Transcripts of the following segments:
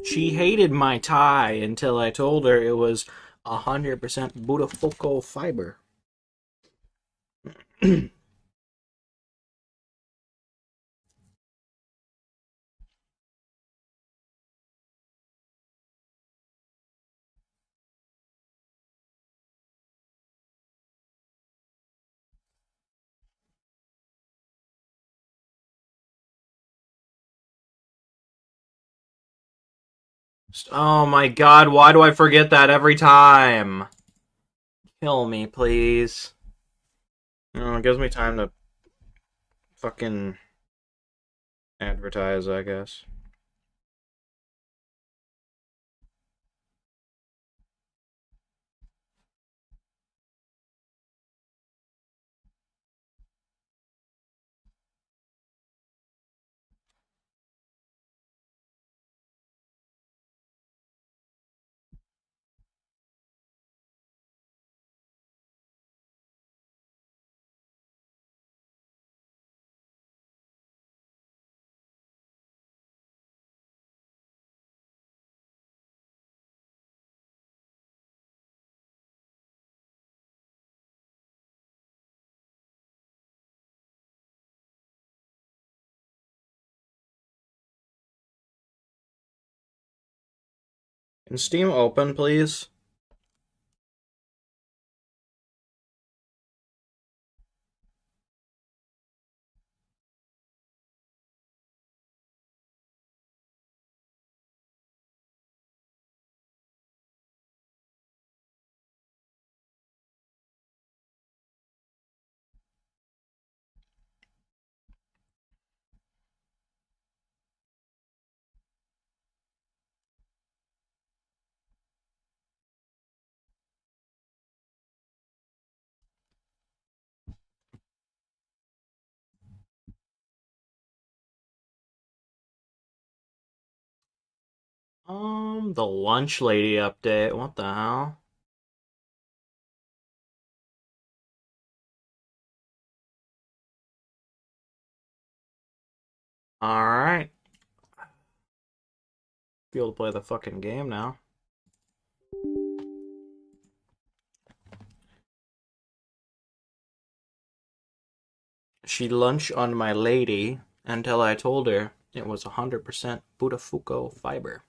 She hated my tie until I told her it was 100% Budafuoco fiber. Oh my god, why do I forget that every time? Kill me, please. Oh, it gives me time to fucking advertise, I guess. Can Steam open, please? The lunch lady update. What the hell? Alright. Be able to play the fucking game now. She lunched on my lady until I told her it was 100% Budafuoco fiber.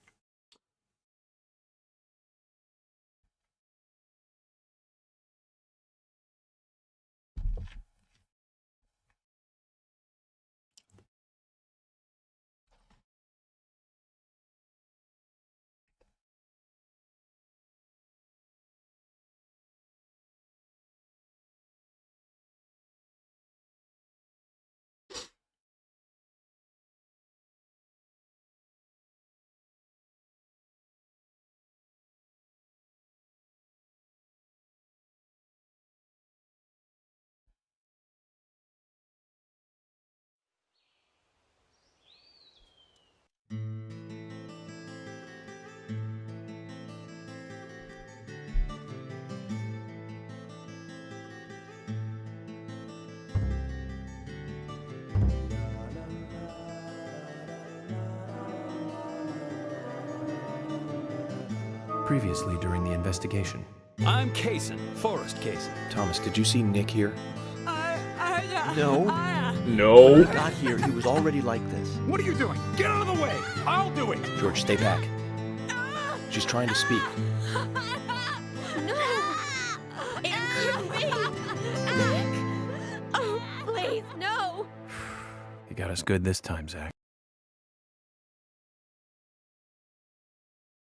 Previously during the investigation. I'm Kaysen, Forrest Kaysen. Thomas, did you see Nick here? No. No. When I got here, he was already like this. What are you doing? Get out of the way! I'll do it! George, stay back. She's trying to speak. No! It couldn't be! Nick! Oh, please, no! You got us good this time, Zach.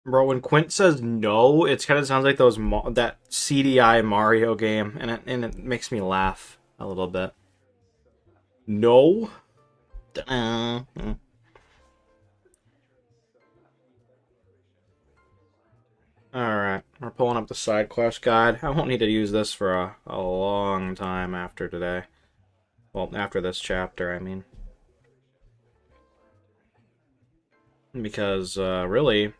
Bro, when Quint says no, it kind of sounds like that CDI Mario game, and it makes me laugh a little bit. No? Alright, we're pulling up the side quest guide. I won't need to use this for a long time after today. Well, after this chapter, I mean. Because, really,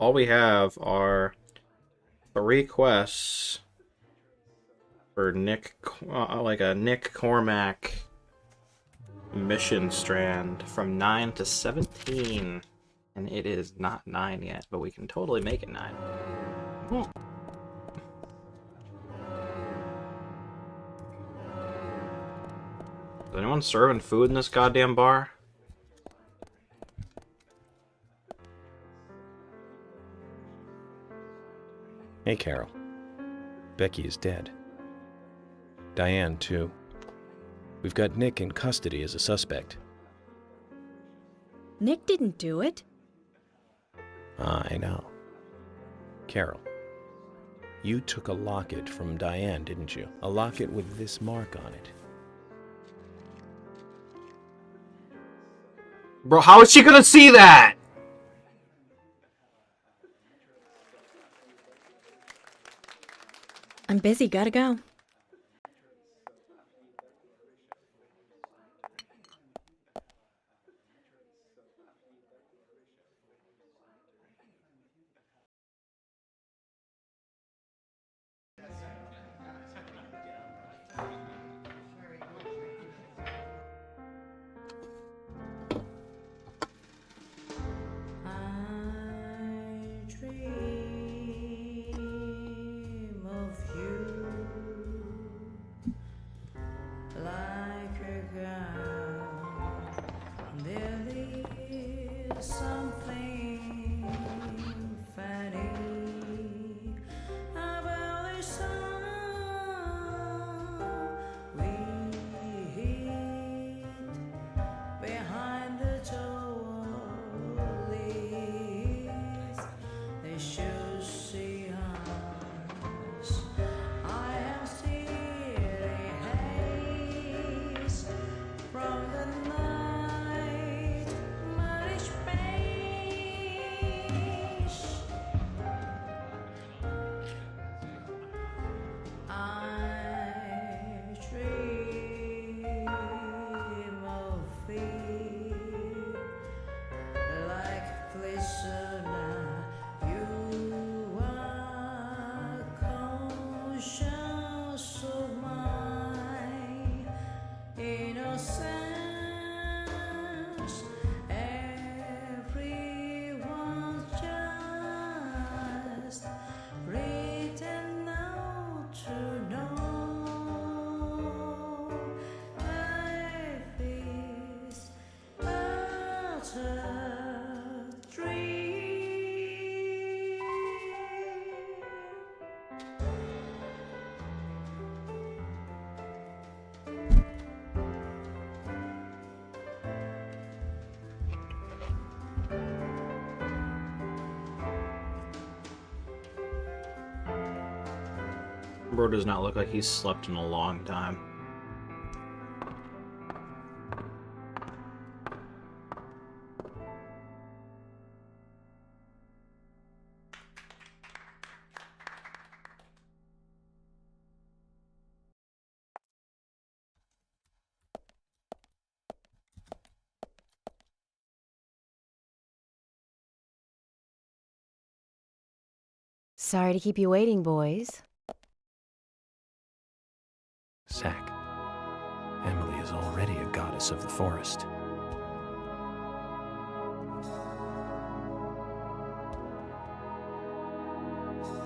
all we have are 3 quests for Nick, like a Nick Cormac mission strand from 9 to 17. And it is not 9 yet, but we can totally make it 9. Hmm. Is anyone serving food in this goddamn bar? Hey, Carol. Becky is dead. Diane, too. We've got Nick in custody as a suspect. Nick didn't do it. I know. Carol, you took a locket from Diane, didn't you? A locket with this mark on it. Bro, how is she gonna see that? I'm busy, gotta go. Bro does not look like he's slept in a long time. Sorry to keep you waiting, boys. Zach, Emily is already a goddess of the forest.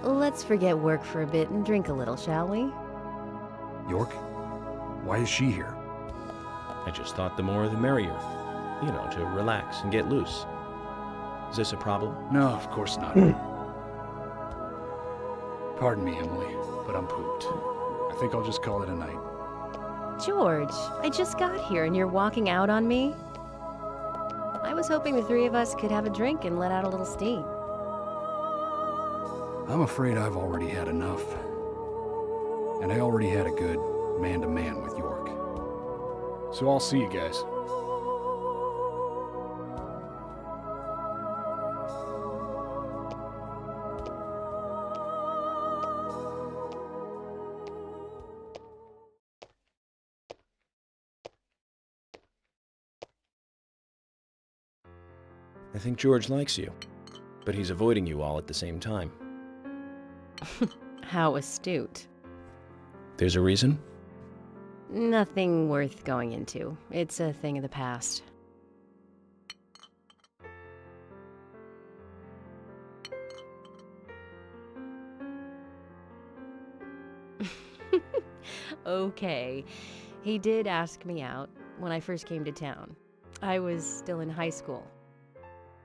Let's forget work for a bit and drink a little, shall we? York? Why is she here? I just thought the more the merrier. You know, to relax and get loose. Is this a problem? No, of course not. Pardon me, Emily, but I'm pooped. I think I'll just call it a night. George, I just got here and you're walking out on me? I was hoping the three of us could have a drink and let out a little steam. I'm afraid I've already had enough. And I already had a good man-to-man with York. So I'll see you guys. I think George likes you, but he's avoiding you all at the same time. How astute. There's a reason? Nothing worth going into. It's a thing of the past. Okay. He did ask me out when I first came to town. I was still in high school.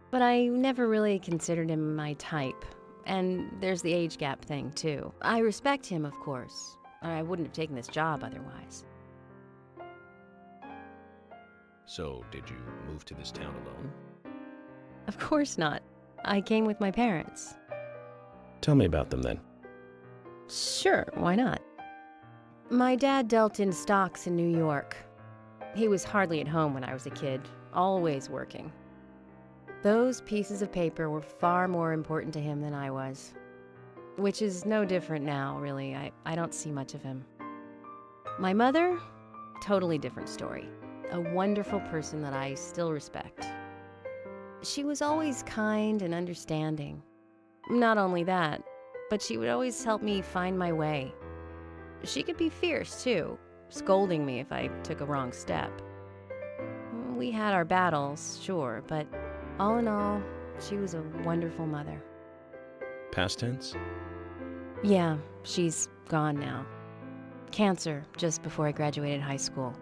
But I never really considered him my type. And there's the age gap thing, too. I respect him, of course. I wouldn't have taken this job otherwise. So, did you move to this town alone? Of course not. I came with my parents. Tell me about them then. Sure, why not? My dad dealt in stocks in New York. He was hardly at home when I was a kid, always working. Those pieces of paper were far more important to him than I was. Which is no different now, really. I don't see much of him. My mother? Totally different story. A wonderful person that I still respect. She was always kind and understanding. Not only that, but she would always help me find my way. She could be fierce, too, scolding me if I took a wrong step. We had our battles, sure, but all in all, she was a wonderful mother. Past tense? Yeah, she's gone now. Cancer, just before I graduated high school.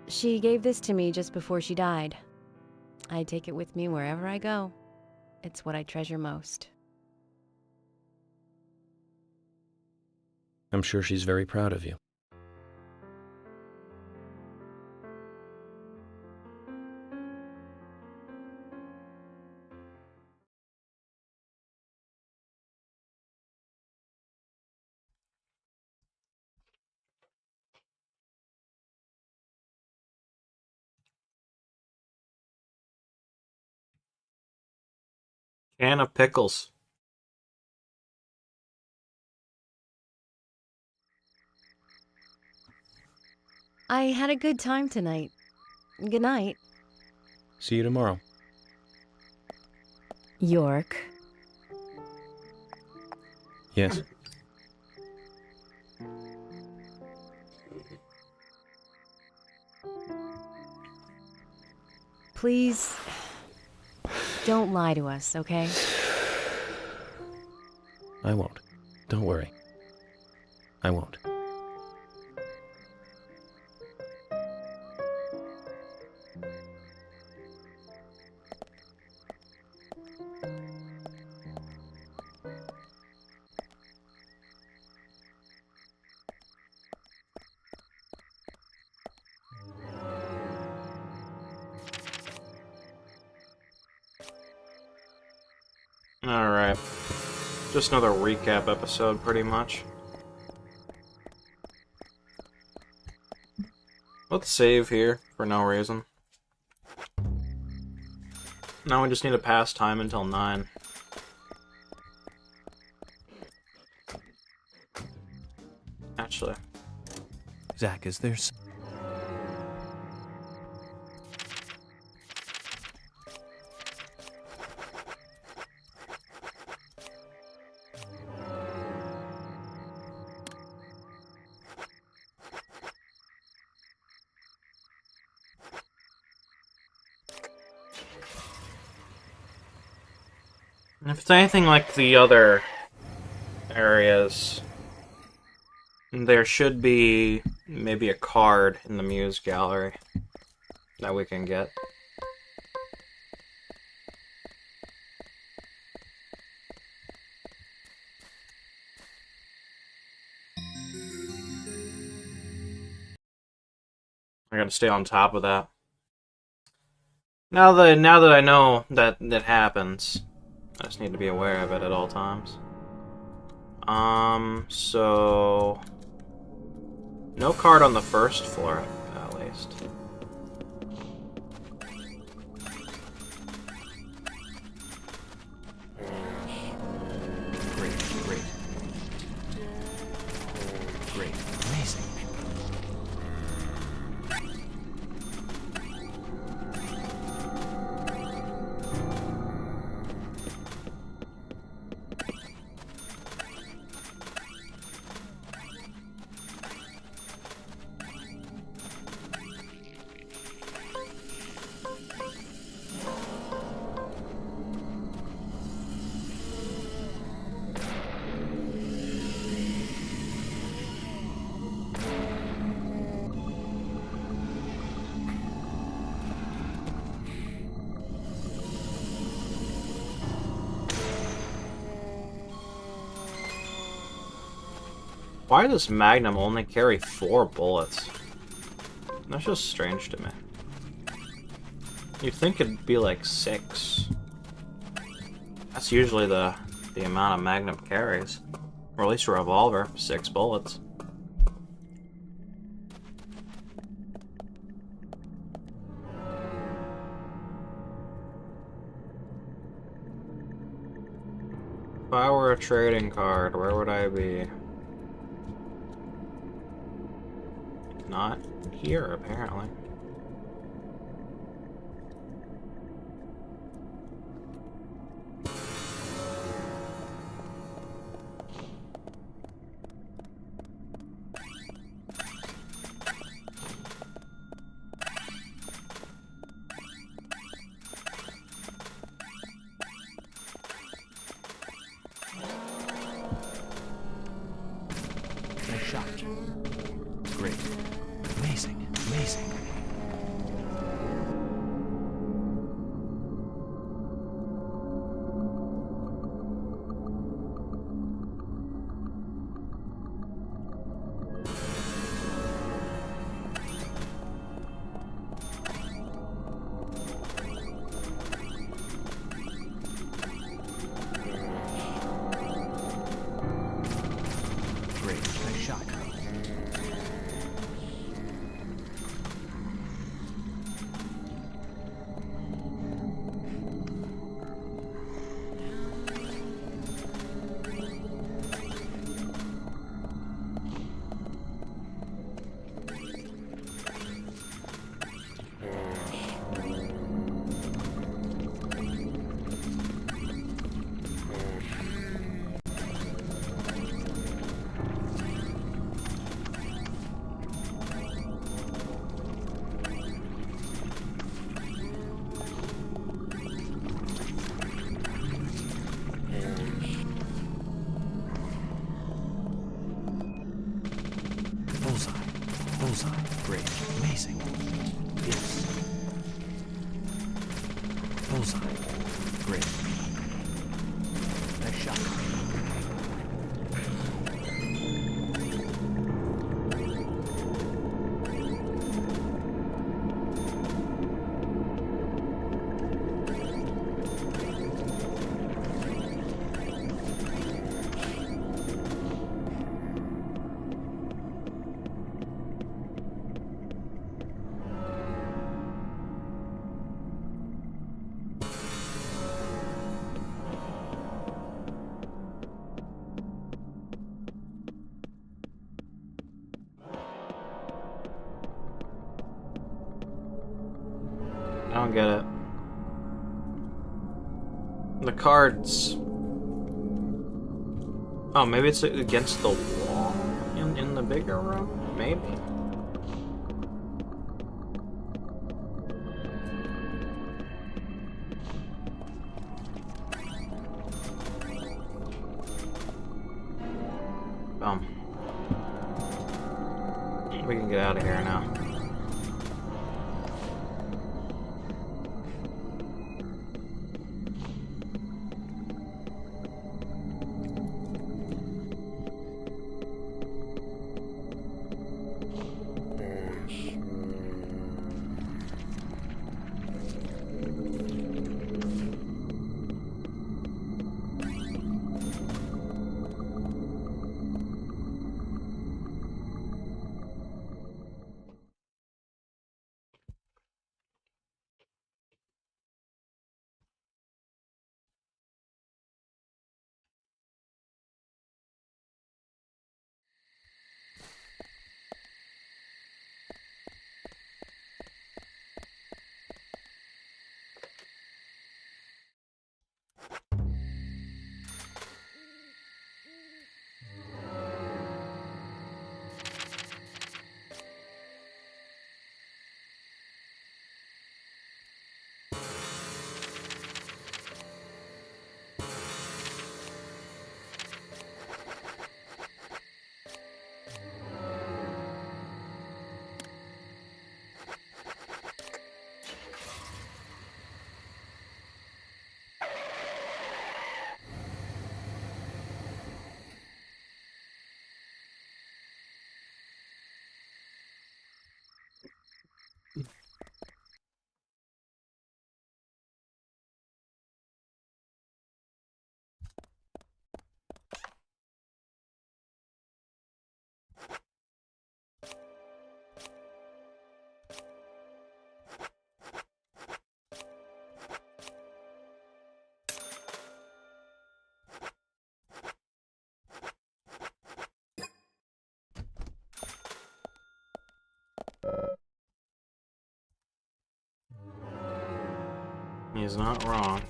She gave this to me just before she died. I take it with me wherever I go. It's what I treasure most. I'm sure she's very proud of you. Can of pickles. I had a good time tonight. Good night. See you tomorrow. York. Yes. Please, don't lie to us, okay? I won't. Don't worry. I won't. Alright. Just another recap episode, pretty much. Let's save here, for no reason. Now we just need to pass time until 9. Actually. Zach, is there... If it's anything like the other areas, there should be maybe a card in the Muse Gallery that we can get. I gotta stay on top of that. Now that I know that it happens, I just need to be aware of it at all times. So... no card on the first floor, at least. Great. Amazing. Why does Magnum only carry 4 bullets? That's just strange to me. You'd think it'd be like 6. That's usually the amount of Magnum carries. Or at least a revolver, 6 bullets. If I were a trading card, where would I be? Not here, apparently. Nice shot. Great. Amazing. Amazing. Great. Nice shot. Bullseye. Bullseye. Great. Amazing. Yes. Bullseye. Great. Nice shot. I don't get it. The cards. Oh, maybe it's against the wall in the bigger room? Maybe? We can get out of here now. He's not wrong.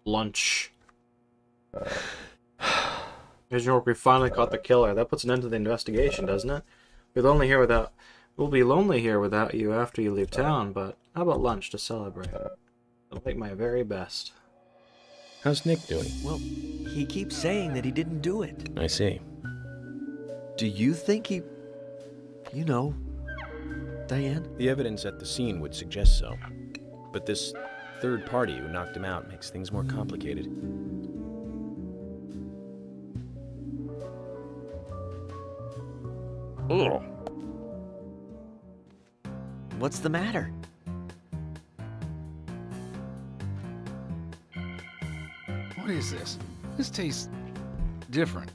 Lunch. Here's your work. We finally caught the killer. That puts an end to the investigation, doesn't it? We'll be lonely here without you after you leave town, but how about lunch to celebrate? I'll make my very best. How's Nick doing? Well, he keeps saying that he didn't do it. I see. Do you think he... You know, Diane? The evidence at the scene would suggest so. But this third party who knocked him out makes things more complicated. Ugh. What's the matter? What is this? This tastes different.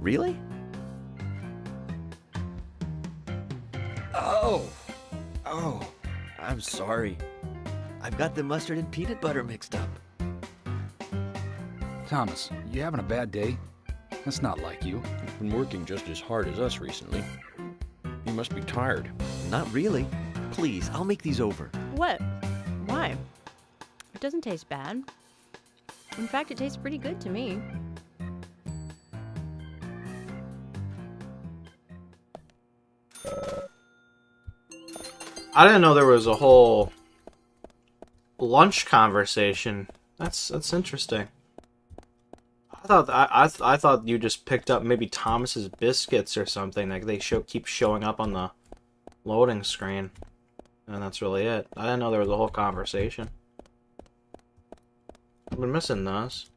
Really? Oh, I'm sorry. I've got the mustard and peanut butter mixed up. Thomas, you having a bad day? That's not like you. You've been working just as hard as us recently. You must be tired. Not really. Please, I'll make these over. What? Why? It doesn't taste bad. In fact, it tastes pretty good to me. I didn't know there was a whole lunch conversation. That's interesting. I thought you just picked up maybe Thomas's biscuits or something. Like they keep showing up on the loading screen, and that's really it. I didn't know there was a whole conversation. I've been missing those.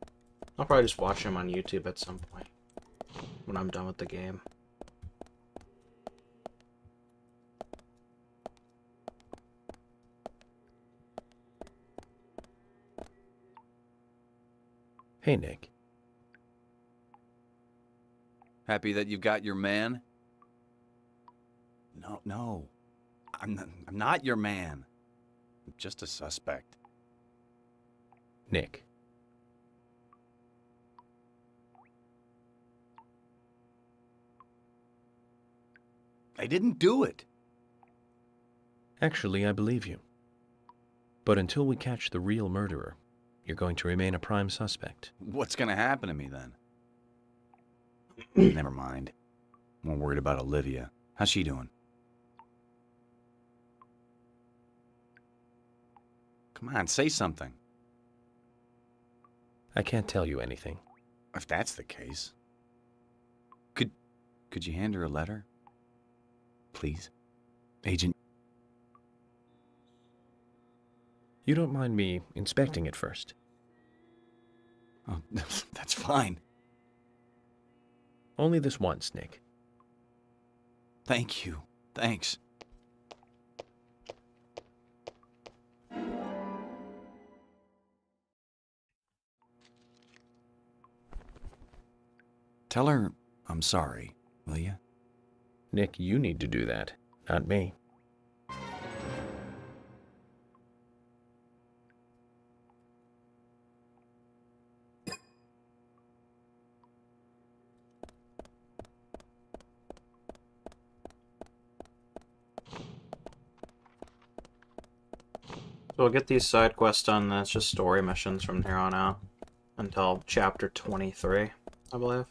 I'll probably just watch them on YouTube at some point when I'm done with the game. Hey, Nick. Happy that you've got your man? No. I'm not your man. I'm just a suspect. Nick. I didn't do it. Actually, I believe you. But until we catch the real murderer, you're going to remain a prime suspect. What's gonna happen to me then? Never mind. I'm more worried about Olivia. How's she doing? Come on, say something. I can't tell you anything. If that's the case. Could you hand her a letter? Please? Agent... You don't mind me inspecting it first? Oh, that's fine. Only this once, Nick. Thank you. Thanks. Tell her I'm sorry, will you? Nick, you need to do that, not me. So we'll get these side quests done, then it's just story missions from here on out. Until chapter 23, I believe.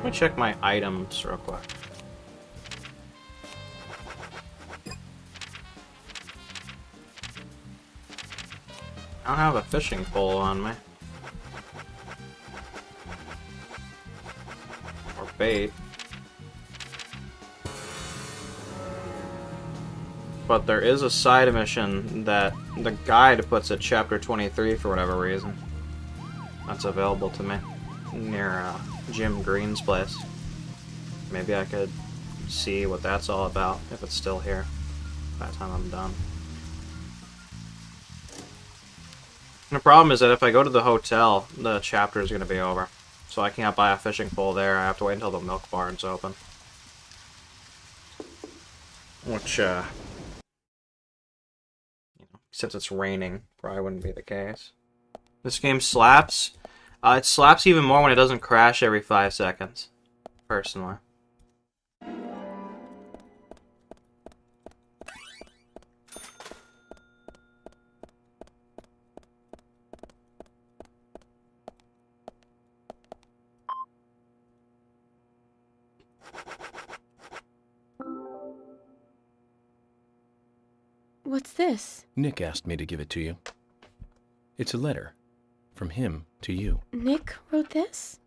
Let me check my items real quick. I don't have a fishing pole on me. Or bait. But there is a side mission that the guide puts at chapter 23 for whatever reason. That's available to me. Near Jim Green's place. Maybe I could see what that's all about if it's still here by the time I'm done. And the problem is that if I go to the hotel, the chapter is going to be over. So I can't buy a fishing pole there. I have to wait until the milk barn's open. Which, except it's raining, probably wouldn't be the case. This game slaps. It slaps even more when it doesn't crash every 5 seconds, personally. What's this? Nick asked me to give it to you. It's a letter. From him to you. Nick wrote this?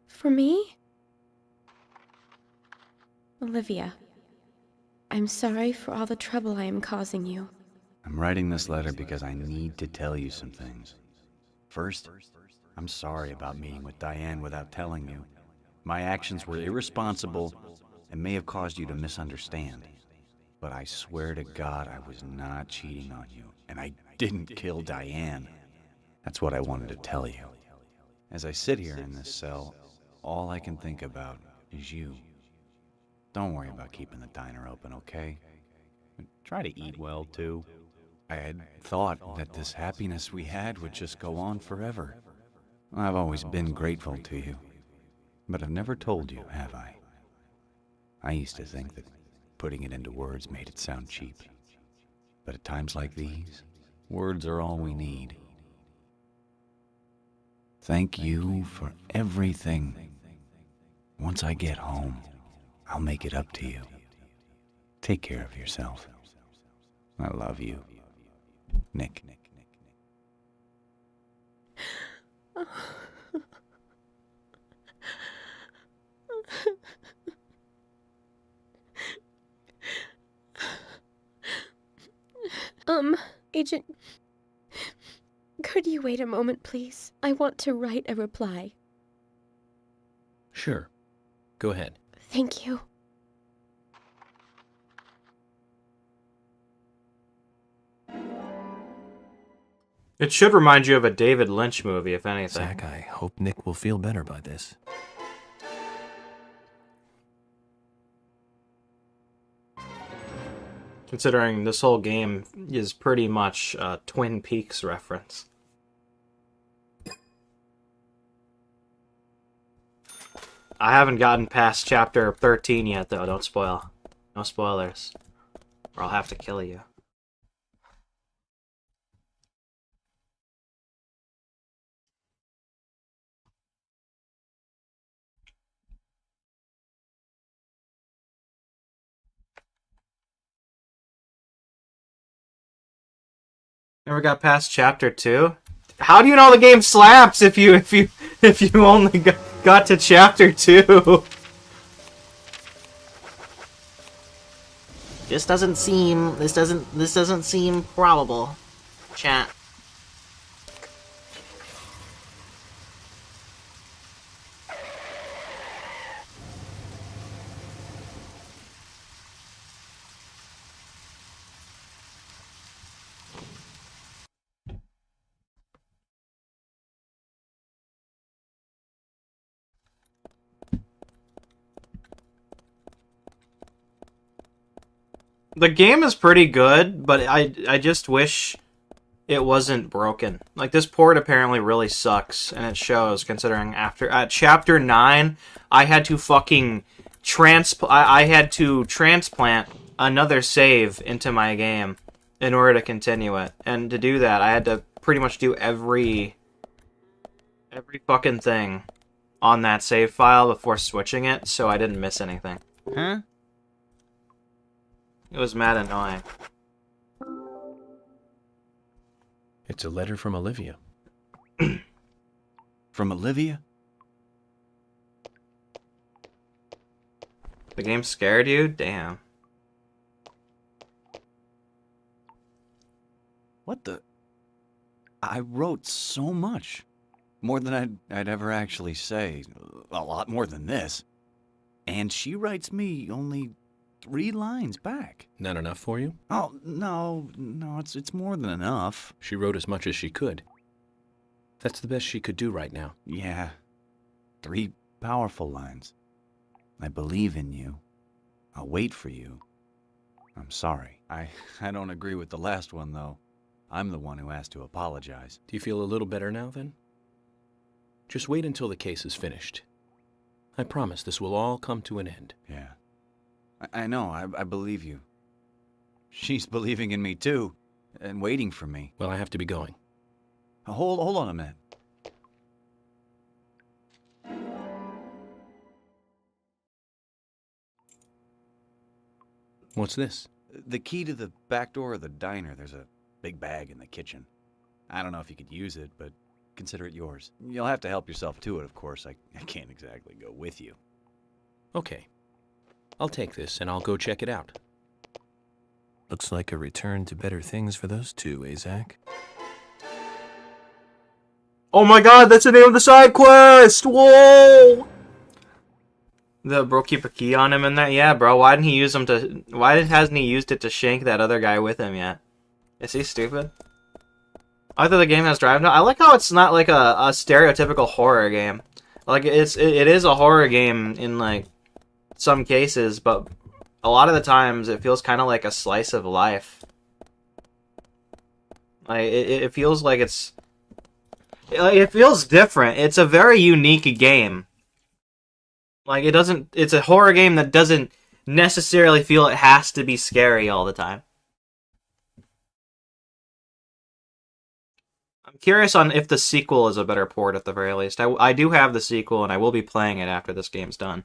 For me? Olivia, I'm sorry for all the trouble I am causing you. I'm writing this letter because I need to tell you some things. First, I'm sorry about meeting with Diane without telling you. My actions were irresponsible and may have caused you to misunderstand. But I swear to God I was not cheating on you, and I didn't kill Diane. That's what I wanted to tell you. As I sit here in this cell, all I can think about is you. Don't worry about keeping the diner open, okay? Try to eat well, too. I had thought that this happiness we had would just go on forever. I've always been grateful to you, but I've never told you, have I? I used to think that putting it into words made it sound cheap. But at times like these, words are all we need. Thank you for everything. Once I get home, I'll make it up to you. Take care of yourself. I love you. Nick. Agent Could you wait a moment, please? I want to write a reply. Sure. Go ahead. Thank you. It should remind you of a David Lynch movie, if anything. Zach, I hope Nick will feel better by this. Considering this whole game is pretty much a Twin Peaks reference. I haven't gotten past chapter 13 yet, though. Don't spoil. No spoilers. Or I'll have to kill you. Never got past chapter 2? How do you know the game slaps if you only got to chapter 2? This doesn't seem probable. Chat. The game is pretty good, but I just wish it wasn't broken. Like, this port apparently really sucks, and it shows, considering at chapter 9, I had to fucking I had to transplant another save into my game in order to continue it. And to do that, I had to pretty much do every fucking thing on that save file before switching it, so I didn't miss anything. Huh? It was mad annoying. It's a letter from Olivia. From Olivia? The game scared you? Damn. What the? I wrote so much. More than I'd ever actually say. A lot more than this. And she writes me only 3 lines back. Not enough for you? Oh, no, it's more than enough. She wrote as much as she could. That's the best she could do right now. Yeah. 3 powerful lines. I believe in you. I'll wait for you. I'm sorry. I don't agree with the last one, though. I'm the one who has to apologize. Do you feel a little better now, then? Just wait until the case is finished. I promise this will all come to an end. Yeah. I know, I believe you. She's believing in me, too, and waiting for me. Well, I have to be going. Hold on a minute. What's this? The key to the back door of the diner. There's a big bag in the kitchen. I don't know if you could use it, but consider it yours. You'll have to help yourself to it, of course. I can't exactly go with you. Okay. I'll take this, and I'll go check it out. Looks like a return to better things for those two, eh, Zach? Oh my god, that's the name of the side quest! Whoa! The bro keep a key on him and that? Yeah, bro, why didn't he use them to... Why hasn't he used it to shank that other guy with him yet? Is he stupid? I thought the game has drive now. I like how it's not like a stereotypical horror game. Like, it is a horror game in, like, some cases, but a lot of the times it feels kind of like a slice of life. Like, it feels like it feels different. It's a very unique game. Like, it's a horror game that doesn't necessarily feel it has to be scary all the time. I'm curious on if the sequel is a better port at the very least. I do have the sequel, and I will be playing it after this game's done.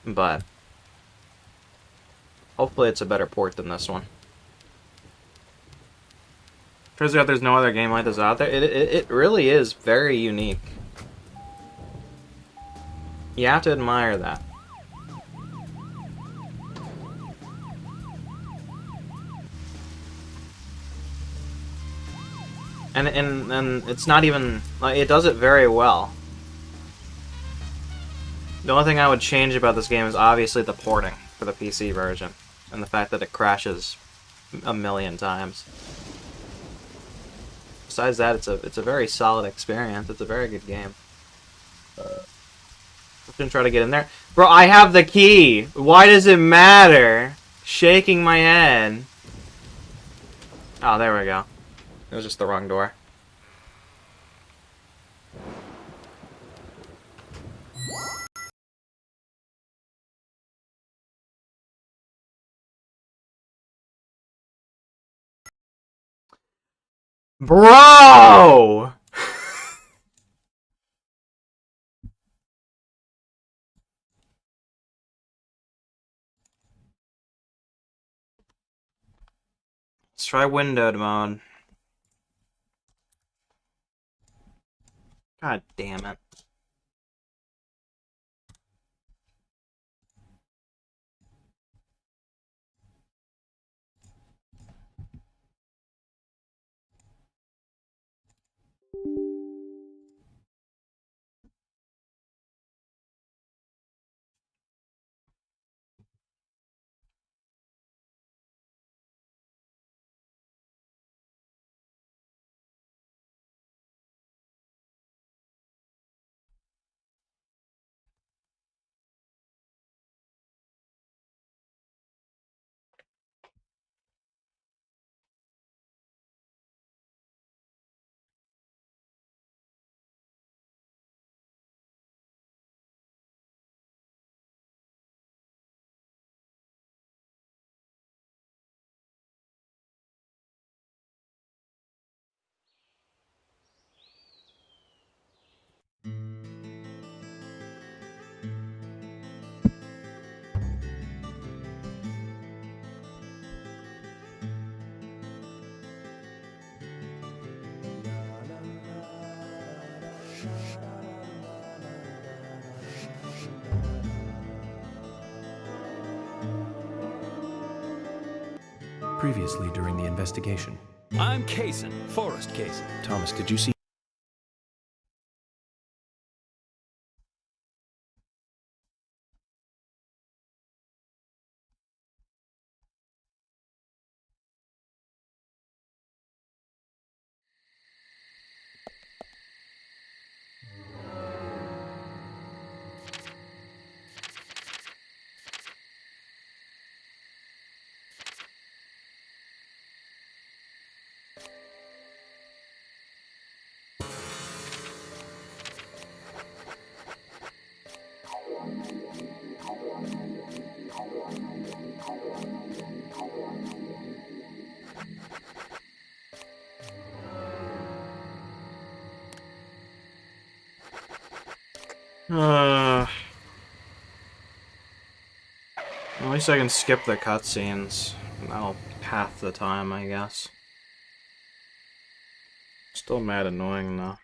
But hopefully it's a better port than this one. Turns out there's no other game like this out there. It really is very unique. You have to admire that. And it's not even like it does it very well. The only thing I would change about this game is obviously the porting for the PC version, and the fact that it crashes a million times. Besides that, it's a very solid experience. It's a very good game. I'm gonna try to get in there, bro. I have the key. Why does it matter? Shaking my head. Oh, there we go. It was just the wrong door. Bro! Let's try windowed mode. God damn it. Previously during the investigation. I'm Kaysen, Forrest Kaysen. Thomas, did you see? At least I can skip the cutscenes. That'll half the time, I guess. Still mad annoying, though.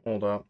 Hold up.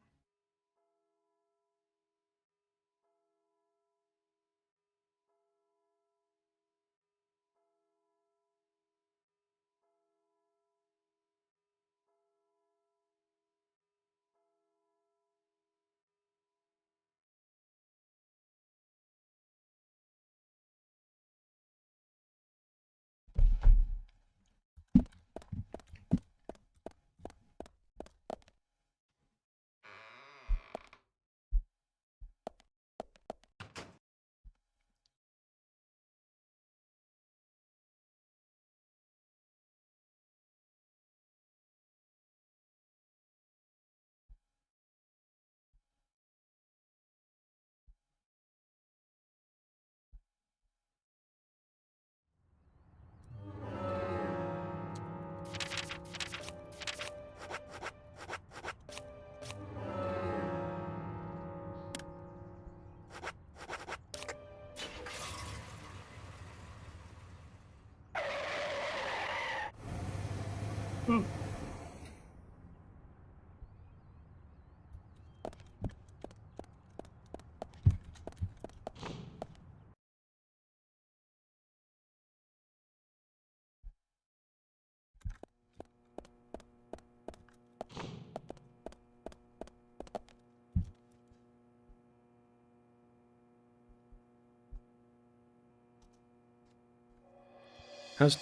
How's...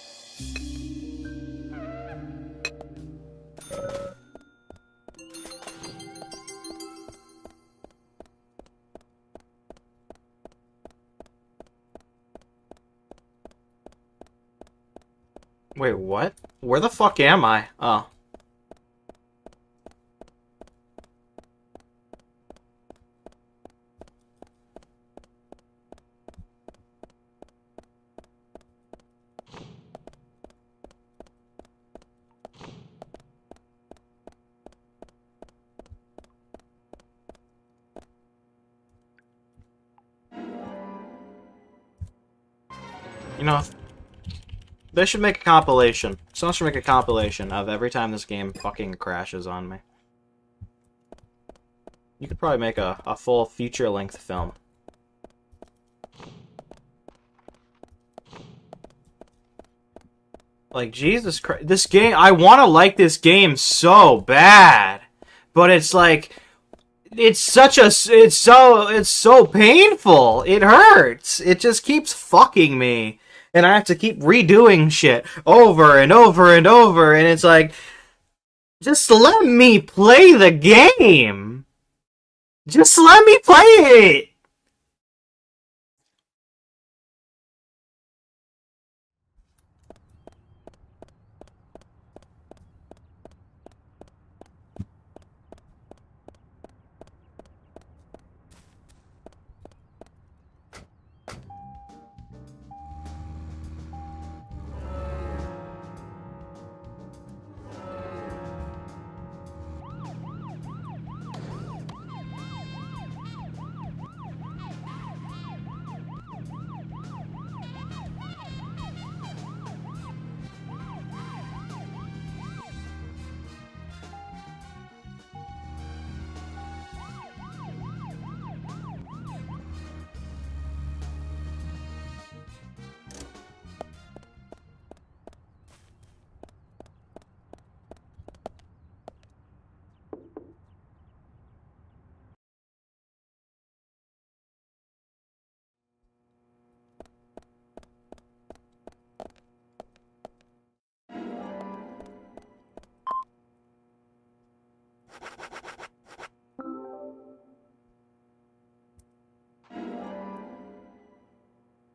Wait, what? Where the fuck am I? Oh. You know, they should make a compilation. Someone should make a compilation of every time this game fucking crashes on me. You could probably make a full feature-length film. Like, Jesus Christ. This game, I want to like this game so bad. But it's like, it's so painful. It hurts. It just keeps fucking me. And I have to keep redoing shit over and over and over. And it's like, just let me play the game. Just let me play it.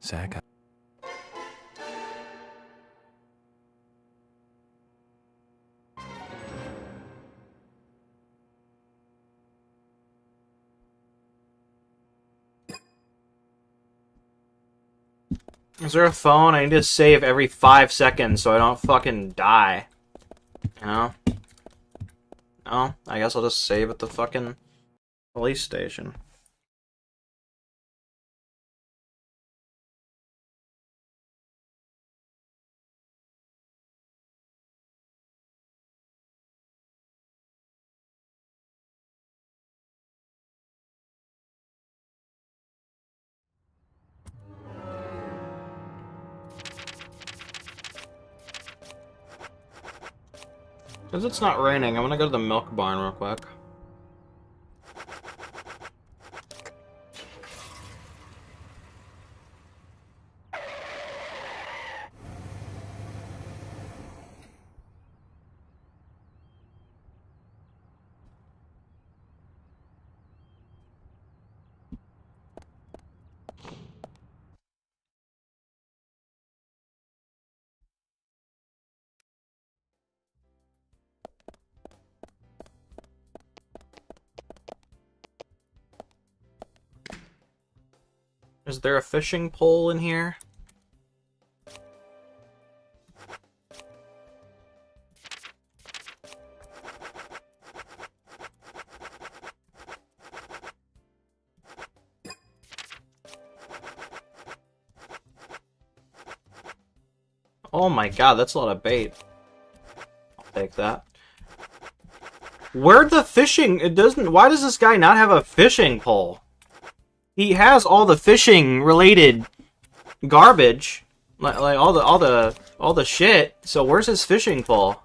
Zach, Is there a phone? I need to save every 5 seconds so I don't fucking die. You know? No? I guess I'll just save at the fucking police station. Because it's not raining, I'm gonna go to the milk barn real quick. Is there a fishing pole in here? Oh my god, that's a lot of bait. take that. Where'd the fishing... It doesn't... Why does this guy not have a fishing pole? He has all the fishing-related garbage. Like all the shit. So where's his fishing pole?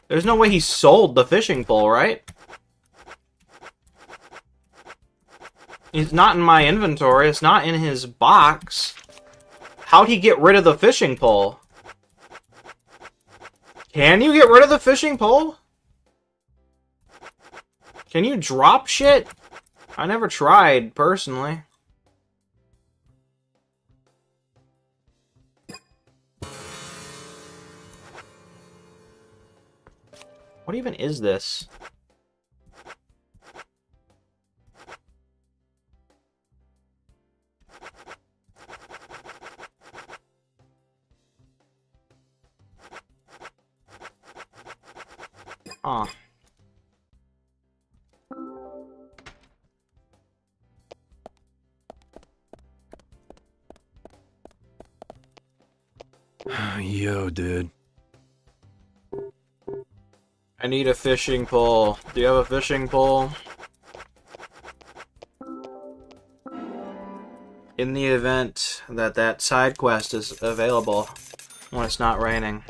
There's no way he sold the fishing pole, right? It's not in my inventory. It's not in his box. How'd he get rid of the fishing pole? Can you get rid of the fishing pole? Can you drop shit? I never tried, personally. What even is this? Huh. Yo, dude. I need a fishing pole. Do you have a fishing pole? In the event that that side quest is available when it's not raining.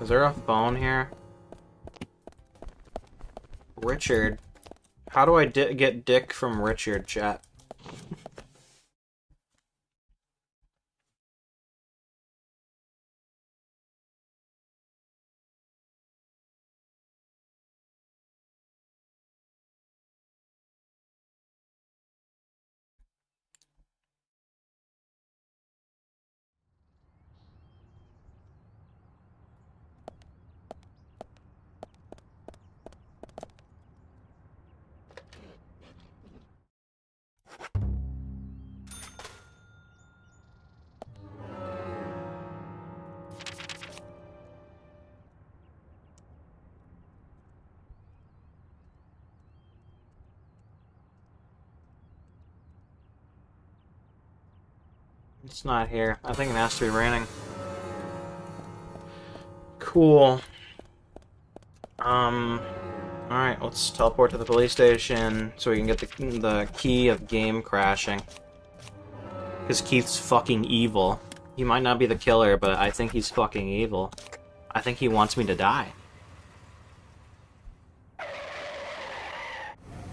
Is there a phone here? Richard. How do I get dick from Richard, chat? It's not here. I think it has to be raining. Cool. Alright, let's teleport to the police station so we can get the key of game crashing. Because Keith's fucking evil. He might not be the killer, but I think he's fucking evil. I think he wants me to die.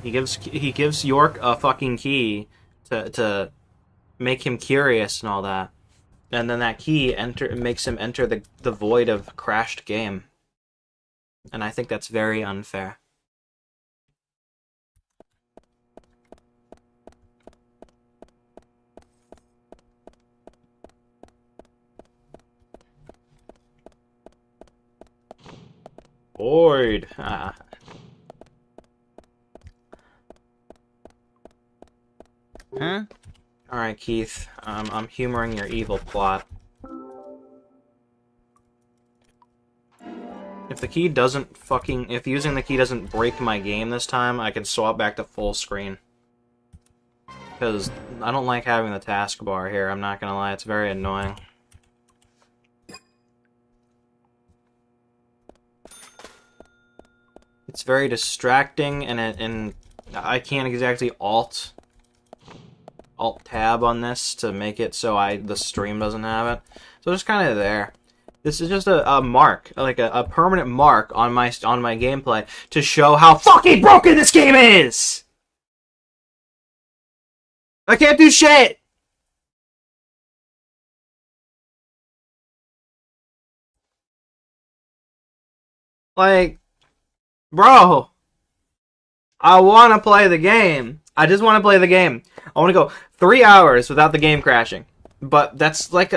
He gives York a fucking key to make him curious and all that. And then that key makes him enter the void of crashed game. And I think that's very unfair. Void. Ah. Huh? Alright, Keith. I'm humoring your evil plot. If the key doesn't if using the key doesn't break my game this time, I can swap back to full screen. Because I don't like having the taskbar here, I'm not gonna lie, it's very annoying. It's very distracting, and I can't exactly Alt-tab on this to make it so the stream doesn't have it. So it's kind of there. This is just a mark, like a permanent mark on my gameplay to show how fucking broken this game is! I can't do shit! Like, bro, I want to play the game. I just want to play the game. I want to go 3 hours without the game crashing. But that's like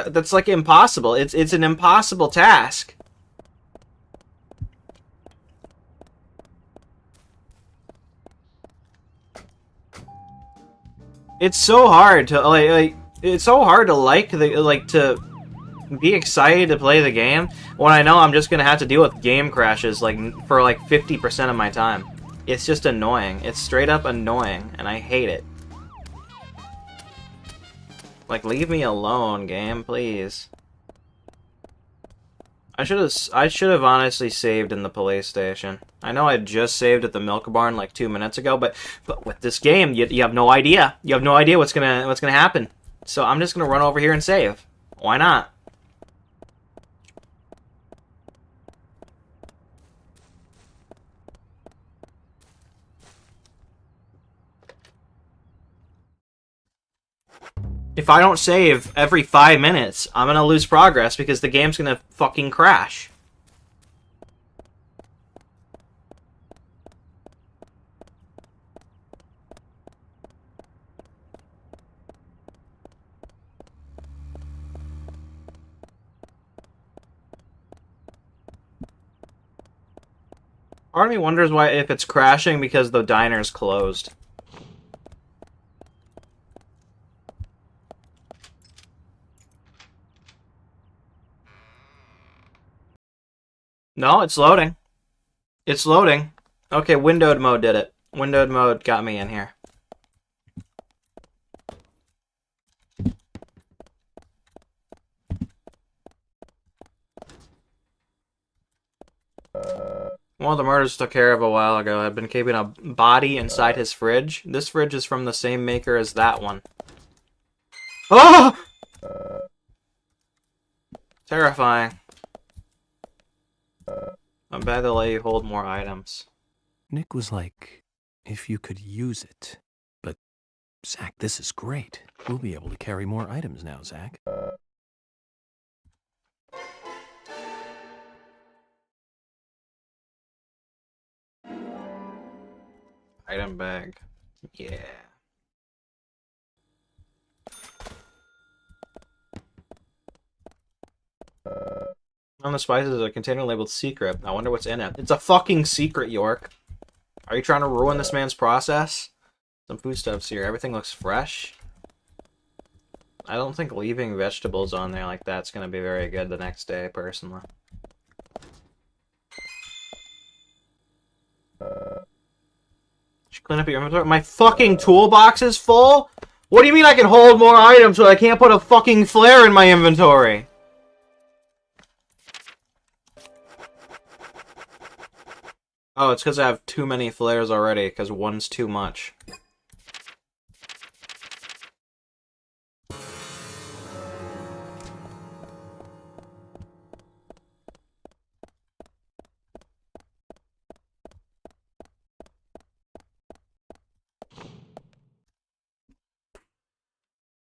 impossible. It's an impossible task. It's so hard to it's so hard to to be excited to play the game when I know I'm just gonna have to deal with game crashes for 50% of my time. It's just annoying. It's straight up annoying, and I hate it. Like, leave me alone, game, please. I should have honestly saved in the police station. I know I just saved at the milk barn like 2 minutes ago, but with this game, you have no idea. You have no idea what's gonna happen. So I'm just gonna run over here and save. Why not? If I don't save every 5 minutes, I'm gonna lose progress because the game's gonna fucking crash. Part of me wonders why if it's crashing because the diner's closed. No, it's loading. It's loading. Okay, windowed mode did it. Windowed mode got me in here. One of the murders took care of a while ago. I've been keeping a body inside his fridge. This fridge is from the same maker as that one. Oh! Terrifying. I'm bad to let you hold more items. Nick was like, if you could use it. But, Zach, this is great. We'll be able to carry more items now, Zach. Item bag. Yeah. On the spices is a container labeled secret. I wonder what's in it. It's a fucking secret, York. Are you trying to ruin this man's process? Some foodstuffs here. Everything looks fresh. I don't think leaving vegetables on there like that's gonna be very good the next day, personally. Should clean up your inventory. My fucking toolbox is full? What do you mean I can hold more items but I can't put a fucking flare in my inventory? Oh, it's because I have too many flares already, because one's too much.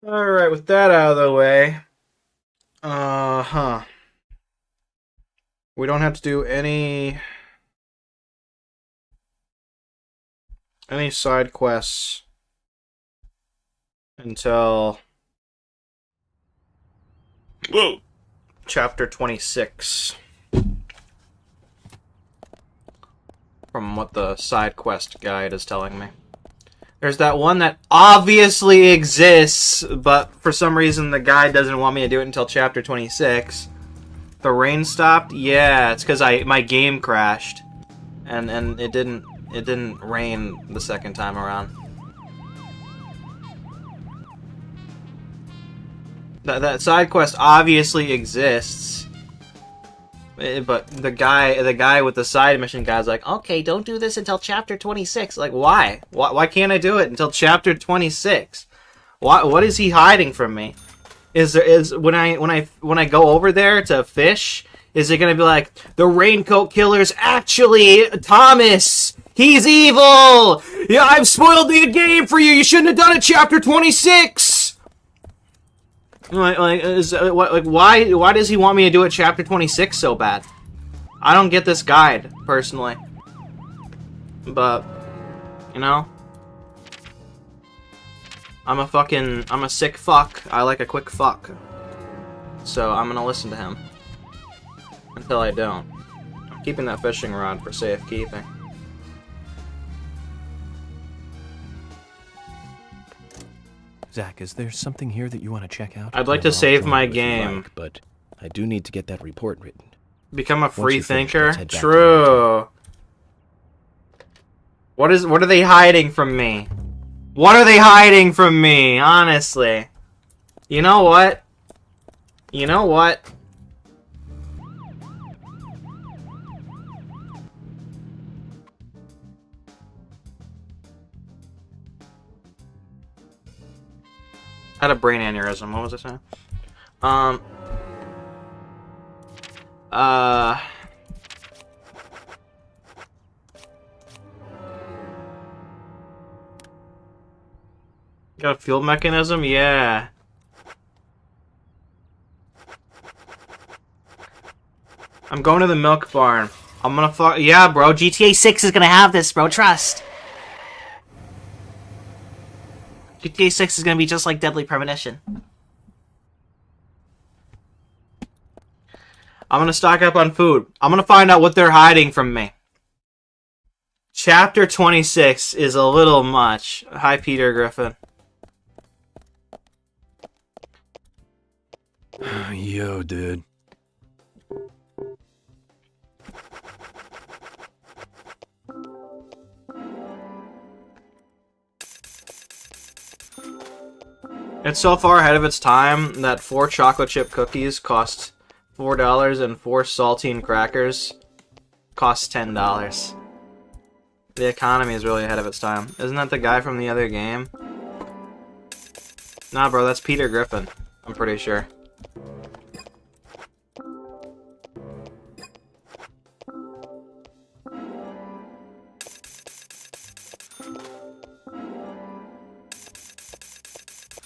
Alright, with that out of the way, we don't have to do any side quests until chapter 26, from what the side quest guide is telling me. There's that one that obviously exists, but for some reason the guide doesn't want me to do it until chapter 26. The rain stopped? Yeah, it's because my game crashed, and it didn't rain the second time around. That side quest obviously exists, but the guy with the side mission guy's like, okay, don't do this until chapter 26. Like, why? Why can't I do it until chapter 26? What is he hiding from me? When I go over there to fish, is it gonna be like, the raincoat killer's actually Thomas? He's evil! Yeah, I've spoiled the game for you! You shouldn't have done it, chapter 26! Why does he want me to do it chapter 26 so bad? I don't get this guide, personally. But, you know, I'm a sick fuck. I like a quick fuck. So I'm gonna listen to him. Until I don't. I'm keeping that fishing rod for safekeeping. Zach, is there something here that you want to check out? I'd like to save my game. Like, but I do need to get that report written. Become a free Once you finish, thinker? let's head back to True. What are they hiding from me? What are they hiding from me? Honestly. You know what? You know what? I had a brain aneurysm. What was I saying? Got a fuel mechanism? Yeah. I'm going to the milk barn. I'm gonna fuck. Yeah, bro. GTA 6 is gonna have this, bro. Trust. GTA 6 is gonna be just like Deadly Premonition. I'm gonna stock up on food. I'm gonna find out what they're hiding from me. Chapter 26 is a little much. Hi, Peter Griffin. Yo, dude. It's so far ahead of its time that 4 chocolate chip cookies cost $4 and 4 saltine crackers cost $10. The economy is really ahead of its time. Isn't that the guy from the other game? Nah, bro, that's Peter Griffin. I'm pretty sure.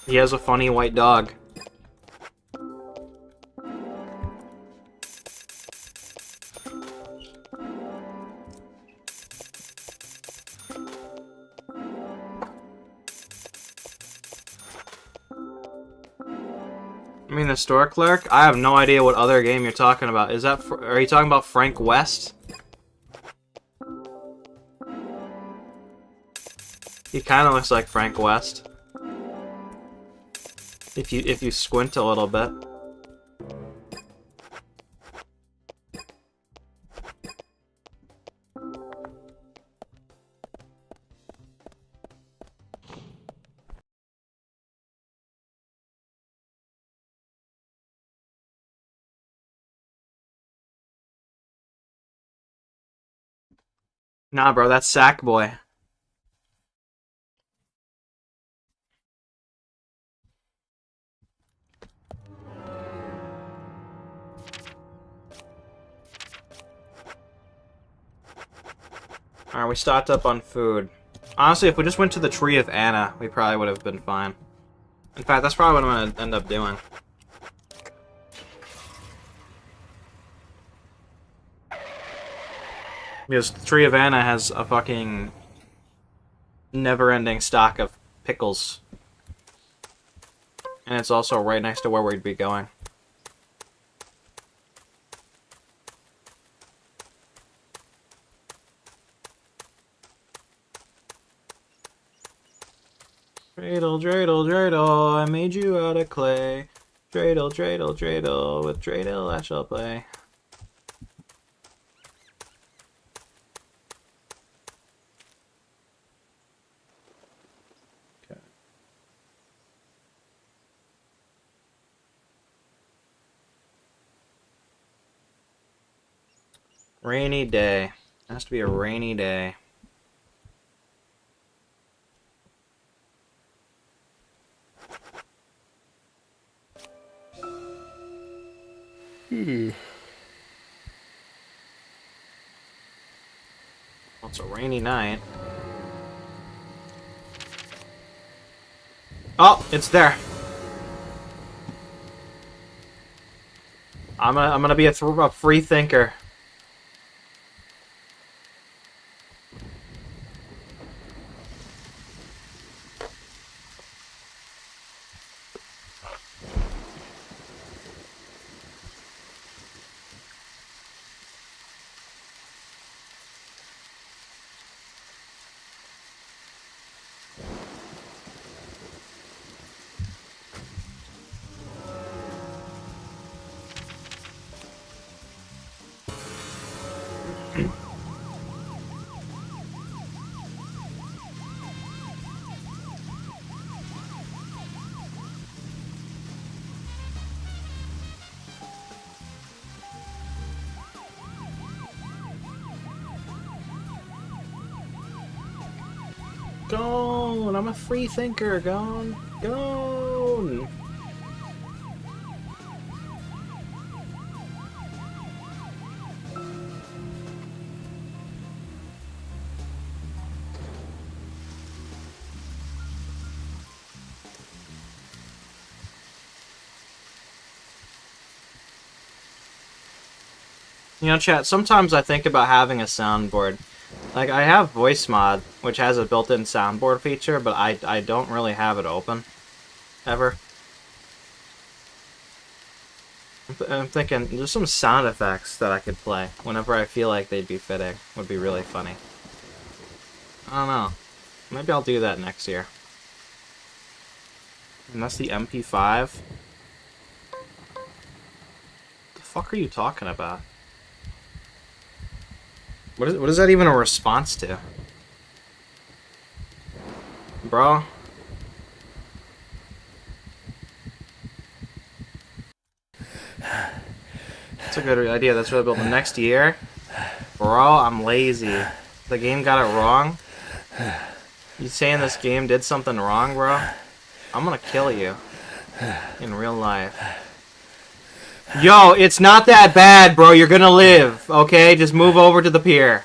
He has a funny white dog. I mean, the store clerk? I have no idea what other game you're talking about. Is that... Are you talking about Frank West? He kind of looks like Frank West. If you squint a little bit. Nah, bro, that's Sackboy. Alright, we stocked up on food. Honestly, if we just went to the Tree of Anna, we probably would have been fine. In fact, that's probably what I'm going to end up doing. Because the Tree of Anna has a fucking never-ending stock of pickles. And it's also right next to where we'd be going. Dreidel, dreidel, dreidel, I made you out of clay. Dreidel, dreidel, dreidel, with dreidel I shall play. Okay. Rainy day. It has to be a rainy day. Well, it's a rainy night. Oh, it's there. I'm gonna be a free thinker. Gone! I'm a free thinker. Gone. Gone! You know, chat, sometimes I think about having a soundboard. Like, I have Voice Mod, which has a built-in soundboard feature, but I don't really have it open. Ever. I'm thinking, there's some sound effects that I could play whenever I feel like they'd be fitting. Would be really funny. I don't know. Maybe I'll do that next year. And that's the MP5? The fuck are you talking about? What is that even a response to? Bro? That's a good idea. That's really built the next year. Bro, I'm lazy. The game got it wrong? You saying this game did something wrong, bro? I'm gonna kill you. In real life. Yo, it's not that bad, bro. You're gonna live, okay? Just move over to the pier.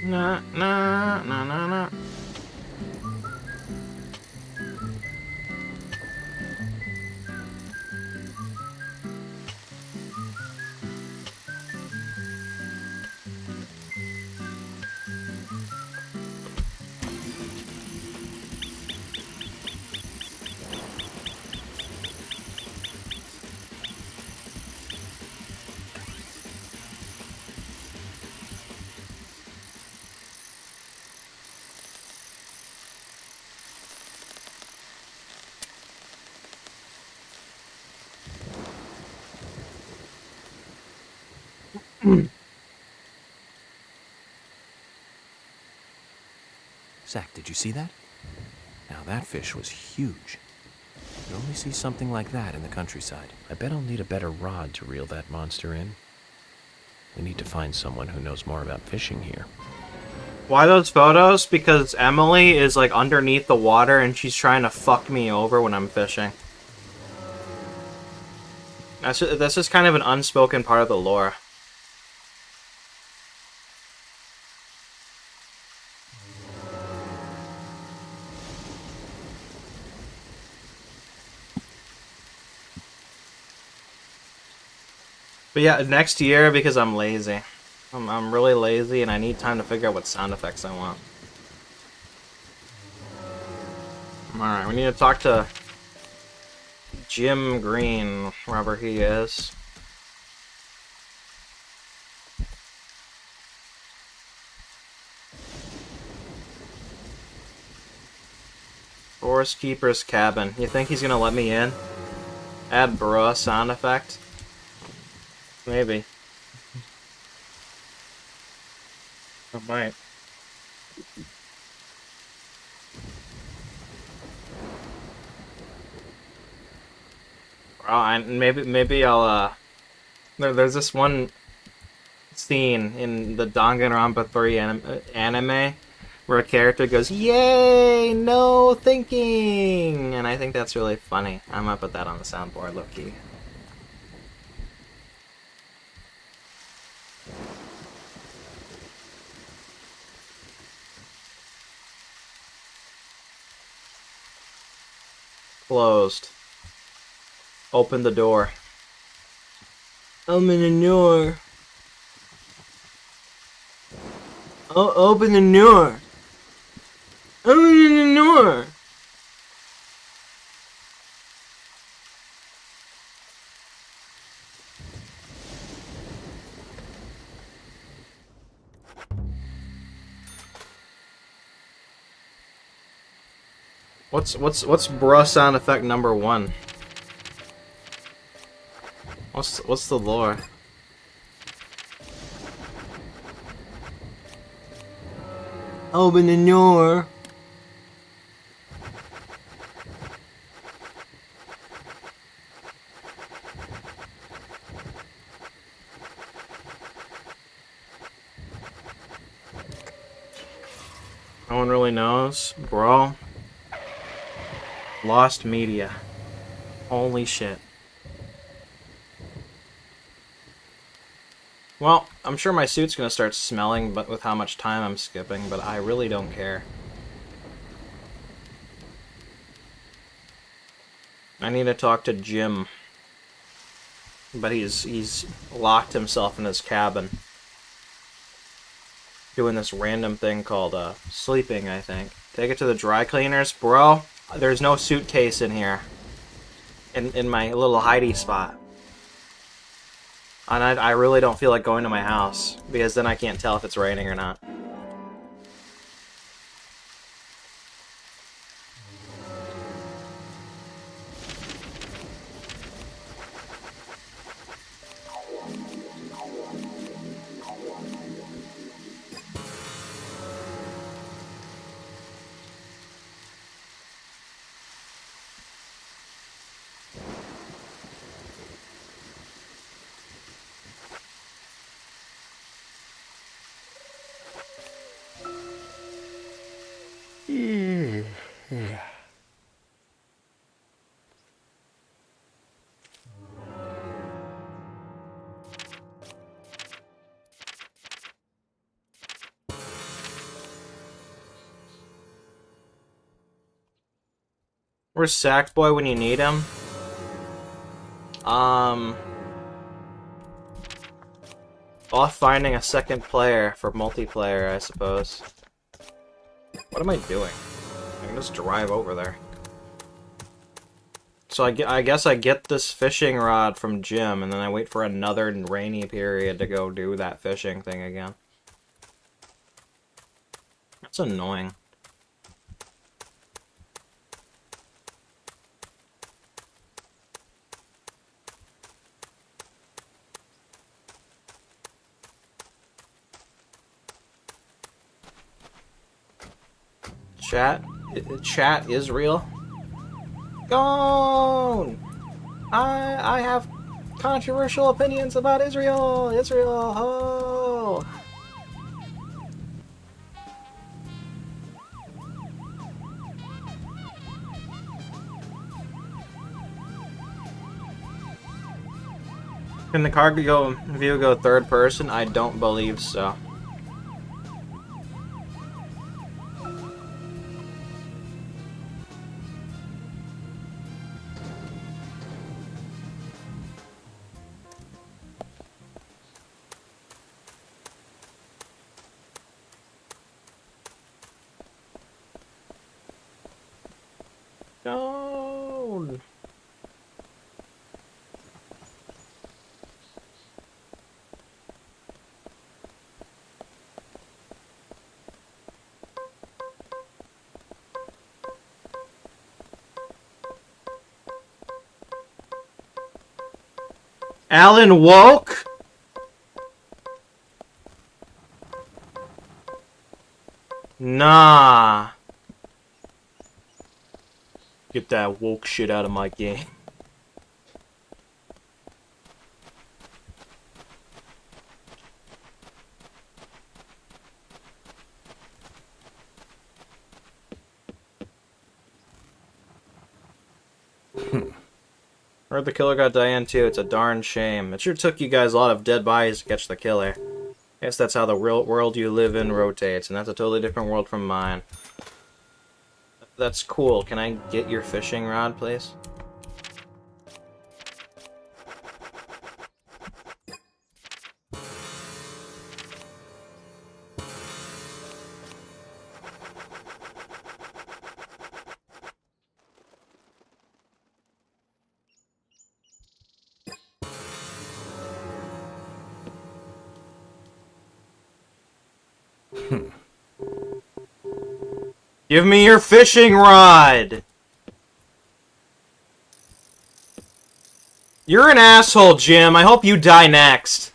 Nah, nah, nah, nah, nah. Zach, did you see that? Now that fish was huge. You only see something like that in the countryside. I bet I'll need a better rod to reel that monster in. We need to find someone who knows more about fishing here. Why those photos? Because Emily is like underneath the water and she's trying to fuck me over when I'm fishing. That's just kind of an unspoken part of the lore. But yeah, next year, because I'm lazy. I'm really lazy and I need time to figure out what sound effects I want. Alright, we need to talk to Jim Green, wherever he is. Forest Keeper's Cabin. You think he's gonna let me in? Add bruh sound effect? Maybe. I might. Oh, maybe I'll there's this one scene in the Danganronpa 3 anime where a character goes, "Yay, no thinking!" And I think that's really funny. I'm gonna put that on the soundboard, low-key. Closed. Open the door. Open the door. Oh, open the door. Open the door. What's bruh sound effect number 1? What's the lore? Open the door. No one really knows, bro. Lost media. Holy shit. Well, I'm sure my suit's gonna start smelling, but with how much time I'm skipping, but I really don't care. I need to talk to Jim. But he's locked himself in his cabin. Doing this random thing called sleeping, I think. Take it to the dry cleaners. Bro, there's no suitcase in here. In my little hidey spot. And I really don't feel like going to my house, because then I can't tell if it's raining or not. Where's Sackboy when you need him? Off finding a second player for multiplayer, I suppose. What am I doing? I can just drive over there. So I guess I get this fishing rod from Jim, and then I wait for another rainy period to go do that fishing thing again. That's annoying. Chat is real. Gone! I have controversial opinions about Israel! Israel, ho! Can the car view go third person? I don't believe so. No. Alan woke? Nah. Get that woke shit out of my game. Heard the killer got Diane too. It's a darn shame. It sure took you guys a lot of dead bodies to catch the killer. Guess that's how the real world you live in rotates, and that's a totally different world from mine. That's cool. Can I get your fishing rod, please? Give me your fishing rod! You're an asshole, Jim. I hope you die next.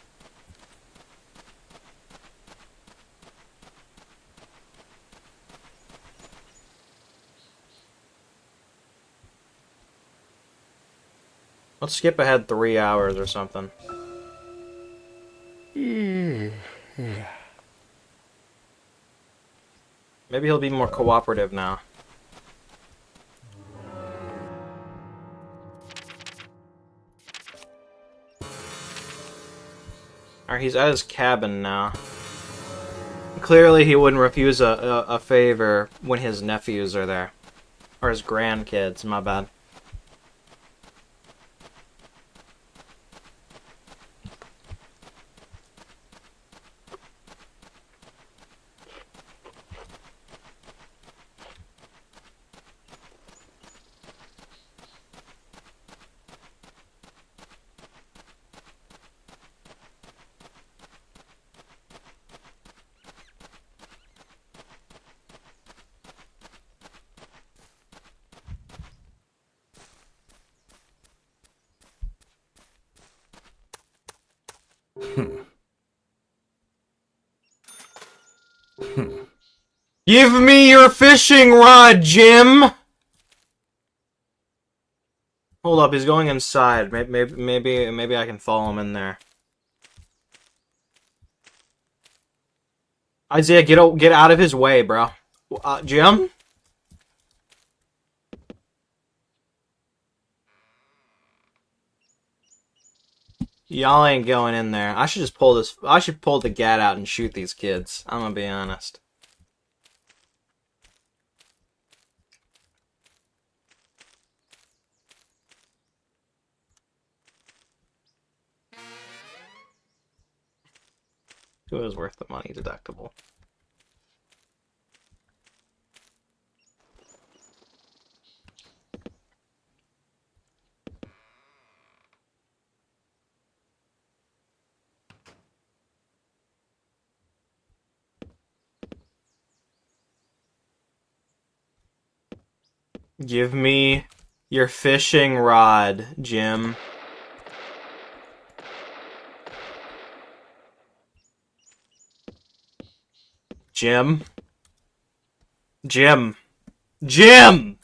Let's skip ahead 3 hours or something. Maybe he'll be more cooperative now. Alright, he's at his cabin now. Clearly he wouldn't refuse a favor when his nephews are there. Or his grandkids, my bad. Give me your fishing rod, Jim! Hold up, he's going inside. Maybe I can follow him in there. Isaiah, get out of his way, bro. Jim? Y'all ain't going in there. I should just pull this. I should pull the gat out and shoot these kids. I'm gonna be honest. It was worth the money deductible. Give me your fishing rod, Jim. Jim? Jim! Jim!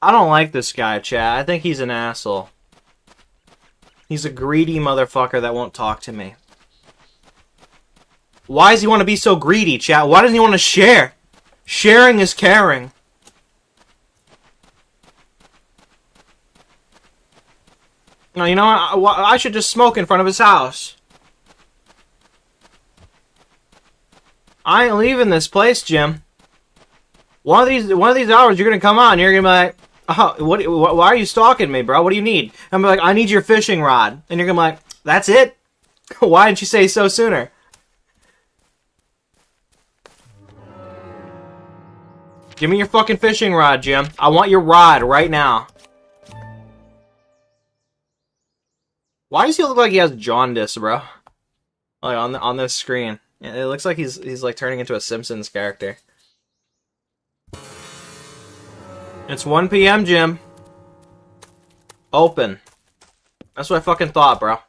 I don't like this guy, chat. I think he's an asshole. He's a greedy motherfucker that won't talk to me. Why does he want to be so greedy, chat? Why doesn't he want to share? Sharing is caring. No, you know what? I should just smoke in front of his house. I ain't leaving this place, Jim. One of these hours, you're gonna come on. You're gonna be like, "Oh, why are you stalking me, bro? What do you need?" I'm like, "I need your fishing rod," and you're gonna be like, "That's it? Why didn't you say so sooner?" Give me your fucking fishing rod, Jim. I want your rod right now. Why does he look like he has jaundice, bro? Like on this screen, it looks like he's like turning into a Simpsons character. It's 1 p.m., Jim. Open. That's what I fucking thought, bro.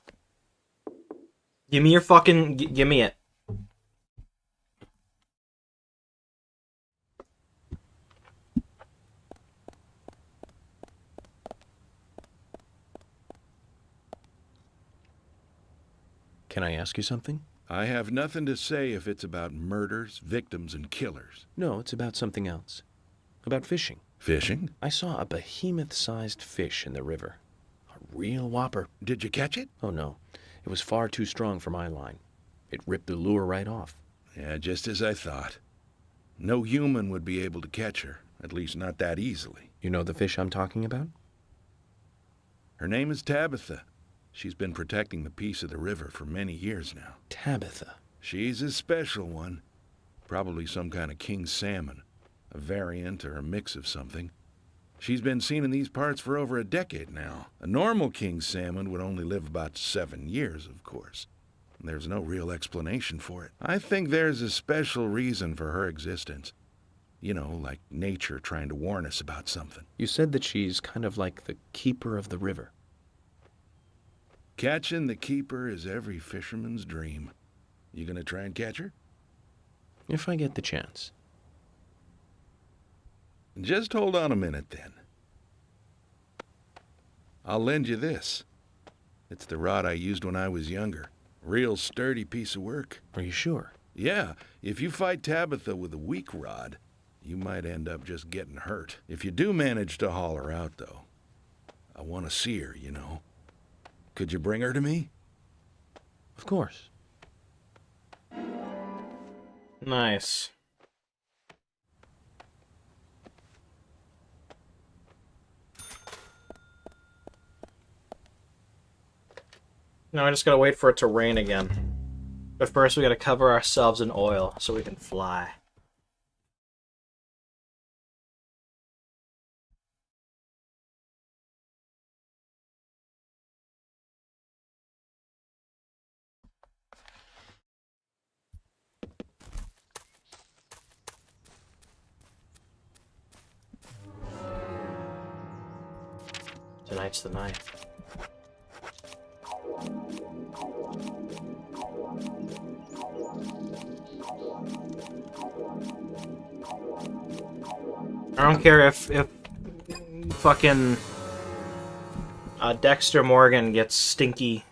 Give me your fucking... give me it. Can I ask you something? I have nothing to say if it's about murders, victims, and killers. No, it's about something else. About fishing. Fishing? I saw a behemoth-sized fish in the river. A real whopper. Did you catch it? Oh, no. It was far too strong for my line. It ripped the lure right off. Yeah, just as I thought. No human would be able to catch her, at least not that easily. You know the fish I'm talking about? Her name is Tabitha. She's been protecting the peace of the river for many years now. Tabitha. She's a special one. Probably some kind of king salmon. A variant or a mix of something. She's been seen in these parts for over a decade now. A normal king salmon would only live about 7 years, of course. There's no real explanation for it. I think there's a special reason for her existence. You know, like nature trying to warn us about something. You said that she's kind of like the keeper of the river. Catching the keeper is every fisherman's dream. You gonna try and catch her? If I get the chance. Just hold on a minute, then. I'll lend you this. It's the rod I used when I was younger. Real sturdy piece of work. Are you sure? Yeah, if you fight Tabitha with a weak rod, you might end up just getting hurt. If you do manage to haul her out, though, I want to see her, you know. Could you bring her to me? Of course. Nice. Now I just gotta wait for it to rain again. But first we gotta cover ourselves in oil so we can fly. Tonight's the night. I don't care if fucking Dexter Morgan gets stinky.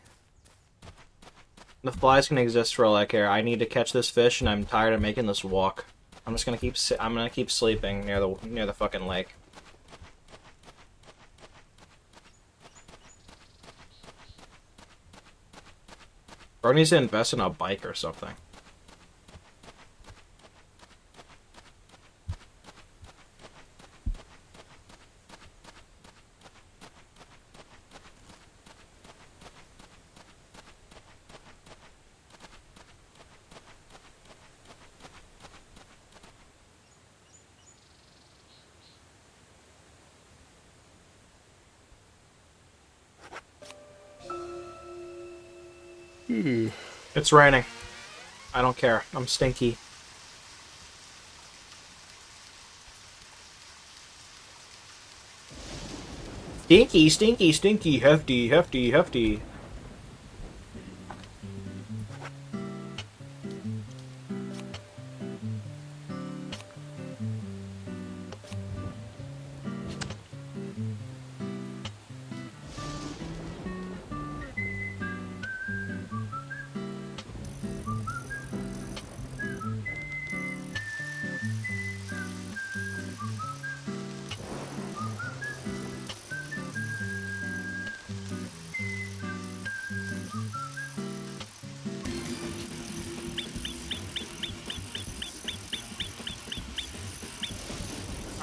The flies can exist for all I care. I need to catch this fish, and I'm tired of making this walk. I'm just gonna keep sleeping near the fucking lake. Bro needs to invest in a bike or something. It's raining. I don't care. I'm stinky. Stinky, stinky, stinky, hefty, hefty, hefty.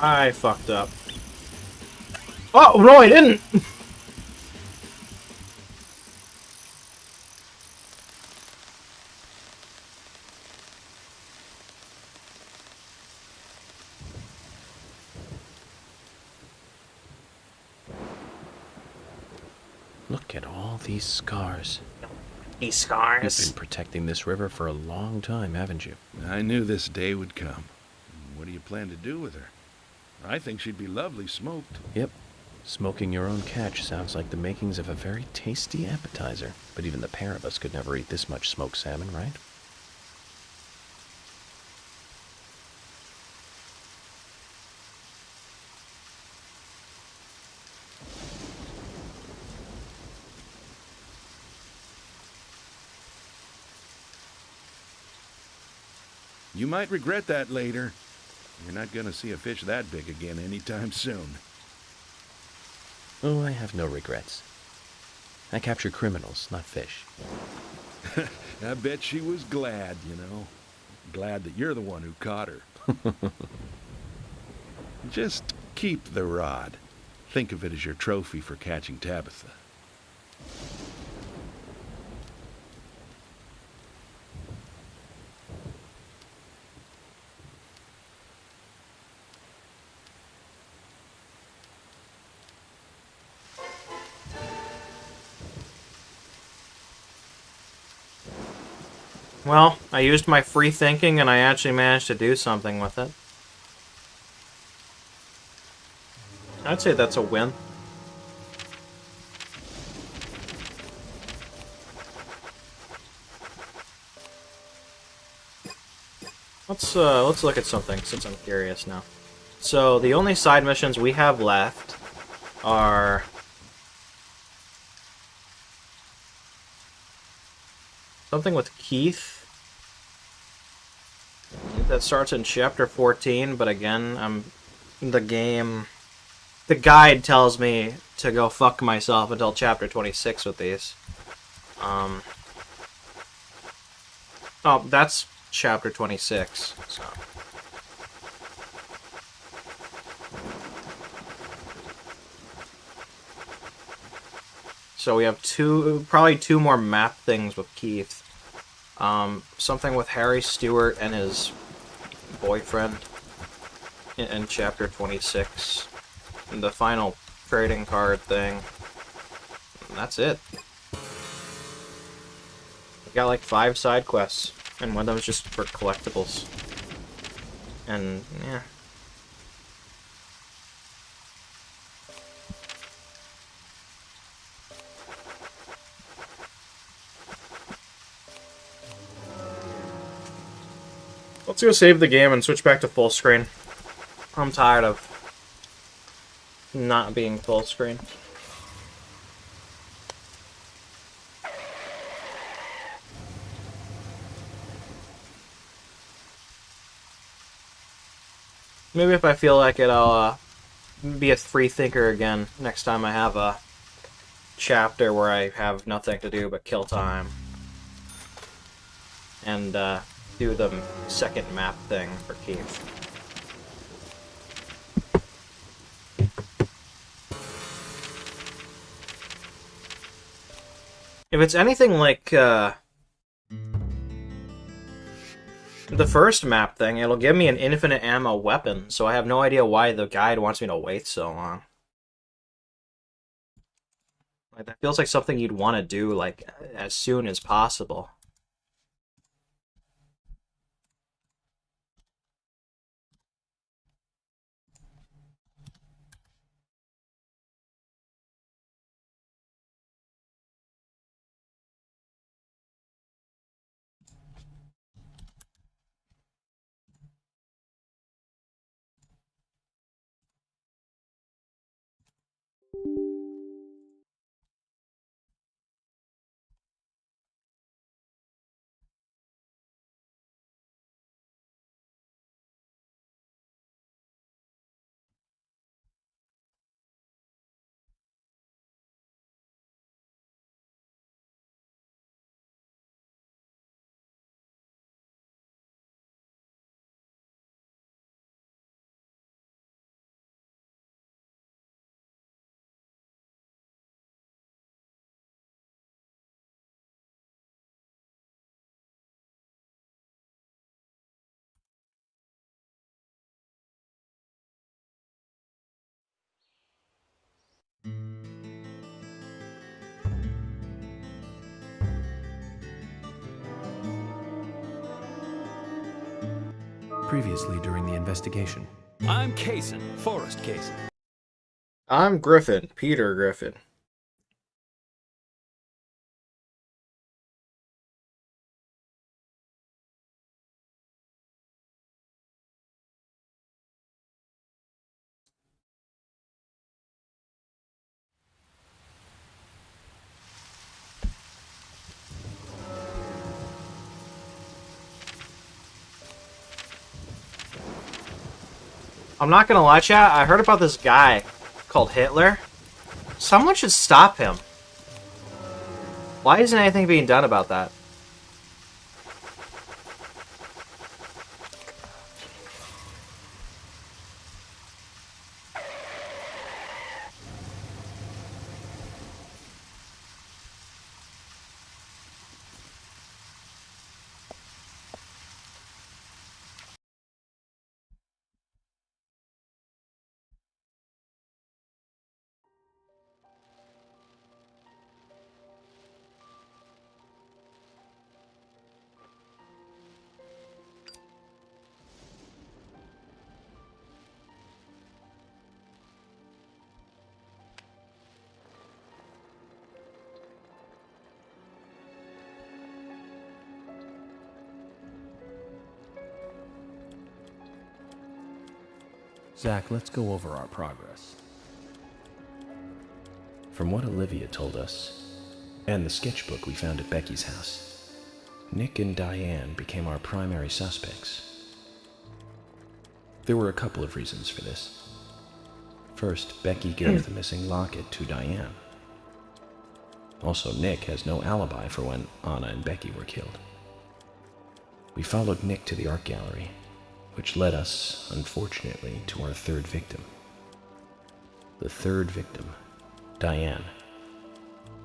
I fucked up. Oh, no, I didn't! Look at all these scars. These scars. You've been protecting this river for a long time, haven't you? I knew this day would come. What do you plan to do with her? I think she'd be lovely smoked. Yep. Smoking your own catch sounds like the makings of a very tasty appetizer. But even the pair of us could never eat this much smoked salmon, right? You might regret that later. You're not gonna see a fish that big again anytime soon. Oh, I have no regrets. I capture criminals, not fish. I bet she was glad, you know. Glad that you're the one who caught her. Just keep the rod. Think of it as your trophy for catching Tabitha. Well, I used my free thinking and I actually managed to do something with it. I'd say that's a win. Let's look at something since I'm curious now. So the only side missions we have left are something with Keith that starts in chapter 14, but again, the guide tells me to go fuck myself until chapter 26 with these. Oh, that's chapter 26, so. So we have probably two more map things with Keith. Something with Harry Stewart and his boyfriend in chapter 26. And the final trading card thing. And that's it. We got like 5 side quests, and one of them is just for collectibles. And, yeah. Let's go save the game and switch back to full screen. I'm tired of not being full screen. Maybe if I feel like it, I'll be a free thinker again next time I have a chapter where I have nothing to do but kill time. And do the second map thing for Keith. If it's anything like the first map thing, it'll give me an infinite ammo weapon, so I have no idea why the guide wants me to wait so long. Like, that feels like something you'd want to do, like, as soon as possible. Previously during the investigation. I'm Kaysen, Forrest Kaysen. I'm Griffin, Peter Griffin. I'm not gonna lie, chat, I heard about this guy called Hitler. Someone should stop him. Why isn't anything being done about that? Zach, let's go over our progress. From what Olivia told us, and the sketchbook we found at Becky's house, Nick and Diane became our primary suspects. There were a couple of reasons for this. First, Becky gave the missing locket to Diane. Also, Nick has no alibi for when Anna and Becky were killed. We followed Nick to the art gallery, which led us, unfortunately, to our third victim. The third victim, Diane,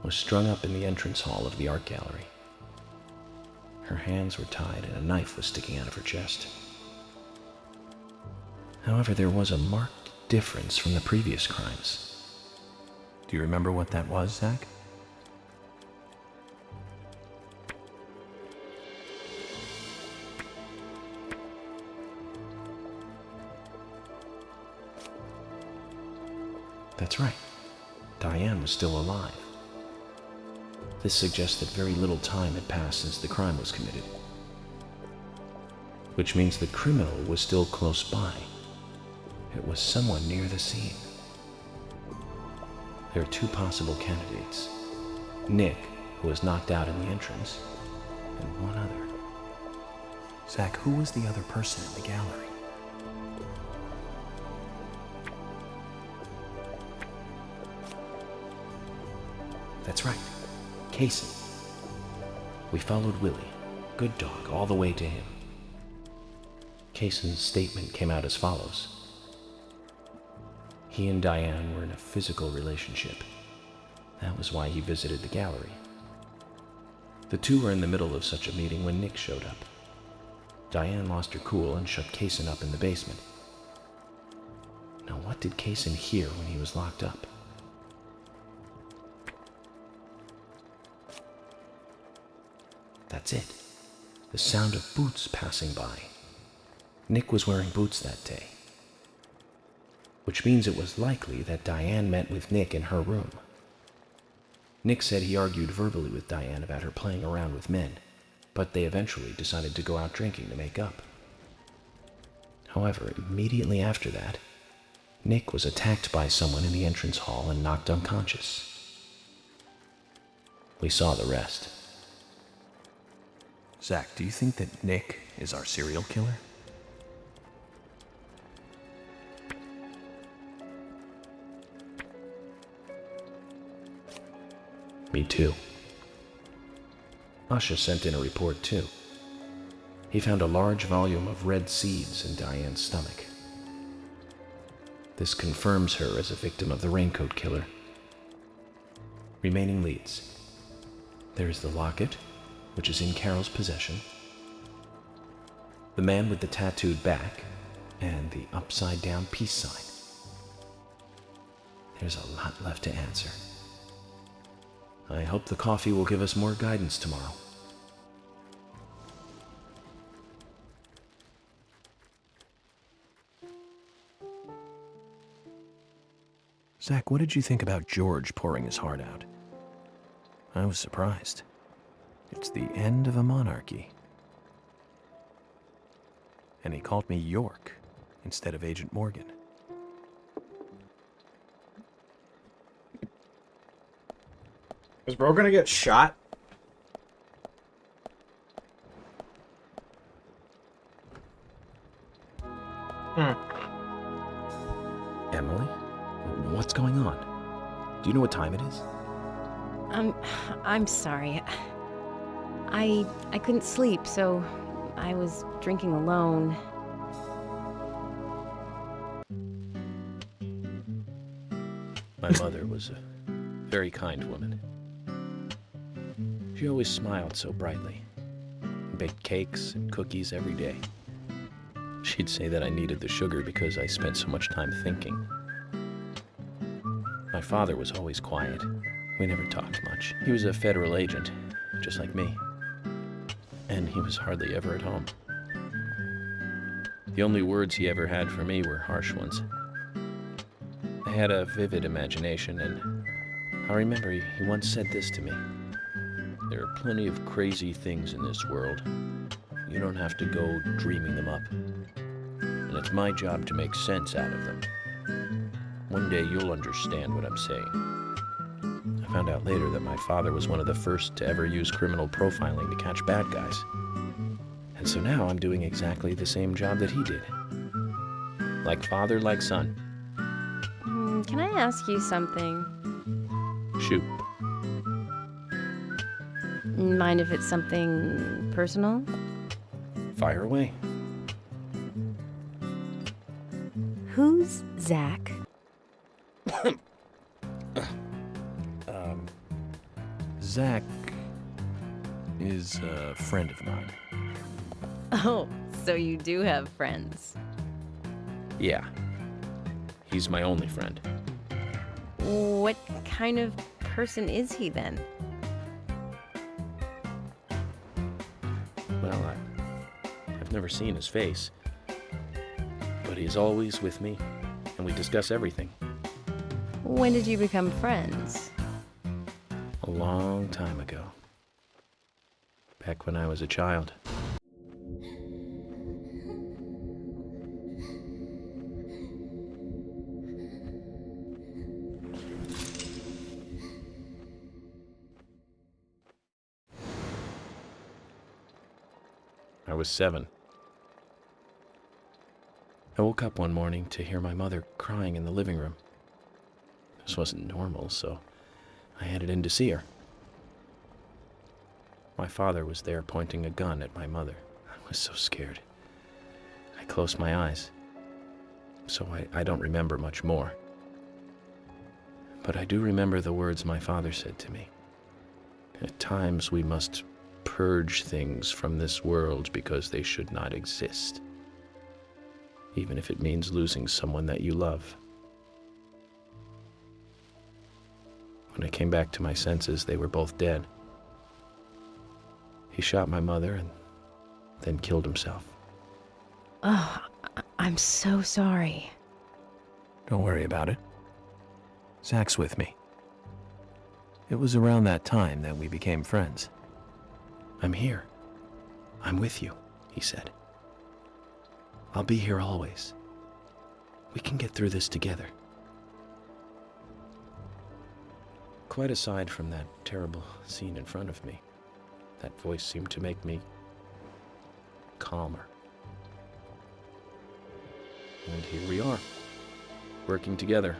was strung up in the entrance hall of the art gallery. Her hands were tied and a knife was sticking out of her chest. However, there was a marked difference from the previous crimes. Do you remember what that was, Zach? That's right. Diane was still alive. This suggests that very little time had passed since the crime was committed, which means the criminal was still close by. It was someone near the scene. There are two possible candidates. Nick, who was knocked out in the entrance, and one other. Zach, who was the other person in the gallery? That's right, Kaysen. We followed Willie, good dog, all the way to him. Kaysen's statement came out as follows. He and Diane were in a physical relationship. That was why he visited the gallery. The two were in the middle of such a meeting when Nick showed up. Diane lost her cool and shut Kaysen up in the basement. Now, what did Kaysen hear when he was locked up? That's it. The sound of boots passing by. Nick was wearing boots that day, which means it was likely that Diane met with Nick in her room. Nick said he argued verbally with Diane about her playing around with men, but they eventually decided to go out drinking to make up. However, immediately after that, Nick was attacked by someone in the entrance hall and knocked unconscious. We saw the rest. Zach, do you think that Nick is our serial killer? Me too. Usha sent in a report too. He found a large volume of red seeds in Diane's stomach. This confirms her as a victim of the raincoat killer. Remaining leads. There's the locket, which is in Carol's possession, the man with the tattooed back, and the upside-down peace sign. There's a lot left to answer. I hope the coffee will give us more guidance tomorrow. Zach, what did you think about George pouring his heart out? I was surprised. It's the end of a monarchy. And he called me York instead of Agent Morgan. Is bro gonna get shot? Emily? What's going on? Do you know what time it is? I'm sorry. I couldn't sleep, so I was drinking alone. My mother was a very kind woman. She always smiled so brightly, baked cakes and cookies every day. She'd say that I needed the sugar because I spent so much time thinking. My father was always quiet. We never talked much. He was a federal agent, just like me. And he was hardly ever at home. The only words he ever had for me were harsh ones. I had a vivid imagination, and I remember he once said this to me. There are plenty of crazy things in this world. You don't have to go dreaming them up. and it's my job to make sense out of them. One day you'll understand what I'm saying. I found out later that my father was one of the first to ever use criminal profiling to catch bad guys. And so now I'm doing exactly the same job that he did. Like father, like son. Can I ask you something? Shoot. Mind if it's something personal? Fire away. Who's Zach? Zach is a friend of mine. Oh, so you do have friends. Yeah. He's my only friend. What kind of person is he then? Well, I've never seen his face. But he's always with me, and we discuss everything. When did you become friends? A long time ago. Back when I was a child. I was 7. I woke up one morning to hear my mother crying in the living room. This wasn't normal, so I headed in to see her. My father was there pointing a gun at my mother. I was so scared. I closed my eyes, so I don't remember much more. But I do remember the words my father said to me. At times we must purge things from this world because they should not exist, even if it means losing someone that you love. When I came back to my senses, they were both dead. He shot my mother and then killed himself. Oh, I'm so sorry. Don't worry about it. Zach's with me. It was around that time that we became friends. I'm here. I'm with you, he said. I'll be here always. We can get through this together. Quite aside from that terrible scene in front of me, that voice seemed to make me calmer. And here we are, working together,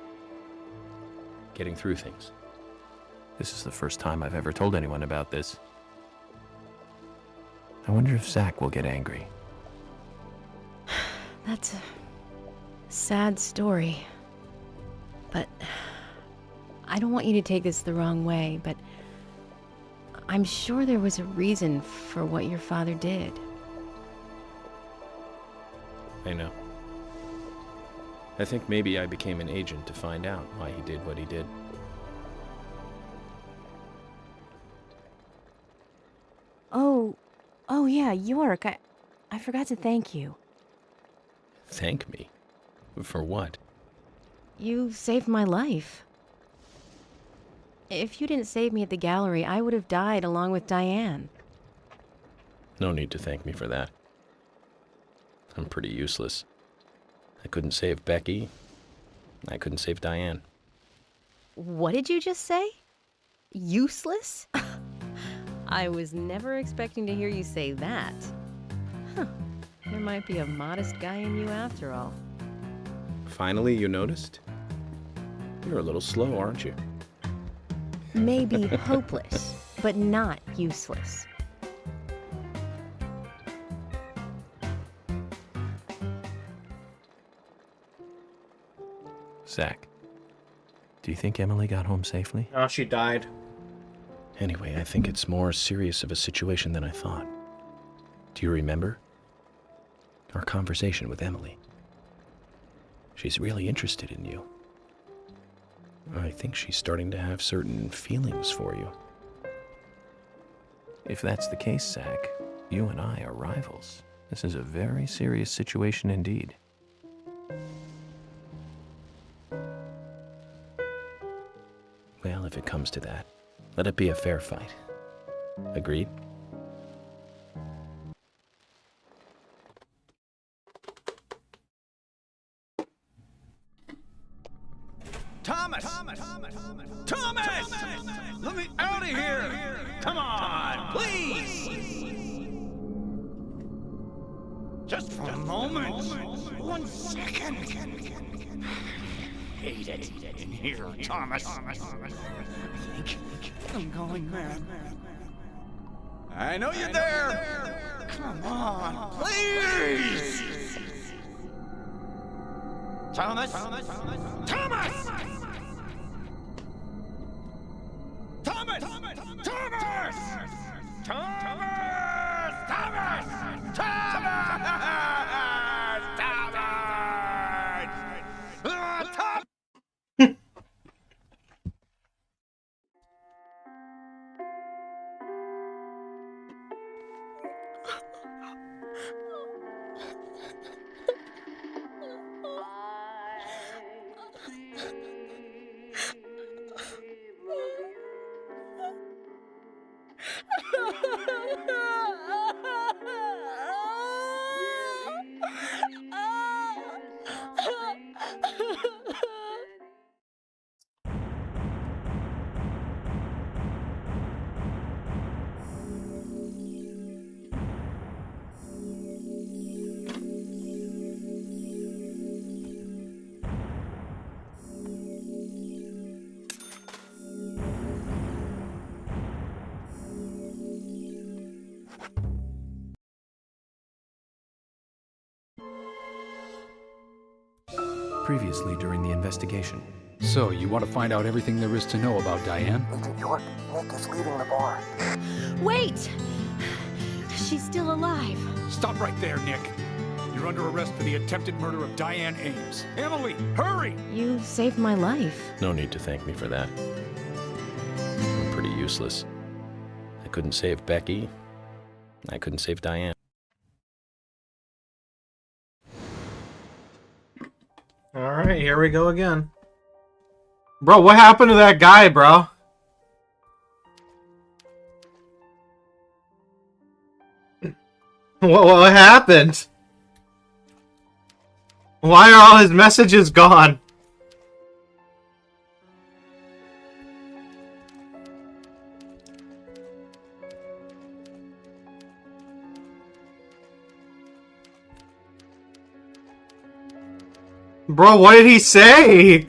getting through things. This is the first time I've ever told anyone about this. I wonder if Zach will get angry. That's a sad story. But I don't want you to take this the wrong way, but I'm sure there was a reason for what your father did. I know. I think maybe I became an agent to find out why he did what he did. Oh yeah, York, I forgot to thank you. Thank me? For what? You saved my life. If you didn't save me at the gallery, I would have died along with Diane. No need to thank me for that. I'm pretty useless. I couldn't save Becky. I couldn't save Diane. What did you just say? Useless? I was never expecting to hear you say that. Huh. There might be a modest guy in you after all. Finally, you noticed? You're a little slow, aren't you? Maybe hopeless, but not useless. Zach, do you think Emily got home safely? Oh, she died. Anyway, I think it's more serious of a situation than I thought. Do you remember our conversation with Emily? She's really interested in you. I think she's starting to have certain feelings for you. If that's the case, Zach, you and I are rivals. This is a very serious situation indeed. Well, if it comes to that, let it be a fair fight. Agreed? Thomas! Thomas! Let me out of here! Come on, please! Just for a moment. 1 second. Hate it in here, Thomas. I think I'm going mad. I know you're there. Come on, please! Thomas! Thomas! Thomas! Thomas! Thomas! Previously during the investigation. So, you want to find out everything there is to know about Diane? Agent York, Nick is leaving the bar. Wait! She's still alive. Stop right there, Nick. You're under arrest for the attempted murder of Diane Ames. Emily, hurry! You saved my life. No need to thank me for that. I'm pretty useless. I couldn't save Becky. I couldn't save Diane. Alright, here we go again. Bro, what happened to that guy, bro? What happened? Why are all his messages gone? Bro, what did he say?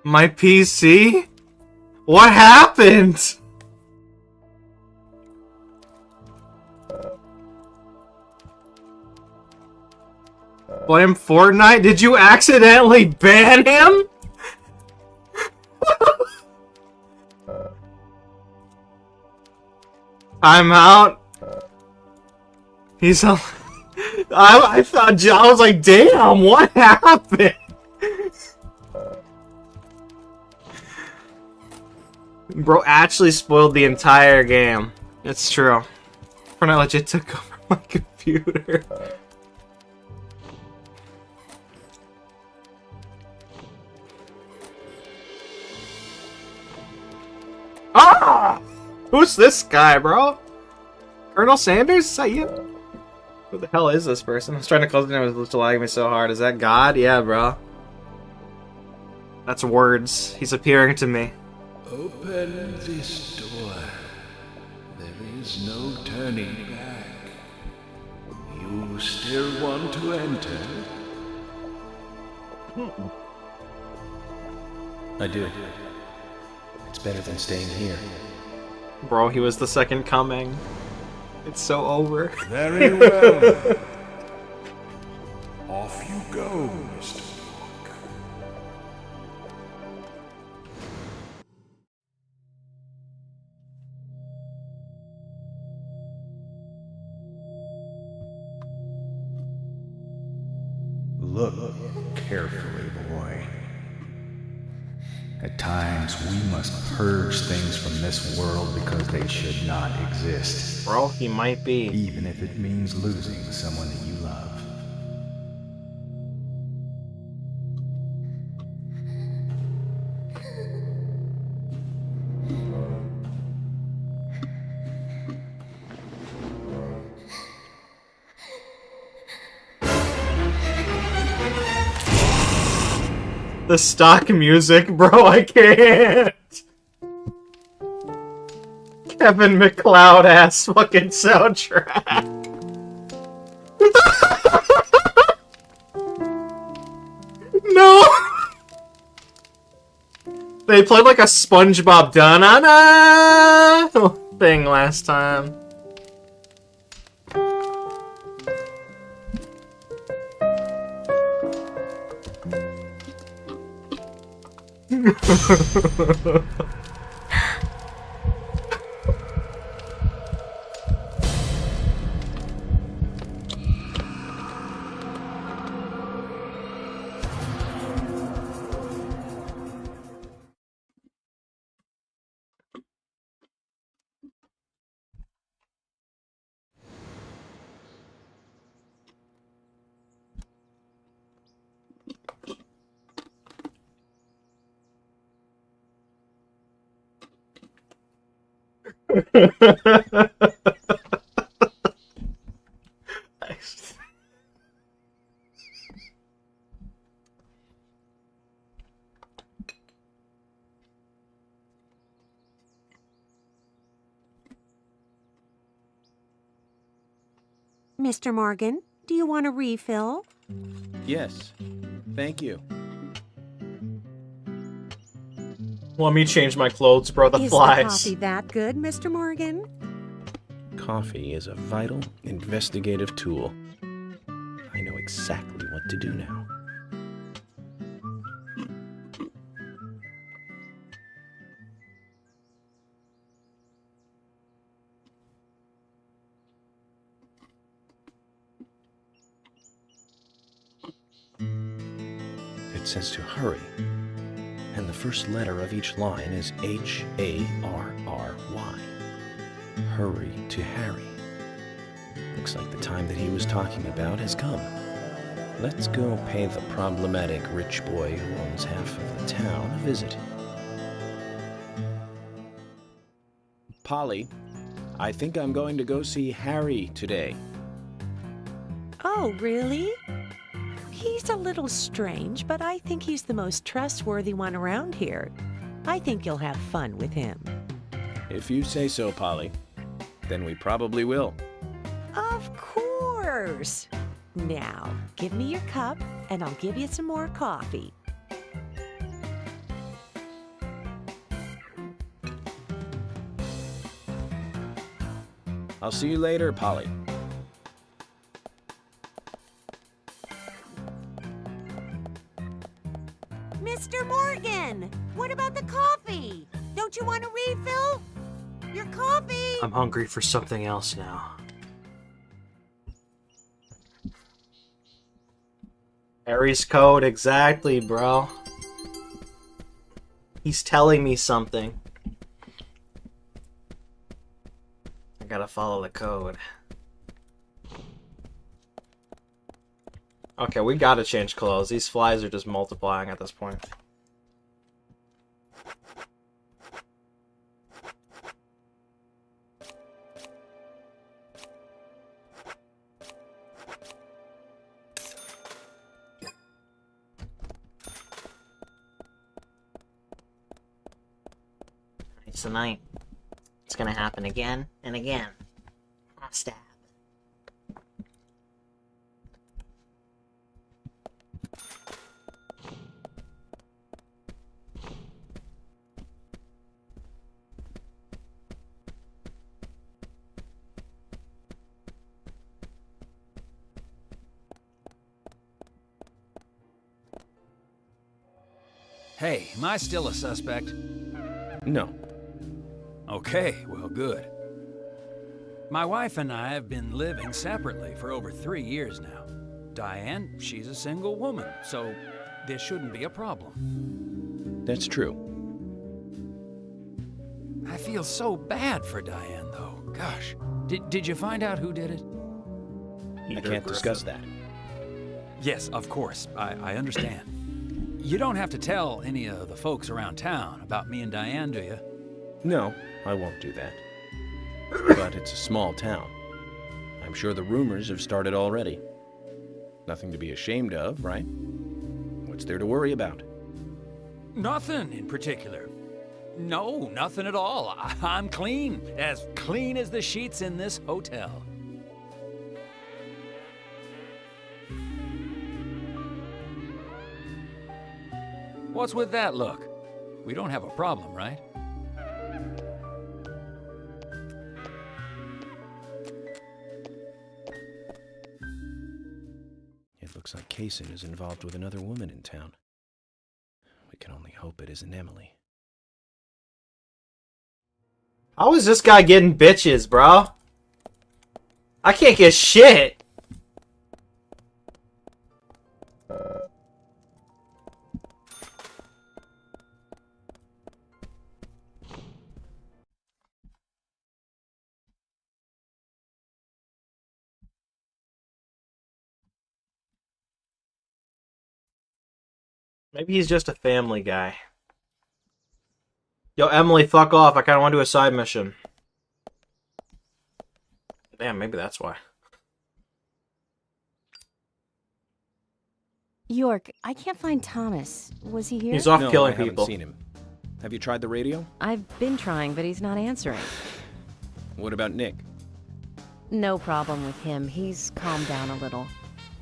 My PC? What happened? Blame Fortnite? Did you accidentally ban him? I'm out. He's a... I thought, I was like, damn, what happened? Bro actually spoiled the entire game. It's true. Fortnite legit took over my computer. Ah! Who's this guy, bro? Colonel Sanders? Is that you? Who the hell is this person? I was trying to close it and it was lagging me so hard. Is that God? Yeah, bro. That's words. He's appearing to me. Open this door. There is no turning back. You still want to enter? I do. It's better than staying here. Bro, he was the second coming. It's so over. Very well. Off you go, Mr. York. Look carefully, boy. At times, we must purge things from this world because they should not exist. Bro, he might be. Even if it means losing someone that you love. The stock music, bro, I can't. Kevin McLeod ass fucking soundtrack. No! They played like a SpongeBob da-na-na thing last time. Mr. Morgan, do you want a refill? Yes. Thank you. Let me change my clothes, bro. The Is flies. the coffee that good, Mr. Morgan? Coffee is a vital investigative tool. I know exactly what to do now. It says to hurry, and the first letter of each line is H-A-R-R-Y. Hurry to Harry. Looks like the time that he was talking about has come. Let's go pay the problematic rich boy who owns half of the town a visit. Polly, I think I'm going to go see Harry today. Oh, really? He's a little strange, but I think he's the most trustworthy one around here. I think you'll have fun with him. If you say so, Polly, then we probably will. Of course! Now, give me your cup, and I'll give you some more coffee. I'll see you later, Polly. Mr. Morgan, what about the coffee? Don't you want a refill? Your coffee! I'm hungry for something else now. Harry's code, exactly, bro. He's telling me something. I gotta follow the code. Okay, we gotta change clothes. These flies are just multiplying at this point. Tonight, it's gonna happen again and again. Stab. Hey, am I still a suspect? No. Okay, well, good. My wife and I have been living separately for over 3 years now. Diane, she's a single woman, so this shouldn't be a problem. That's true. I feel so bad for Diane, though. Gosh. Did you find out who did it? I can't discuss that. Yes, of course. I understand. You don't have to tell any of the folks around town about me and Diane, do you? No, I won't do that. But it's a small town. I'm sure the rumors have started already. Nothing to be ashamed of, right? What's there to worry about? Nothing in particular. No, nothing at all. I'm clean as the sheets in this hotel. What's with that look? We don't have a problem, right? It looks like Kaysen is involved with another woman in town. We can only hope it isn't Emily. How is this guy getting bitches, bro? I can't get shit. Maybe he's just a family guy. Yo, Emily, fuck off. I kind of want to do a side mission. Damn, maybe that's why. York, I can't find Thomas. Was he here? He's off No, killing I haven't people. seen him. Have you tried the radio? I've been trying, but he's not answering. What about Nick? No problem with him. He's calmed down a little.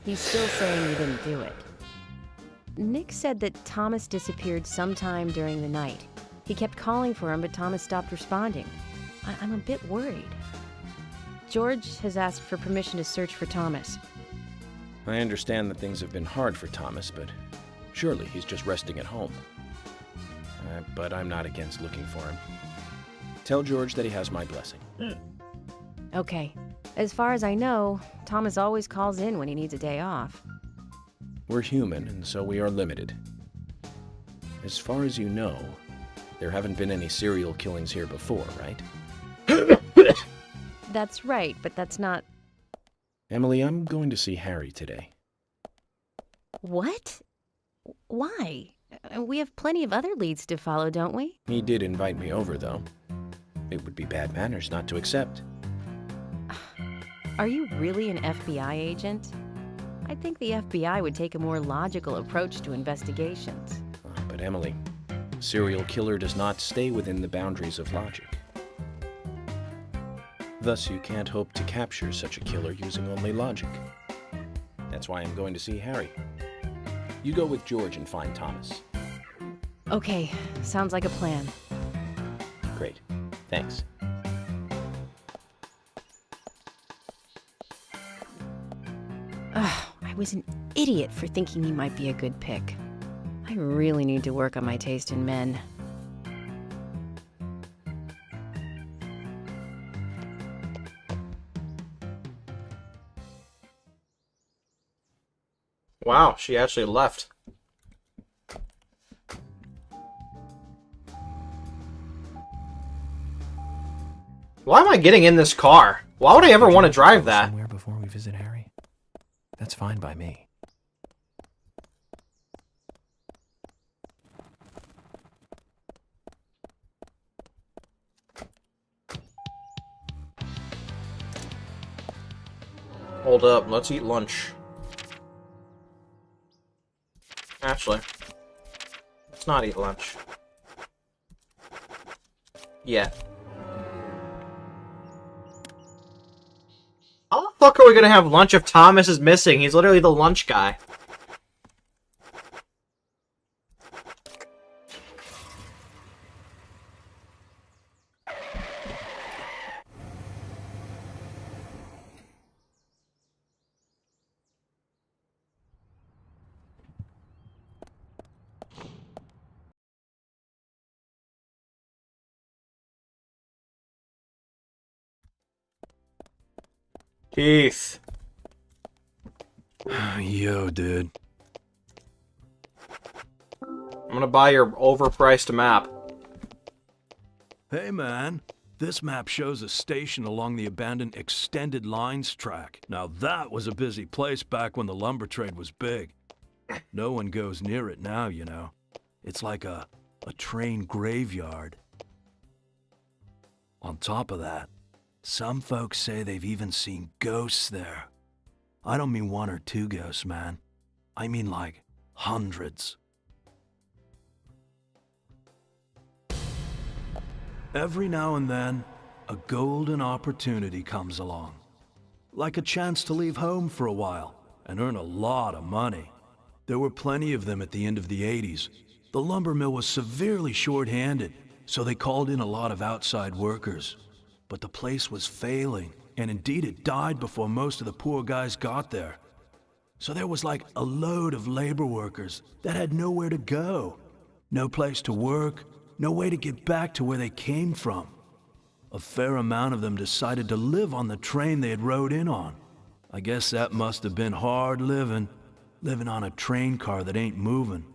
He's still saying he didn't do it. Nick said that Thomas disappeared sometime during the night. He kept calling for him, but Thomas stopped responding. I'm a bit worried. George has asked for permission to search for Thomas. I understand that things have been hard for Thomas, but surely he's just resting at home. But I'm not against looking for him. Tell George that he has my blessing. Okay. As far as I know, Thomas always calls in when he needs a day off. We're human, and so we are limited. As far as you know, there haven't been any serial killings here before, right? That's right, but that's not... Emily, I'm going to see Harry today. What? Why? We have plenty of other leads to follow, don't we? He did invite me over, though. It would be bad manners not to accept. Are you really an FBI agent? I think the FBI would take a more logical approach to investigations. But Emily, a serial killer does not stay within the boundaries of logic. Thus, you can't hope to capture such a killer using only logic. That's why I'm going to see Harry. You go with George and find Thomas. Okay, sounds like a plan. Great. Thanks. I was an idiot for thinking he might be a good pick. I really need to work on my taste in men. Wow, she actually left. Why am I getting in this car? Why would I ever want to drive that? Somewhere before we visit Harry? That's fine by me. Hold up, let's eat lunch. Actually, let's not eat lunch. Yeah. How the fuck are we gonna have lunch if Thomas is missing? He's literally the lunch guy. Keith. Yo, dude. I'm gonna buy your overpriced map. Hey, man. This map shows a station along the abandoned extended lines track. Now that was a busy place back when the lumber trade was big. No one goes near it now, you know. It's like a train graveyard. On top of that, some folks say they've even seen ghosts there. I don't mean one or two ghosts, man. I mean like hundreds. Every now and then, a golden opportunity comes along. Like a chance to leave home for a while and earn a lot of money. There were plenty of them at the end of the 80s. The lumber mill was severely short-handed, so they called in a lot of outside workers. But the place was failing, and indeed it died before most of the poor guys got there. So there was like a load of labor workers that had nowhere to go. No place to work, no way to get back to where they came from. A fair amount of them decided to live on the train they had rode in on. I guess that must have been hard living on a train car that ain't moving.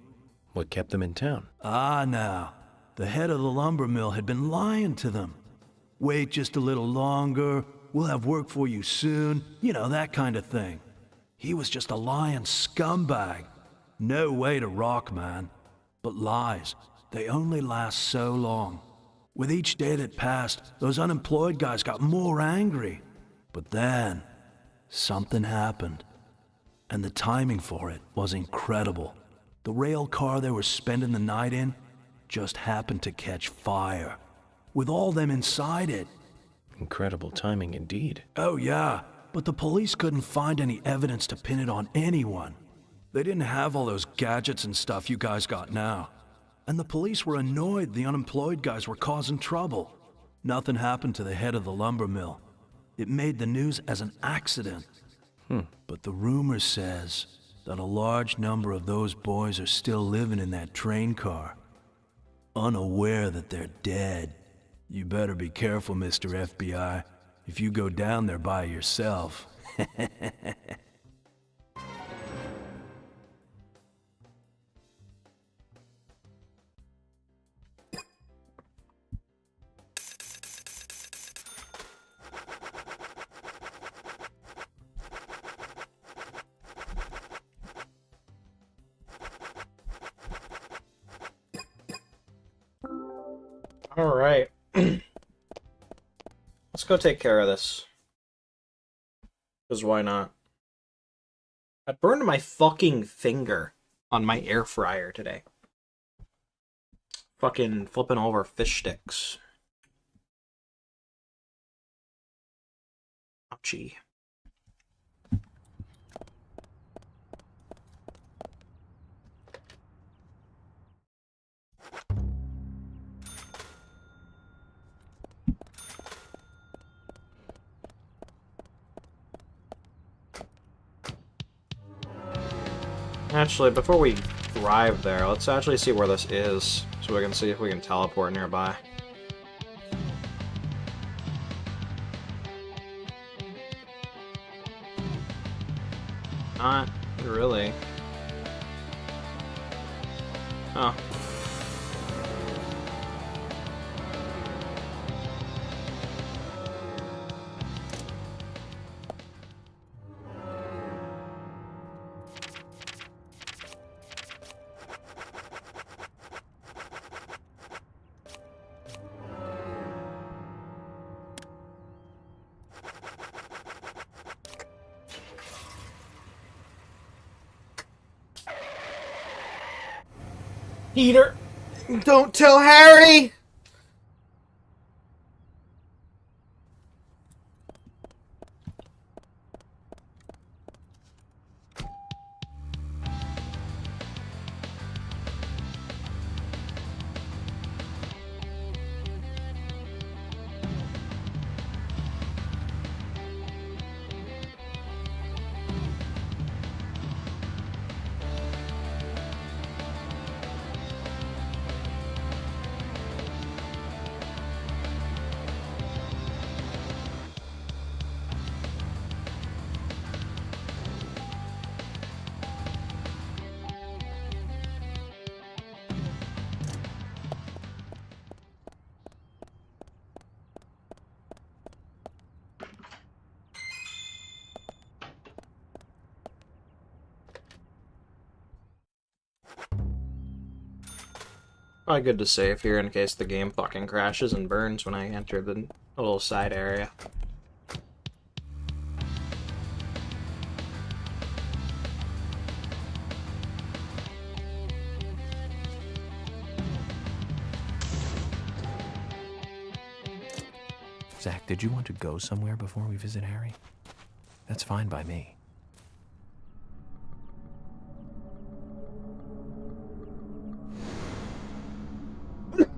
What kept them in town? Ah, now, the head of the lumber mill had been lying to them. Wait just a little longer, we'll have work for you soon, you know, that kind of thing. He was just a lying scumbag. No way to rock, man. But lies, they only last so long. With each day that passed, those unemployed guys got more angry. But then, something happened. And the timing for it was incredible. The rail car they were spending the night in just happened to catch fire, with all them inside it. Incredible timing indeed. Oh yeah, but the police couldn't find any evidence to pin it on anyone. They didn't have all those gadgets and stuff you guys got now. And the police were annoyed the unemployed guys were causing trouble. Nothing happened to the head of the lumber mill. It made the news as an accident. But the rumor says that a large number of those boys are still living in that train car, unaware that they're dead. You better be careful, Mr. FBI, if you go down there by yourself. Alright. Let's go take care of this. Because why not? I burned my fucking finger on my air fryer today. Fucking flipping over fish sticks. Ouchie. Actually, before we drive there, let's actually see where this is, so we can see if we can teleport nearby. Not really. Oh. Peter, don't tell Harry! Probably good to save here in case the game fucking crashes and burns when I enter the little side area. Zach, did you want to go somewhere before we visit Harry? That's fine by me.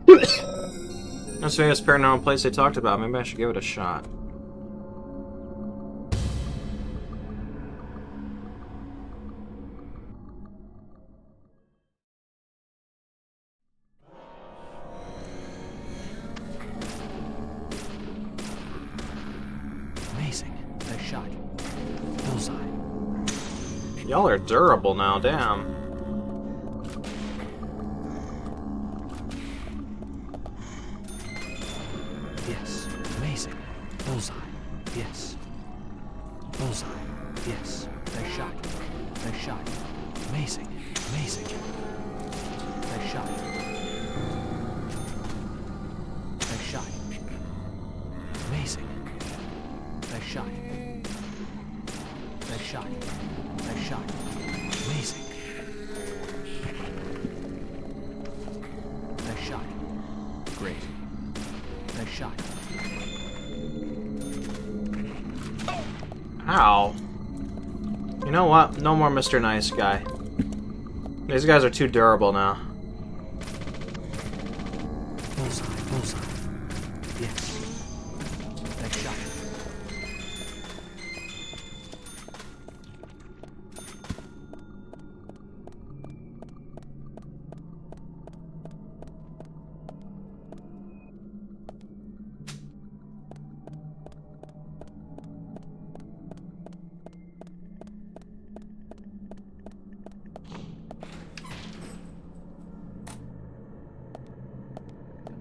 That's the biggest paranormal place they talked about. Maybe I should give it a shot. Amazing. Nice shot. Bullseye. Y'all are durable now, damn. Yes. Amazing. Bullseye. Yes. Bullseye. Yes. Nice shot. Nice shot. Amazing. Amazing. Nice shot. Nice shot. Amazing. Nice shot. Nice shot. Nice shot. Amazing. Nice shot. Great. Nice shot. Ow. You know what? No more Mr. Nice Guy. These guys are too durable now. Bullseye. Bullseye. Yes. Nice shot.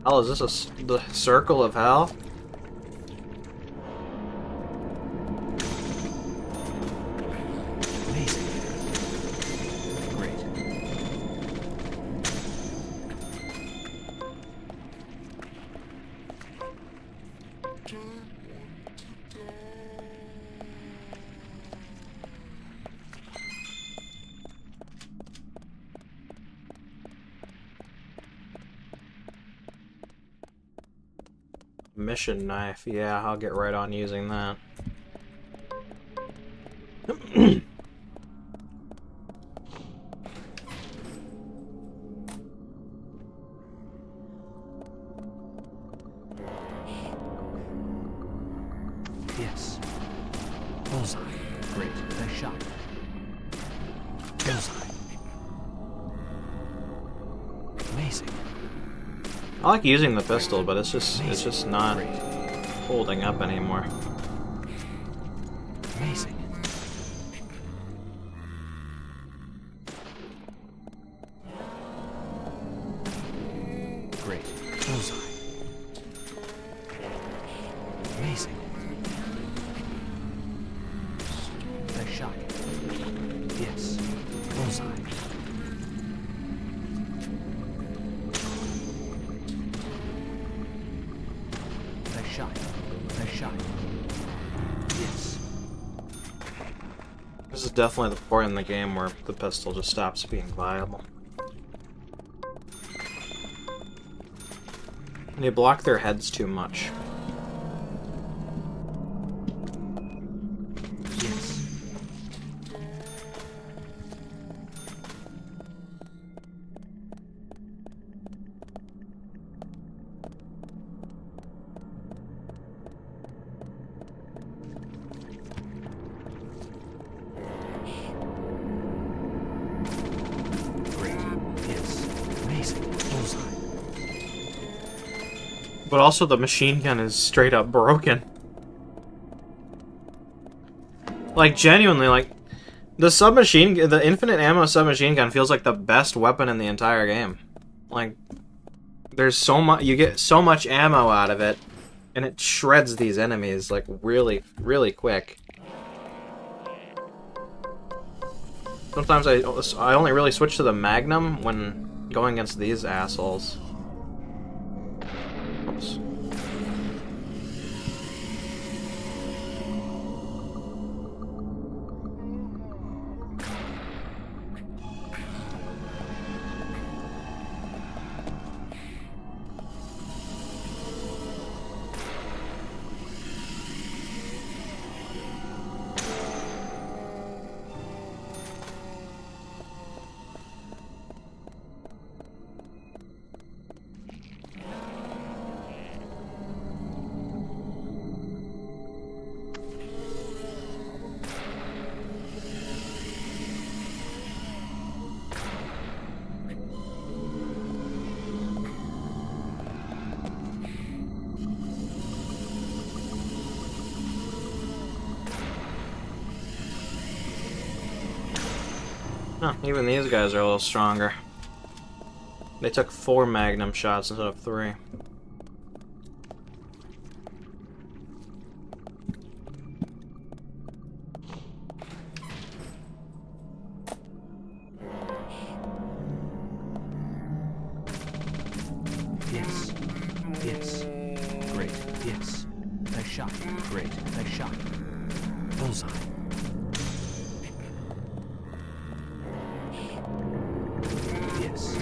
Hell, is this the circle of hell? Amazing. Great. Mission knife. Yeah, I'll get right on using that. Yes. Bullseye. Great. Nice shot. Bullseye. Amazing. I like using the pistol, but it's just not holding up anymore. Amazing. Great. Bullseye. Amazing. Nice shot. Yes. Bullseye. Nice shot. Nice shot. Yes. This is definitely the point in the game where the pistol just stops being viable. And you block their heads too much. Yes. Great. Yes. Amazing. Bullseye. But also the machine gun is straight up broken. Like, genuinely, like, the infinite ammo submachine gun feels like the best weapon in the entire game. Like, there's so much, you get so much ammo out of it, and it shreds these enemies, like, really, really quick. Sometimes I only really switch to the Magnum when going against these assholes. Oops. Huh, even these guys are a little stronger. They took 4 magnum shots instead of 3. Yes. Yes. Great. Yes. Nice shot. Great. Nice shot. Bullseye. Yes.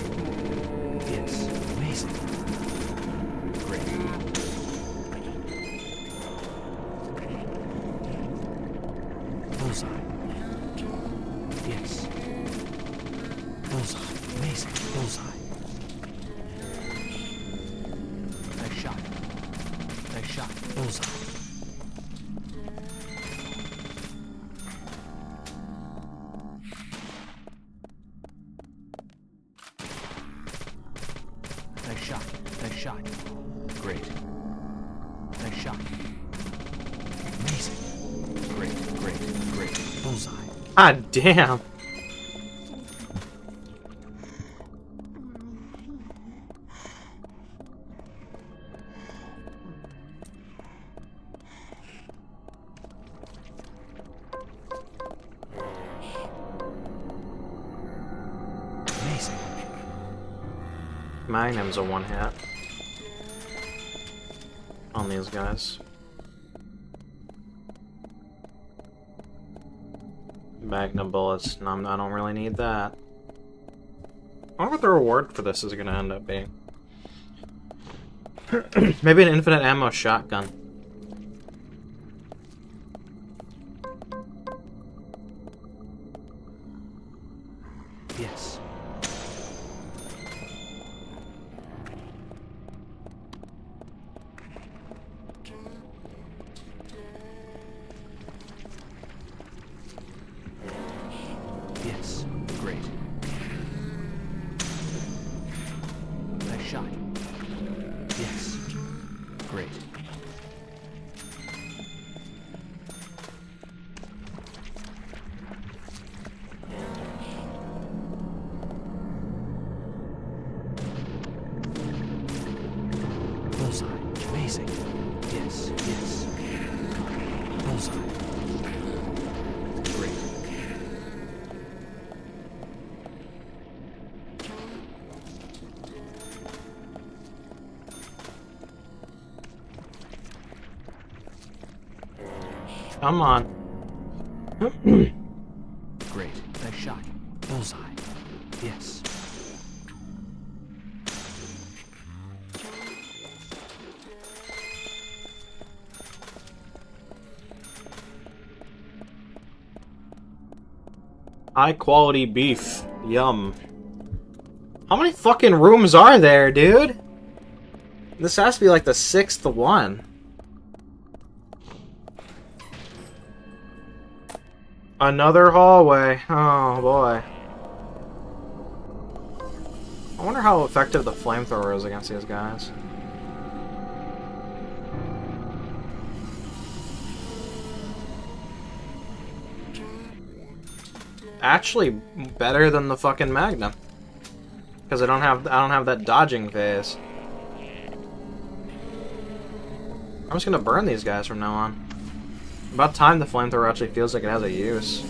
Yes. Amazing. Great. Bullseye. Yes. Bullseye. Amazing. Bullseye. Nice shot. Nice shot. Bullseye. Nice shot. Nice shot. Great. Nice shot. Amazing. Great, great, great. Bullseye. Ah, damn. Amazing. Magnum's a 1-hit on these guys. Magnum bullets. No, I don't really need that. I wonder what the reward for this is going to end up being. Maybe an infinite ammo shotgun. Yes. Yes. Great. Nice shot. Yes. Great. Bullseye. Amazing. Yes. Yes. Bullseye. Great. Come on. Great. Nice shot. Bullseye. Yes. High quality beef. Yum. How many fucking rooms are there, dude? This has to be like the 6th one. Another hallway. Oh boy. I wonder how effective the flamethrower is against these guys. Actually, better than the fucking Magnum, because I don't have that dodging phase. I'm just gonna burn these guys from now on. About time the flamethrower actually feels like it has a use.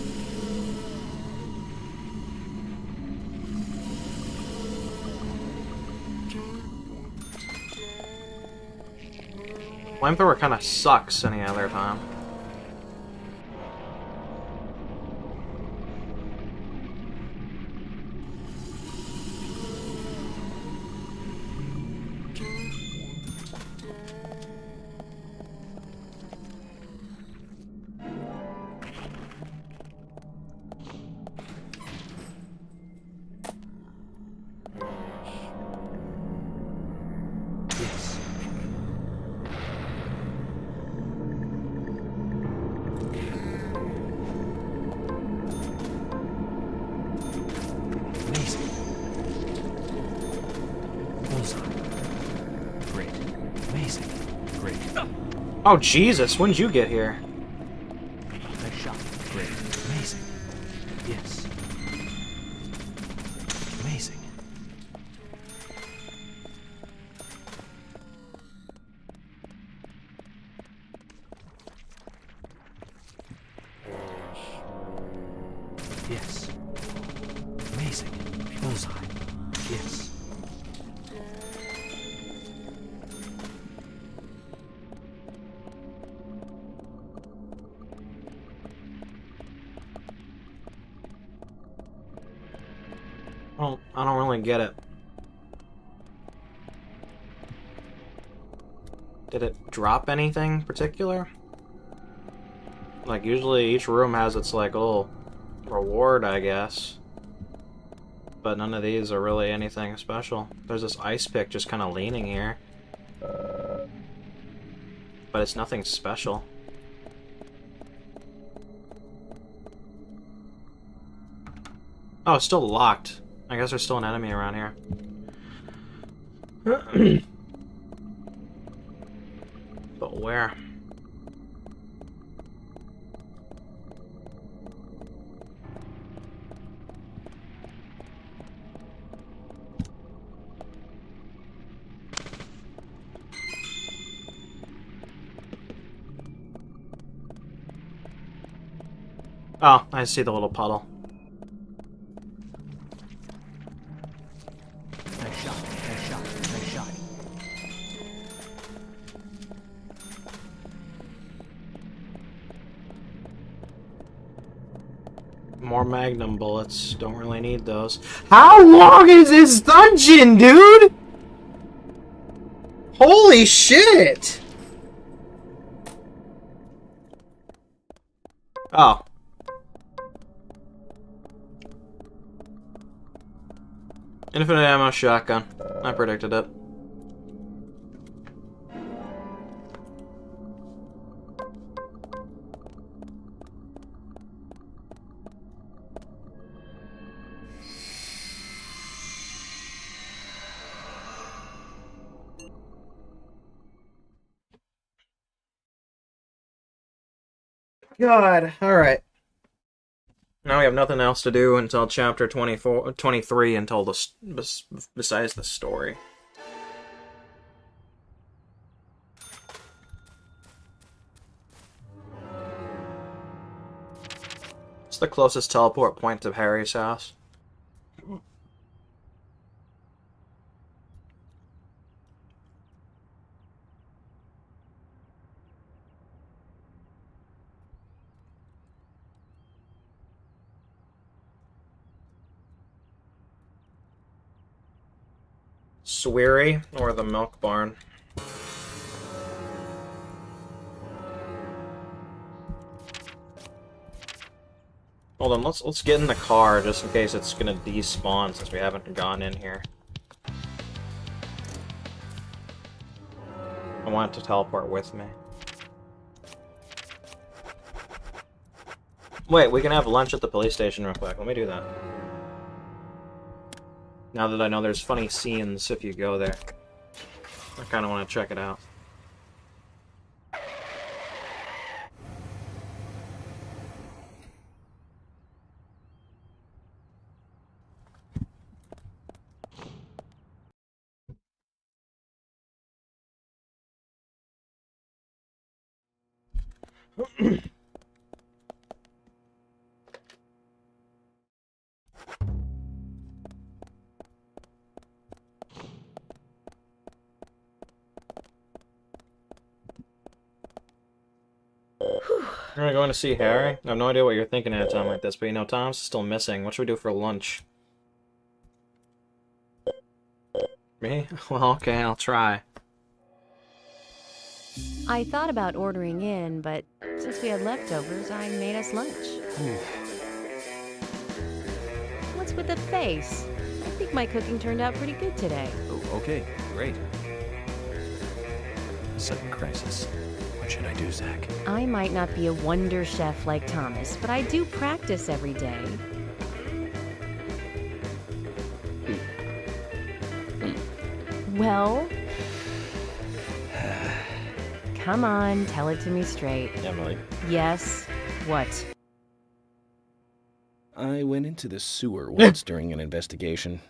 Flamethrower kind of sucks any other time. Yes. Amazing. Bullseye. Great. Amazing. Great. Oh Jesus, when did you get here? Nice shot. Great. Amazing. Yes. Yes. Amazing. Bullseye. Yes. Well, I don't really get it. Did it drop anything particular? Like, usually each room has its, like, little reward, I guess. But none of these are really anything special. There's this ice pick just kind of leaning here. But it's nothing special. Oh, it's still locked. I guess there's still an enemy around here. But where? Oh, I see the little puddle. Nice shot. Nice shot. Nice shot. More magnum bullets. Don't really need those. How long is this dungeon, dude? Holy shit! Oh. Infinite ammo shotgun. I predicted it. God, alright. Now we have nothing else to do until chapter 23 until besides the story. It's the closest teleport point to Harry's house. Sweary or the milk barn. Hold on, let's get in the car just in case it's gonna despawn since we haven't gone in here. I want it to teleport with me. Wait, we can have lunch at the police station real quick. Let me do that. Now that I know there's funny scenes if you go there. I kind of want to check it out. We're going to see Harry. I have no idea what you're thinking at a time like this, but you know, Tom's still missing. What should we do for lunch? Me? Well, okay, I'll try. I thought about ordering in, but since we had leftovers, I made us lunch. What's with the face? I think my cooking turned out pretty good today. Oh, okay, great. A sudden crisis. What should I do, Zach? I might not be a wonder chef like Thomas, but I do practice every day. Well, come on, tell it to me straight. Emily. Yes, what? I went into the sewer once during an investigation.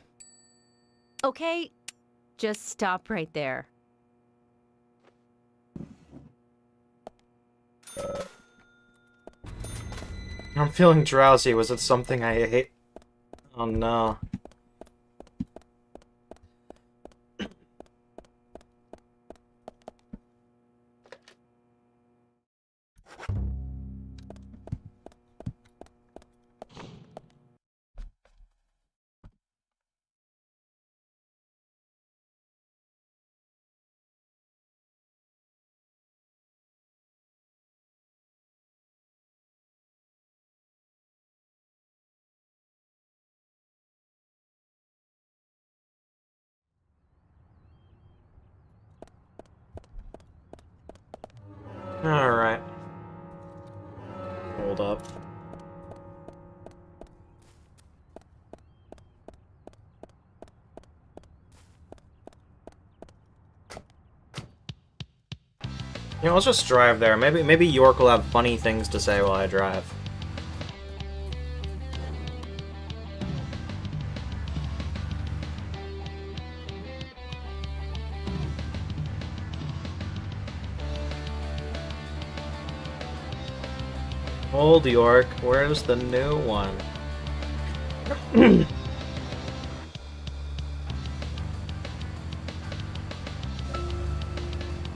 Okay, just stop right there. I'm feeling drowsy. Was it something I ate? Oh no. Alright. Hold up. You know, let's just drive there. Maybe York will have funny things to say while I drive. Old York, where's the new one?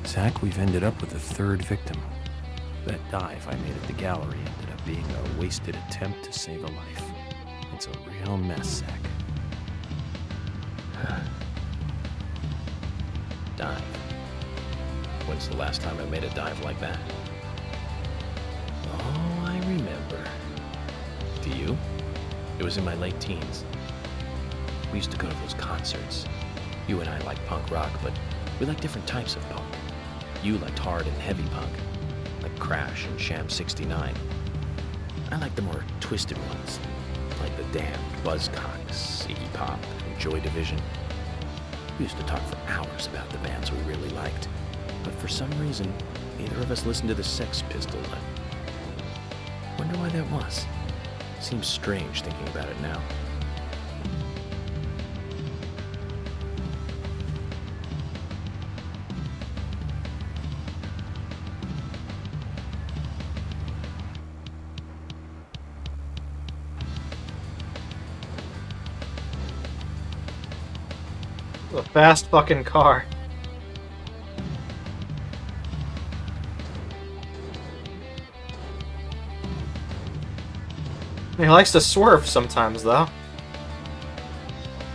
Zach, we've ended up with a third victim. That dive I made at the gallery ended up being a wasted attempt to save a life. It's a real mess, Zach. Dive. When's the last time I made a dive like that? Oh, I remember. Do you? It was in my late teens. We used to go to those concerts. You and I like punk rock, but we like different types of punk. You liked hard and heavy punk, like Crash and Sham 69. I like the more twisted ones, like The Damned, Buzzcocks, Iggy Pop, and Joy Division. We used to talk for hours about the bands we really liked, but for some reason, neither of us listened to the Sex Pistols. I wonder why that was. Seems strange thinking about it now. A fast fucking car. He likes to swerve sometimes, though.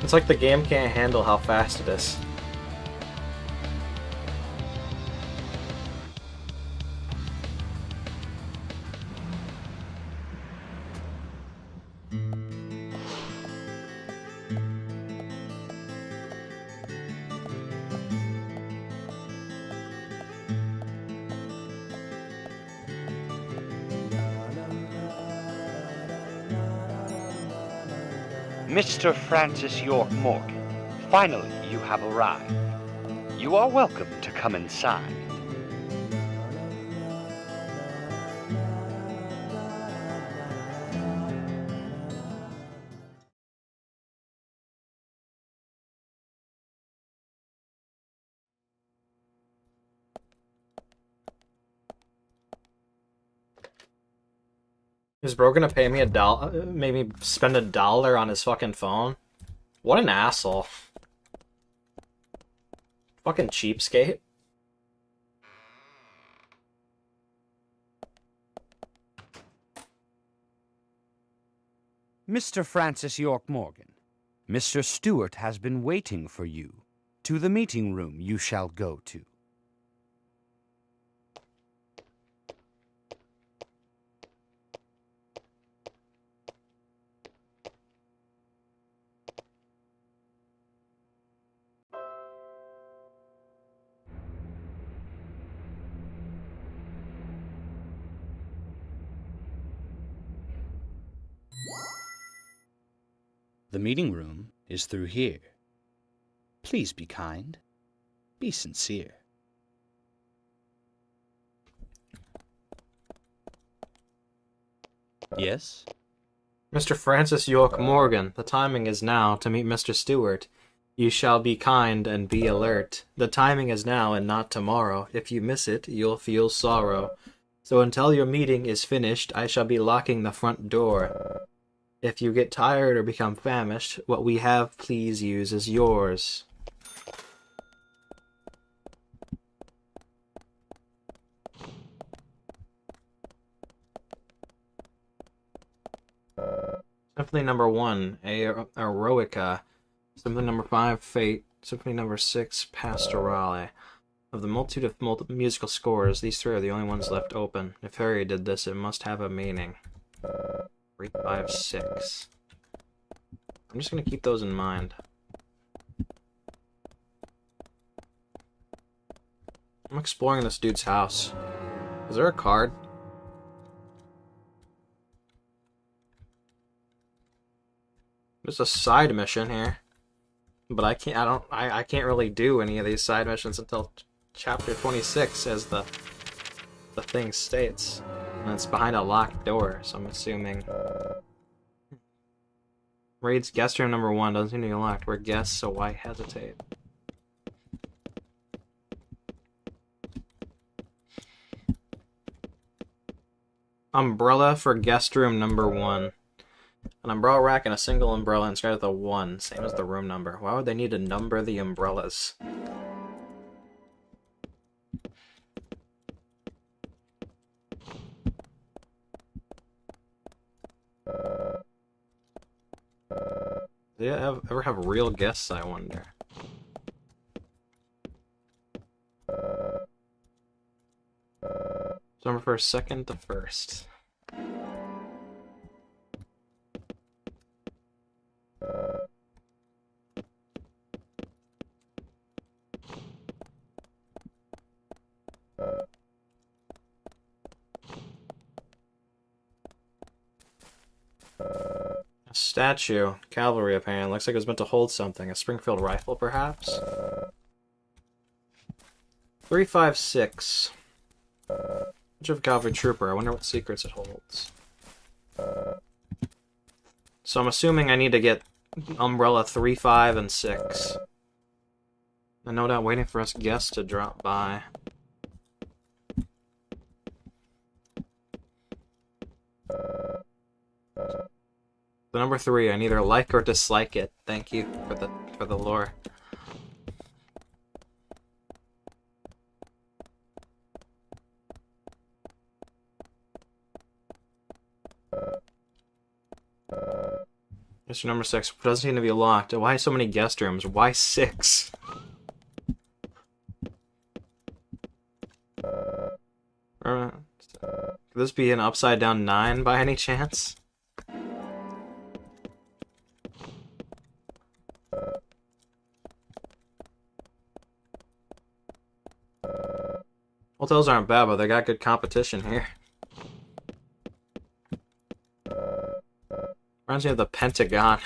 It's like the game can't handle how fast it is. Mr. Francis York Morgan, finally you have arrived. You are welcome to come inside. Is Bro gonna pay me $1? Maybe spend $1 on his fucking phone? What an asshole. Fucking cheapskate. Mr. Francis York Morgan, Mr. Stewart has been waiting for you. To the meeting room you shall go to. The meeting room is through here. Please be kind. Be sincere. Yes? Mr. Francis York Morgan, the timing is now to meet Mr. Stewart. You shall be kind and be alert. The timing is now and not tomorrow. If you miss it, you'll feel sorrow. So until your meeting is finished, I shall be locking the front door. If you get tired or become famished, what we have, please use is yours. Symphony number 1, Eroica. Symphony number 5, Fate. Symphony number 6, Pastorale. Of the multitude of musical scores, these 3 are the only ones left open. If Harry did this, it must have a meaning. 3, 5, 6. I'm just gonna keep those in mind. I'm exploring this dude's house. Is there a card? There's a side mission here. But I can't really do any of these side missions until chapter 26, as the thing states. And it's behind a locked door, so I'm assuming. Raid's guest room number 1 doesn't seem to be locked. We're guests, so why hesitate? Umbrella for guest room number 1. An umbrella rack and a single umbrella inscribed with a 1, same as the room number. Why would they need to number the umbrellas? Do you ever have real guests, I wonder? December 1st, 2nd to 1st. A statue. Cavalry apparently. Looks like it was meant to hold something. A Springfield rifle, perhaps? 356. Bunch of cavalry trooper. I wonder what secrets it holds. So I'm assuming I need to get umbrella 3, 5, and 6. And no doubt waiting for us guests to drop by. The number 3, I neither like or dislike it. Thank you for the lore. Mr. Number 6 doesn't seem to be locked. Why so many guest rooms? Why 6? Could this be an upside down 9 by any chance? Hotels aren't bad, but they got good competition here. Reminds me of the Pentagon.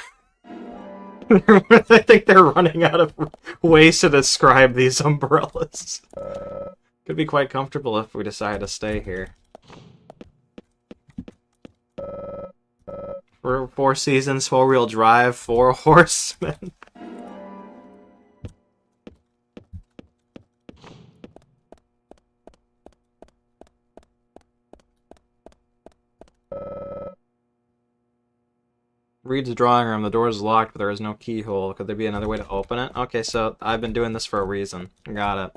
I think they're running out of ways to describe these umbrellas. Could be quite comfortable if we decide to stay here. For 4 seasons, 4-wheel drive, 4 horsemen. Reed's drawing room. The door is locked, but there is no keyhole. Could there be another way to open it? Okay, so I've been doing this for a reason. Got it.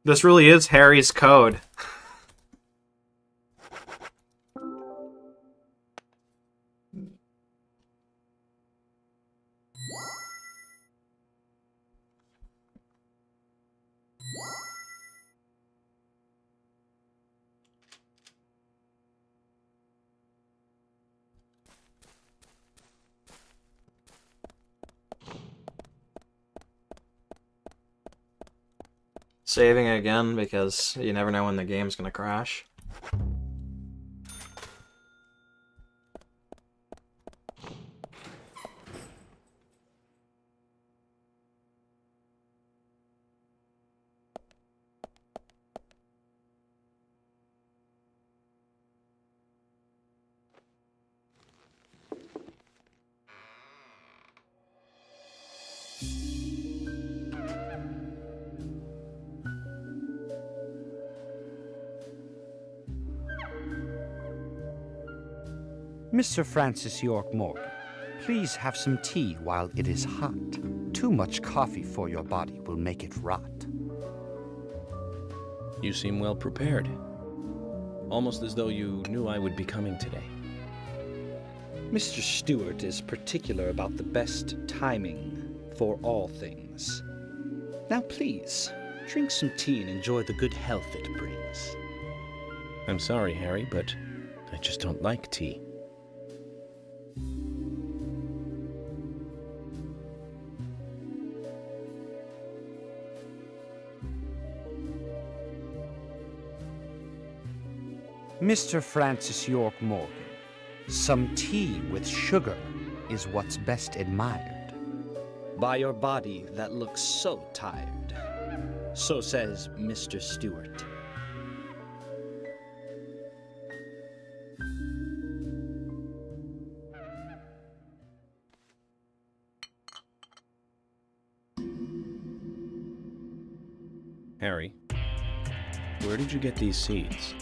This really is Harry's code. Saving again because you never know when the game's gonna crash. Mr. Francis York Morgan, please have some tea while it is hot. Too much coffee for your body will make it rot. You seem well prepared. Almost as though you knew I would be coming today. Mr. Stewart is particular about the best timing for all things. Now please, drink some tea and enjoy the good health it brings. I'm sorry, Harry, but I just don't like tea. Mr. Francis York Morgan, some tea with sugar is what's best admired by your body that looks so tired. So says Mr. Stewart. Harry, where did you get these seeds?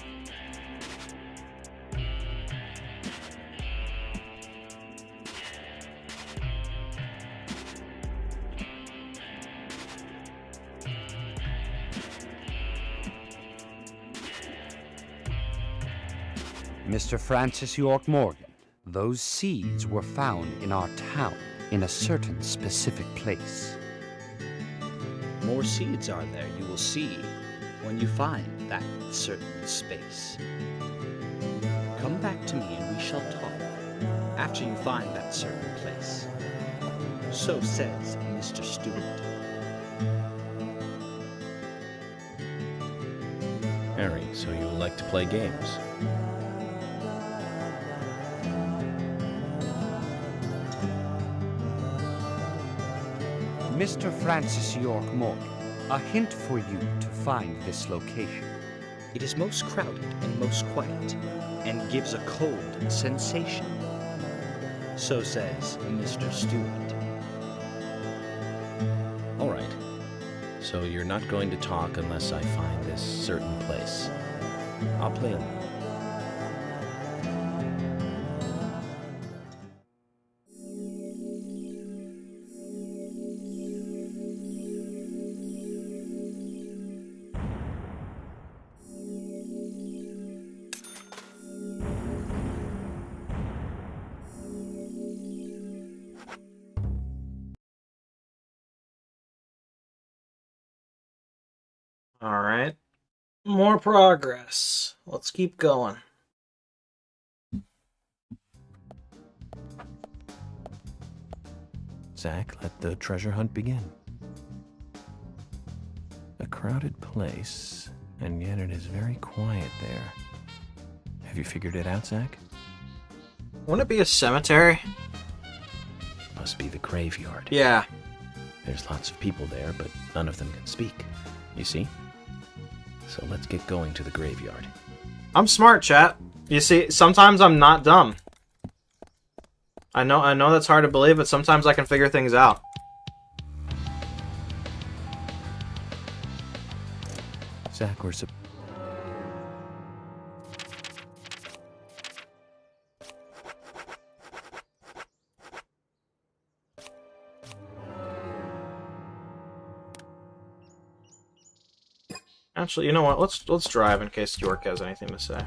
Mr. Francis York Morgan, those seeds were found in our town in a certain specific place. More seeds are there, you will see, when you find that certain space. Come back to me and we shall talk after you find that certain place. So says Mr. Stewart. Harry, so you like to play games? Mr. Francis York Morgan, a hint for you to find this location. It is most crowded and most quiet, and gives a cold sensation. So says Mr. Stewart. All right. So you're not going to talk unless I find this certain place. I'll play along. Alright. More progress. Let's keep going. Zach, let the treasure hunt begin. A crowded place, and yet it is very quiet there. Have you figured it out, Zach? Wouldn't it be a cemetery? Must be the graveyard. Yeah. There's lots of people there, but none of them can speak. You see? So let's get going to the graveyard. I'm smart, chat. You see, sometimes I'm not dumb. I know that's hard to believe, but sometimes I can figure things out. Zach, we're Actually, you know what? Let's drive in case York has anything to say.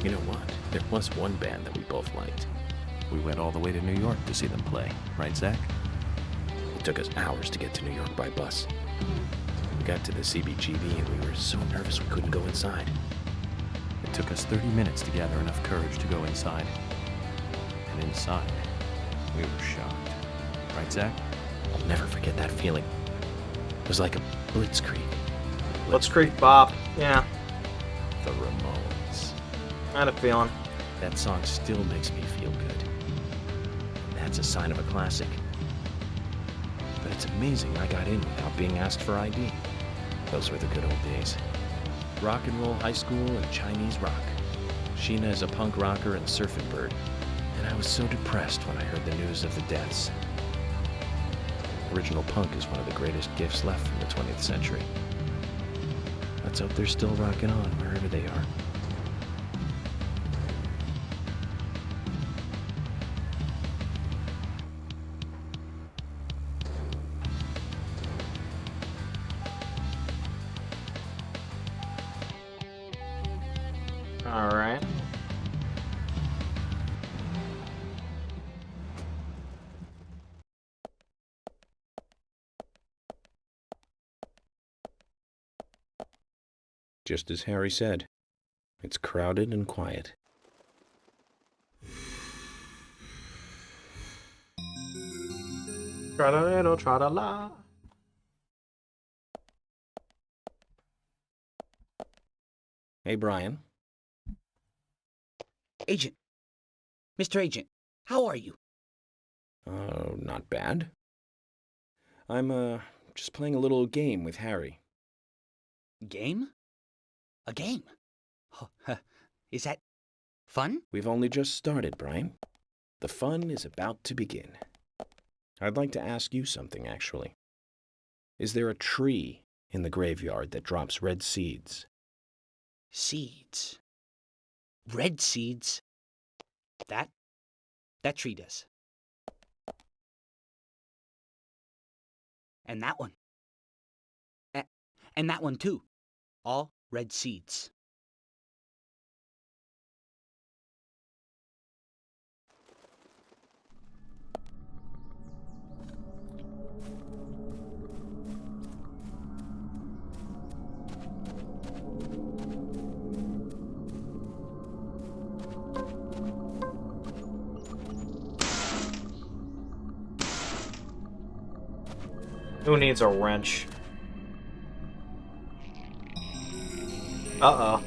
You know what? There was one band that we both liked. We went all the way to New York to see them play, right, Zach? It took us hours to get to New York by bus. We got to the CBGB and we were so nervous we couldn't go inside. It took us 30 minutes to gather enough courage to go inside. And inside, we were shocked. Right, Zach? I'll never forget that feeling. It was like a blitzkrieg. Blitzkrieg Bop. Yeah. The Ramones. I had a feeling. That song still makes me feel good. That's a sign of a classic. But it's amazing I got in without being asked for ID. Those were the good old days. Rock and roll high school and Chinese rock. Sheena is a punk rocker and surfing bird. And I was so depressed when I heard the news of the deaths. Original punk is one of the greatest gifts left from the 20th century. Let's hope they're still rocking on wherever they are. All right. Just as Harry said, it's crowded and quiet. Tra-da-da-da, tra-da-la. Hey, Brian. Agent. Mr. Agent, how are you? Not bad. I'm, just playing a little game with Harry. Game? A game? Is that fun? We've only just started, Brian. The fun is about to begin. I'd like to ask you something, actually. Is there a tree in the graveyard that drops red seeds? Seeds. Red seeds? That tree does. And that one. And that one too. All red seeds. Who needs a wrench? Uh-oh.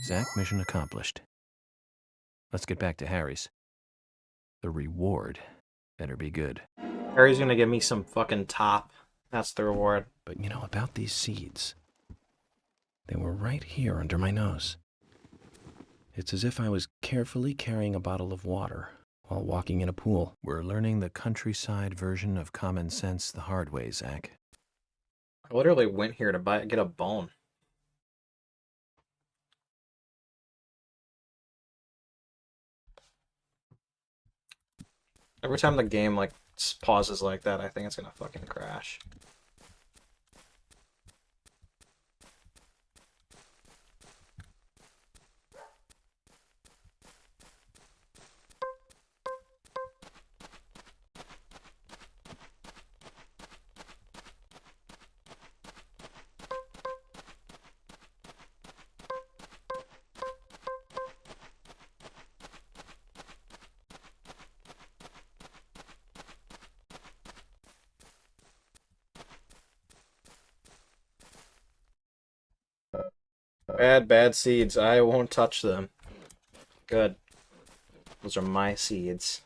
Zach, mission accomplished. Let's get back to Harry's. The reward better be good. Harry's gonna give me some fucking top. That's the reward. But you know about these seeds? They were right here under my nose. It's as if I was carefully carrying a bottle of water while walking in a pool. We're learning the countryside version of common sense the hard way, Zach. I literally went here to get a bone. Every time the game like pauses like that, I think it's gonna fucking crash. Bad seeds. I won't touch them. Good. Those are my seeds.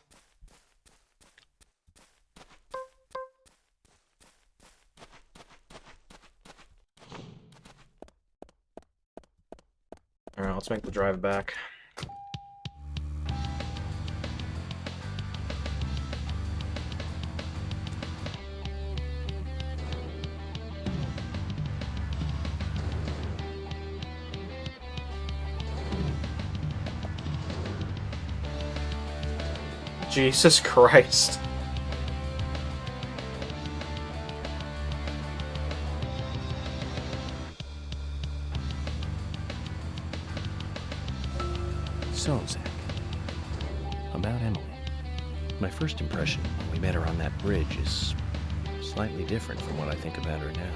Alright, let's make the drive back. Jesus Christ. So, Zach, about Emily. My first impression when we met her on that bridge is slightly different from what I think about her now.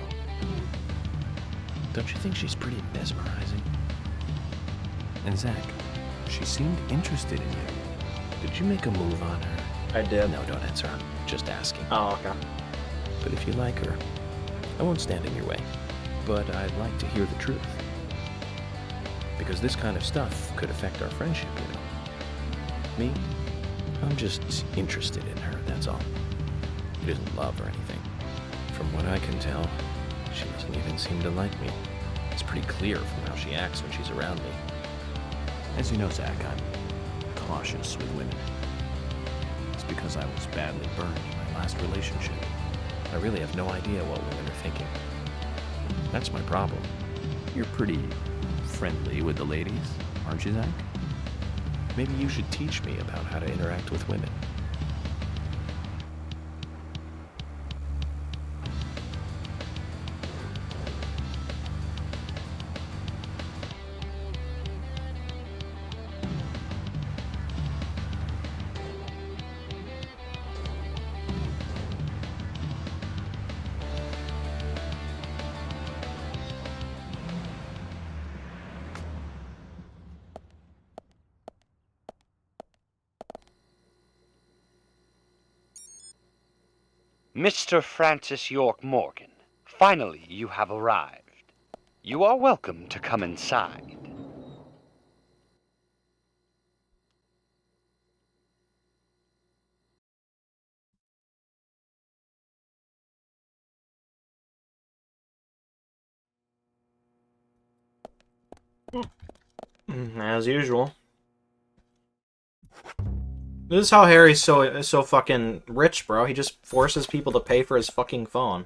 Don't you think she's pretty mesmerizing? And Zach, she seemed interested in you. Did you make a move on her? I did. No, don't answer. I'm just asking. Oh, okay. But if you like her, I won't stand in your way. But I'd like to hear the truth. Because this kind of stuff could affect our friendship, you know. Me? I'm just interested in her, that's all. It isn't love or anything. From what I can tell, she doesn't even seem to like me. It's pretty clear from how she acts when she's around me. As you know, Zach, I'm cautious with women. It's because I was badly burned in my last relationship. I really have no idea what women are thinking. That's my problem. You're pretty friendly with the ladies, aren't you, Zach? Maybe you should teach me about how to interact with women. Mr. Francis York Morgan, finally you have arrived. You are welcome to come inside. As usual. This is how Harry's so fucking rich, bro. He just forces people to pay for his fucking phone.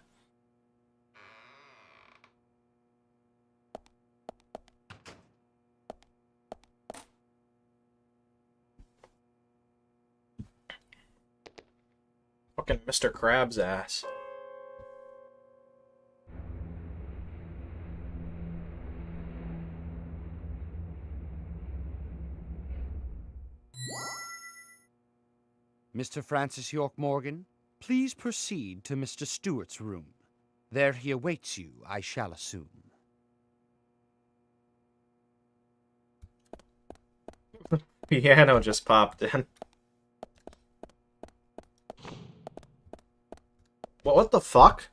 Fucking Mr. Krabs ass. Mr. Francis York Morgan, please proceed to Mr. Stewart's room. There he awaits you, I shall assume. Piano just popped in. What the fuck?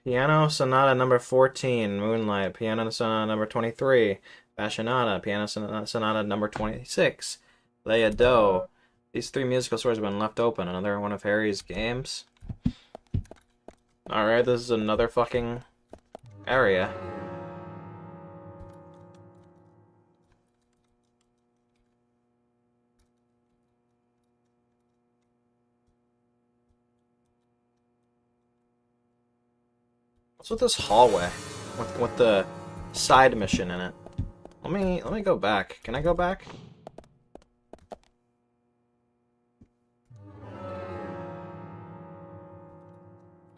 Piano Sonata number 14, Moonlight. Piano Sonata number 23, Fashionata. Piano Sonata number 26, Leia Do. These three musical scores have been left open. Another one of Harry's games. Alright, this is another fucking area. What's with this hallway? With the side mission in it? Let me go back. Can I go back?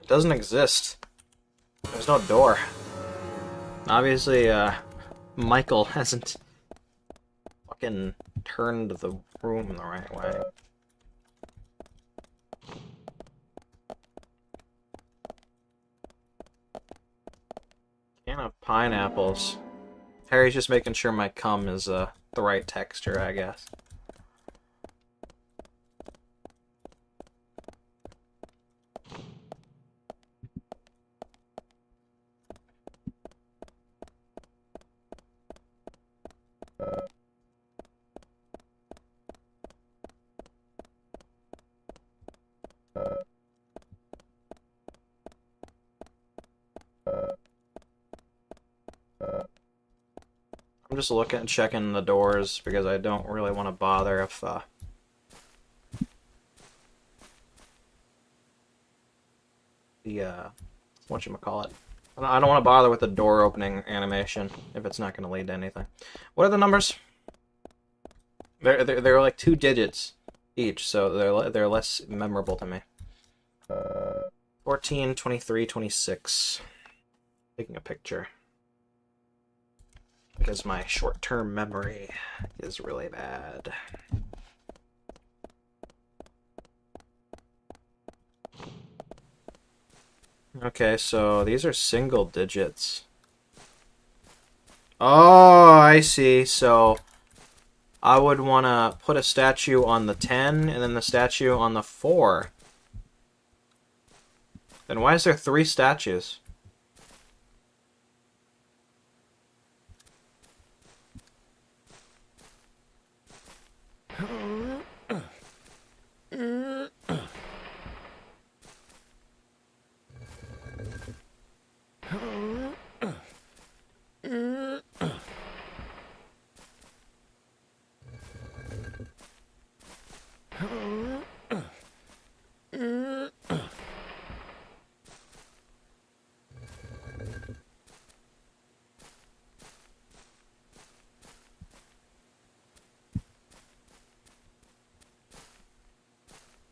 It doesn't exist. There's no door. Obviously, Michael hasn't fucking turned the room the right way. Can of pineapples. Harry's just making sure my cum is the right texture, I guess. I'm just looking and checking the doors because I don't really want to bother if whatchamacallit. I don't want to bother with the door opening animation if it's not going to lead to anything. What are the numbers? They're like 2 digits each, so they're less memorable to me. 14, 23, 26. Taking a picture. Because my short-term memory is really bad. Okay, so these are single digits. Oh, I see. So I would want to put a statue on the 10 and then the statue on the 4. Then why is there 3 statues?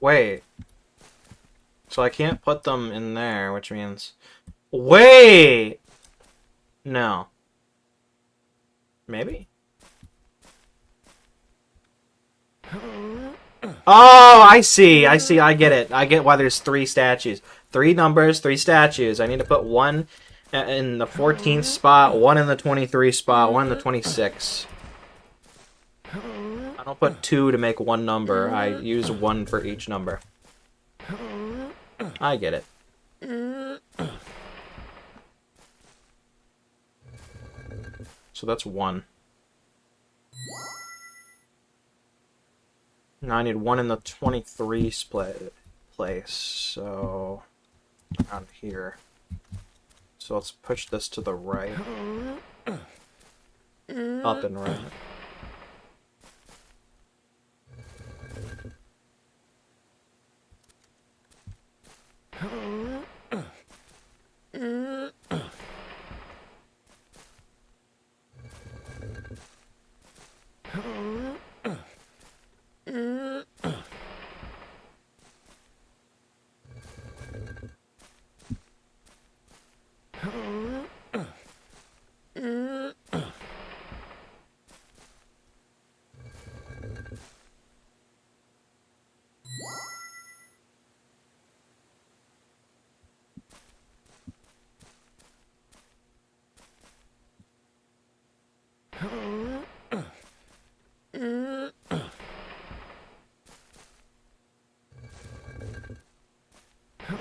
Wait. So I can't put them in there, which means... Wait! No. Maybe? Oh, I see. I get it. I get why there's 3 statues. 3 numbers, 3 statues. I need to put 1 in the 14th spot, 1 in the 23 spot, 1 in the 26. I don't put 2 to make 1 number. I use 1 for each number. I get it. So that's 1. Now I need 1 in the 23 split place, so around here. So let's push this to the right. Up and right.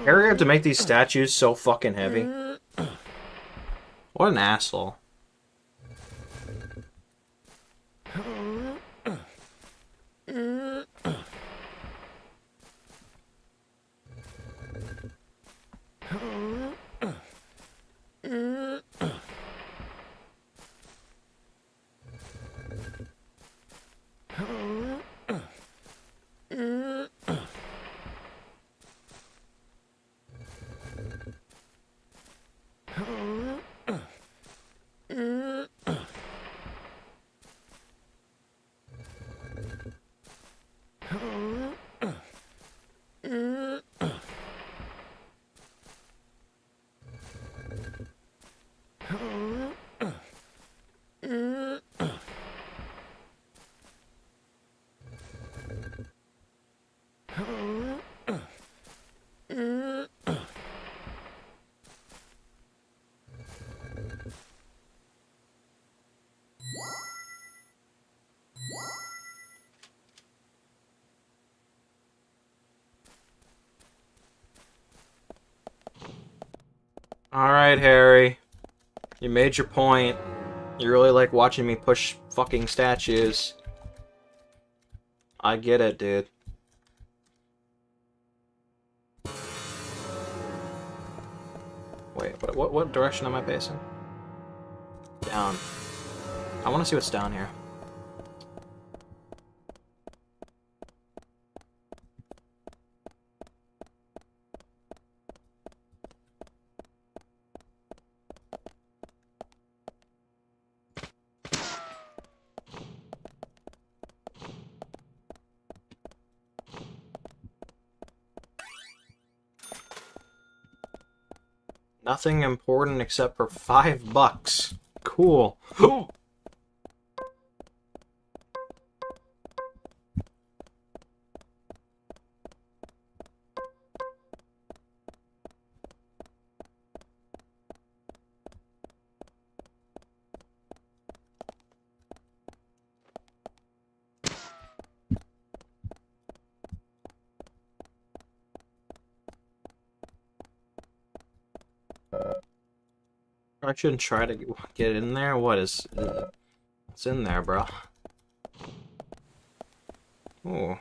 Harry had to make these statues so fucking heavy. What an asshole. Alright, Harry. You made your point. You really like watching me push fucking statues. I get it, dude. Wait, what direction am I pacing? Down. I want to see what's down here. Nothing important except for $5. Cool. I shouldn't try to get in there. What's in there, bro? Ooh.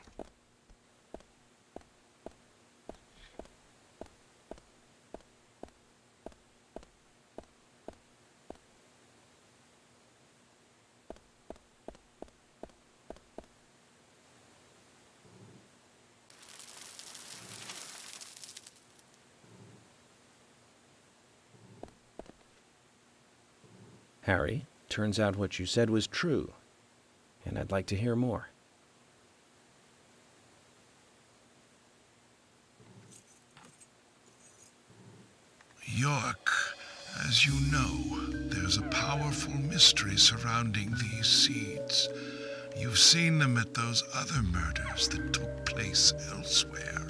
Harry, turns out what you said was true, and I'd like to hear more. York, as you know, there's a powerful mystery surrounding these seeds. You've seen them at those other murders that took place elsewhere.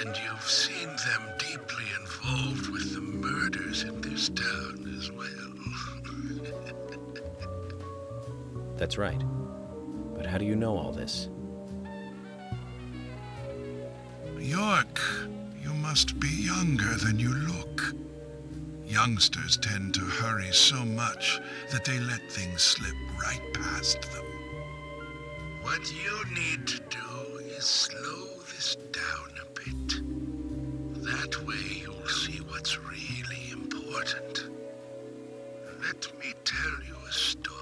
And you've seen them deeply involved with the murders in this town as well. That's right. But how do you know all this? York, you must be younger than you look. Youngsters tend to hurry so much that they let things slip right past them. What you need to do is slow this down a bit. That way you'll see what's really important. Let me tell you a story.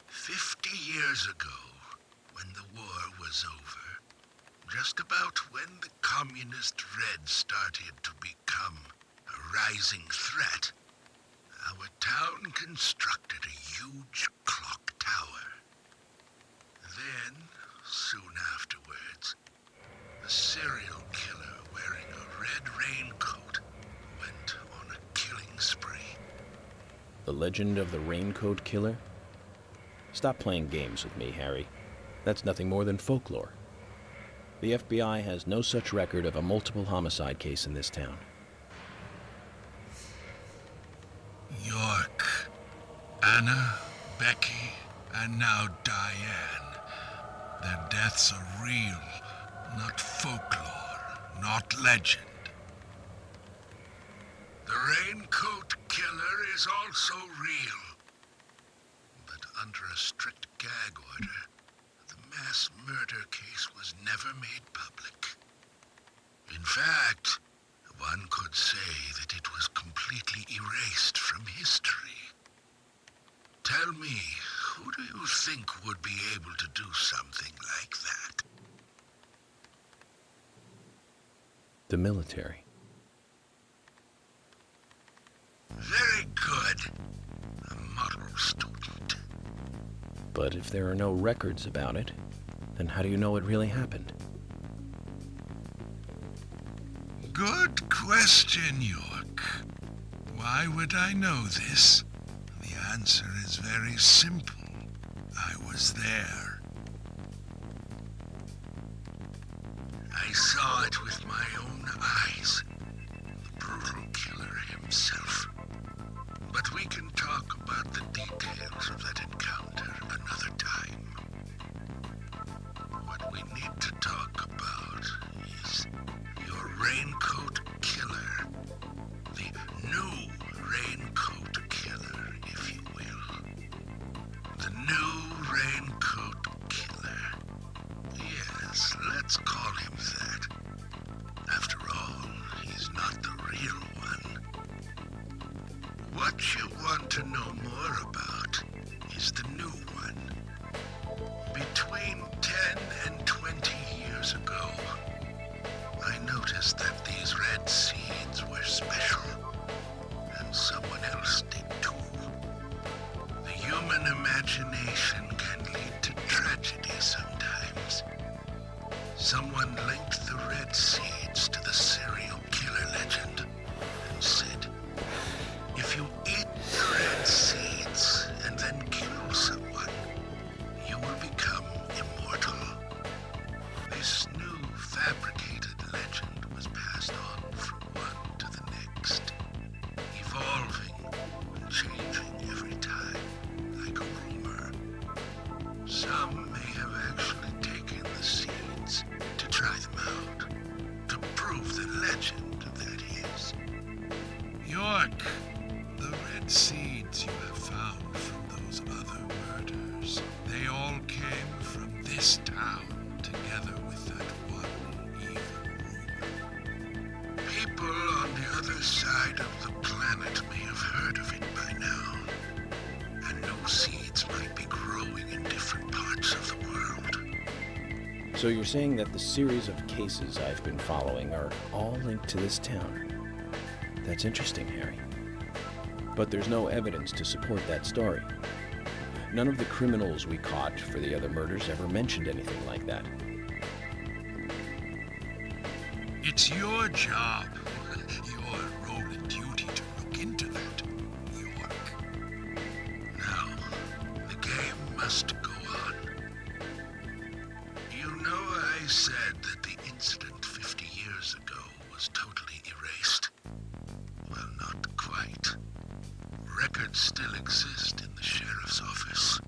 50 years ago, when the war was over, just about when the communist Reds started to become a rising threat, our town constructed a huge clock tower. Then, soon afterwards, a serial killer wearing a red raincoat went on a killing spree. The legend of the Raincoat Killer? Stop playing games with me, Harry. That's nothing more than folklore. The FBI has no such record of a multiple homicide case in this town. York, Anna, Becky, and now Diane. Their deaths are real, not folklore, not legend. The Raincoat Killer is also real. But under a strict gag order, the mass murder case was never made public. In fact, one could say that it was completely erased from history. Tell me, who do you think would be able to do something like that? The military. Very good. A model student. But if there are no records about it, then how do you know it really happened? Good question, York. Why would I know this? The answer is very simple. I was there. I saw it with my own eyes. The brutal killer himself. But we can talk about the details of that encounter another time. What we need to talk about is your Raincoat Killer. The new Raincoat Killer, if you will. The new Raincoat Killer. Yes, let's call him that. After all, he's not the real one. What you want to know more about is the new one. Between 10 and 20 years ago, I noticed that these red seeds were special, and someone else did too. The human imagination can lead to tragedy sometimes. Someone linked the red seeds to the serial So you're saying that the series of cases I've been following are all linked to this town? That's interesting, Harry. But there's no evidence to support that story. None of the criminals we caught for the other murders ever mentioned anything like that. It's your job, your role and duty to look into that, York. Now, the game must go on. You know I said that the incident 50 years ago was totally erased. Well, not quite. Records still exist in the sheriff's office.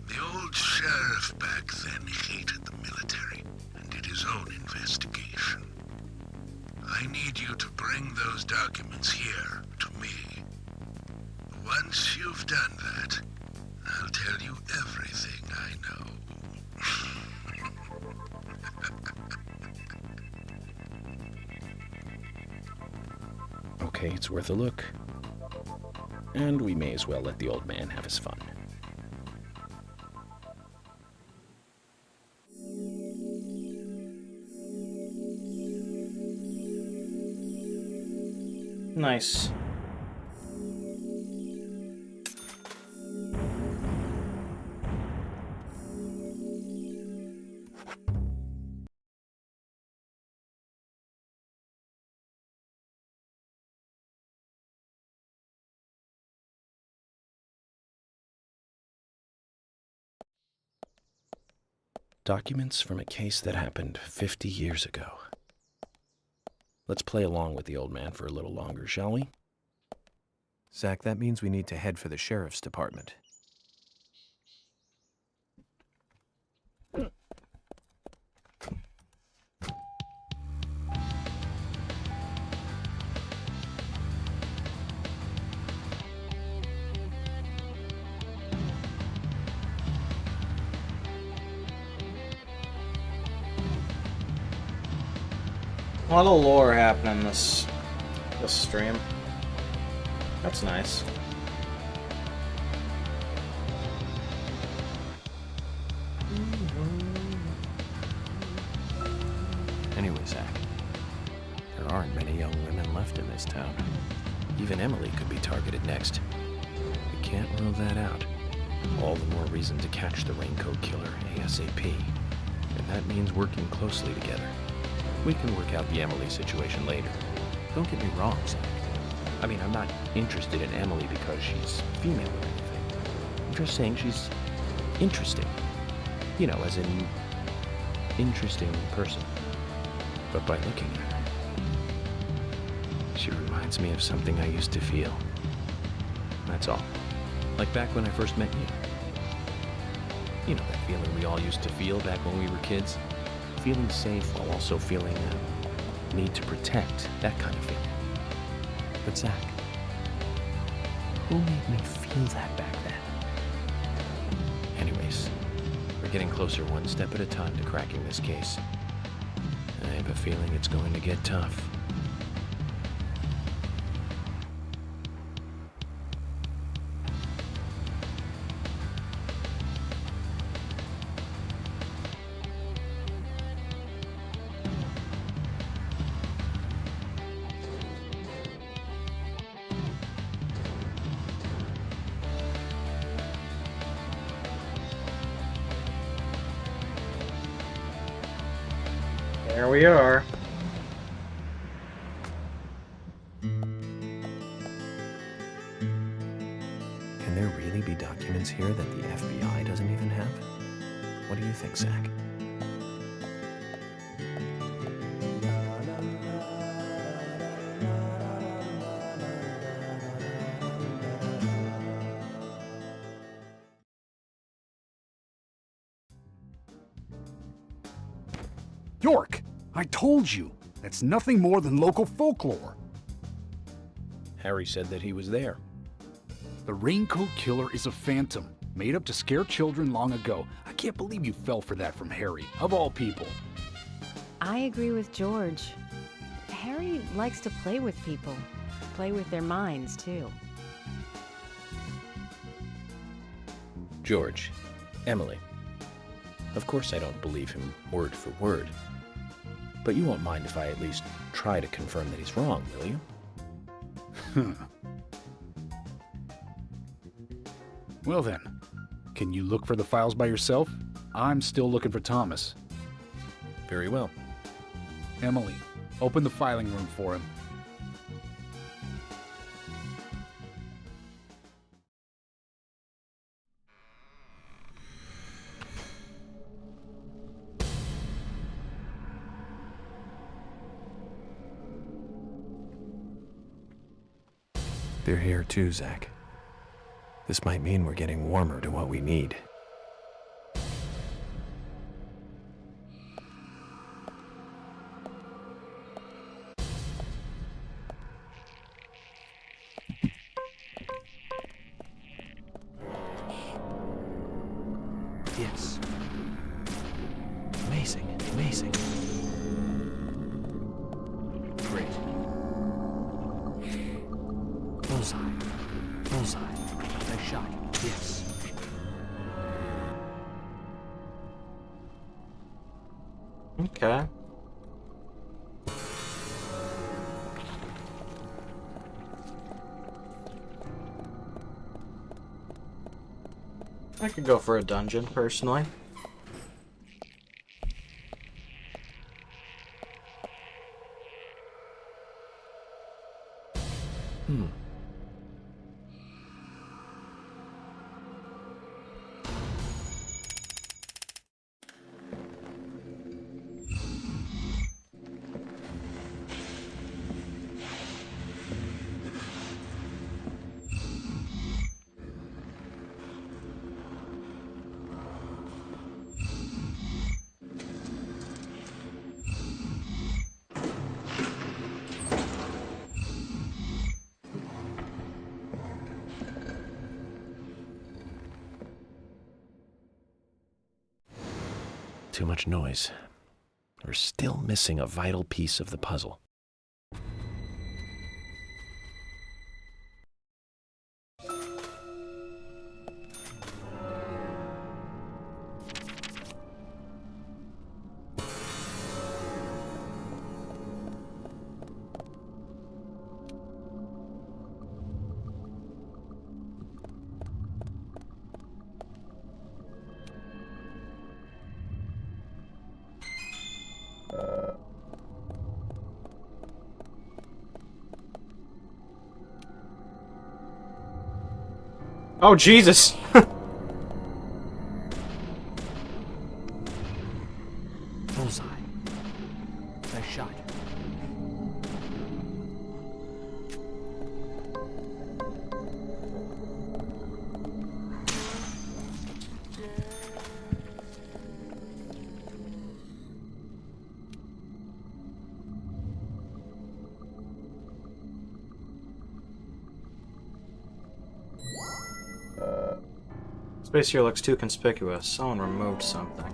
The old sheriff back then hated the military and did his own investigation. I need you to bring those documents here to me. Once you've done that, I'll tell you everything I know. Okay, it's worth a look. And we may as well let the old man have his fun. Nice. Documents from a case that happened 50 years ago. Let's play along with the old man for a little longer, shall we? Zach, that means we need to head for the sheriff's department. A lot of lore happening this stream. That's nice. Anyway, Zach, there aren't many young women left in this town. Even Emily could be targeted next. We can't rule that out. All the more reason to catch the raincoat killer ASAP. And that means working closely together. We can work out the Emily situation later. Don't get me wrong, Zach. I mean, I'm not interested in Emily because she's female or anything. I'm just saying she's interesting. You know, as in interesting person. But by looking at her, she reminds me of something I used to feel. That's all. Like back when I first met you. You know that feeling we all used to feel back when we were kids? Feeling safe while also feeling a need to protect, that kind of feeling. But Zach, who made me feel that back then? Anyways, we're getting closer one step at a time to cracking this case. And I have a feeling it's going to get tough. There we are. Can there really be documents here that the FBI doesn't even have? What do you think, Zach? York, I told you, that's nothing more than local folklore. Harry said that he was there. The Raincoat Killer is a phantom, made up to scare children long ago. I can't believe you fell for that from Harry, of all people. I agree with George. Harry likes to play with people. Play with their minds, too. George, Emily, Of course I don't believe him word for word. But you won't mind if I at least try to confirm that he's wrong, will you? Well then, can you look for the files by yourself? I'm still looking for Thomas. Very well. Emily, open the filing room for him. They're here too, Zach. This might mean we're getting warmer to what we need. Yes. Amazing, amazing. Great. Bullseye. Bullseye. Nice shot. Yes. Okay. I could go for a dungeon, personally. Too much noise. We're still missing a vital piece of the puzzle. Oh, Jesus! Bullseye. Nice shot. Space here looks too conspicuous. Someone removed something.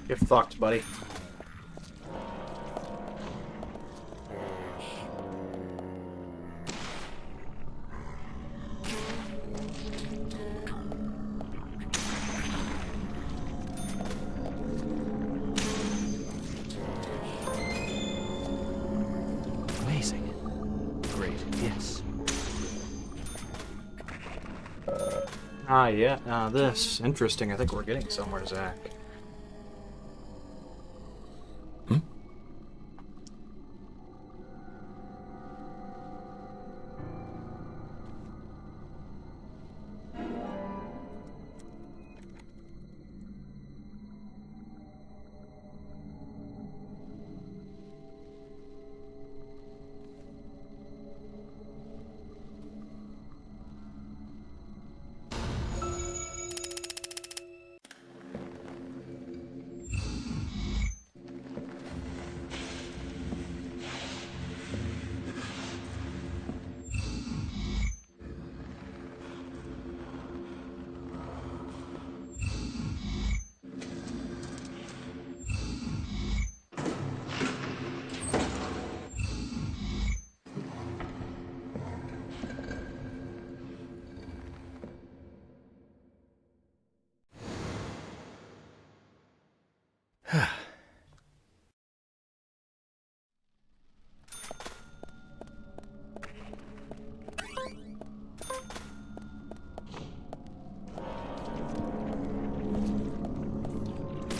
You're fucked, buddy. Amazing. Great, yes. Ah, yeah. This. Interesting. I think we're getting somewhere, Zach.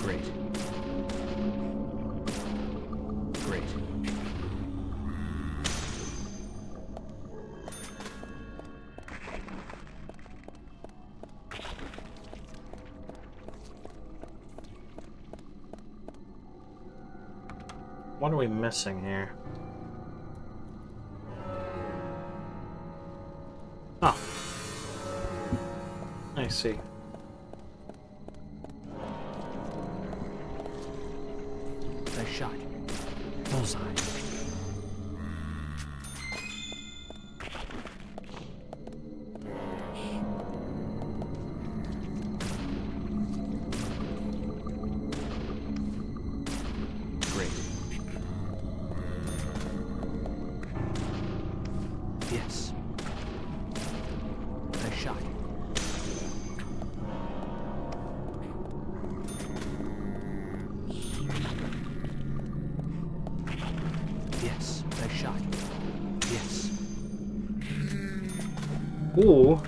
Great. Great. What are we missing here? Oh. I see. Nice shot. Bullseye. Great. Yes. Nice shot. Yes, nice shot. Yes. Ooh.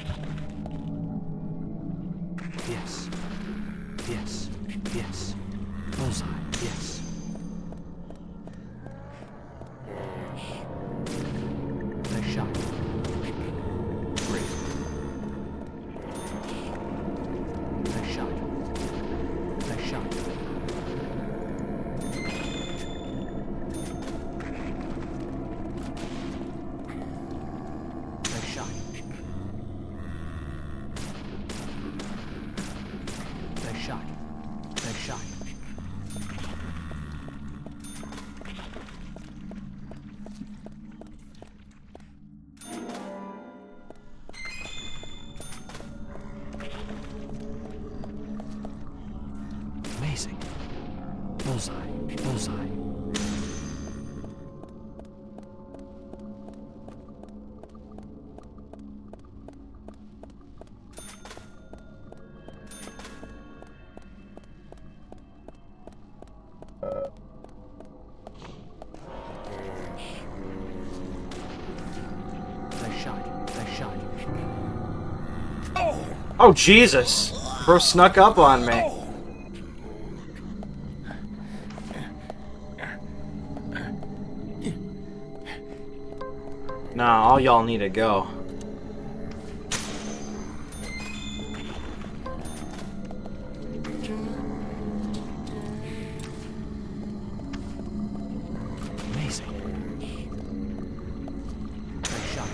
Yes. Yes. Yes. Bullseye. Yes. Nice shot. Great. Nice shot. Nice shot. Nice shot. Nice shot. Nice shot. Amazing. Bullseye. Bullseye. Nice shot. Nice shot. Oh, Jesus! Bro snuck up on me. Nah, all y'all need to go. Amazing. Nice shot.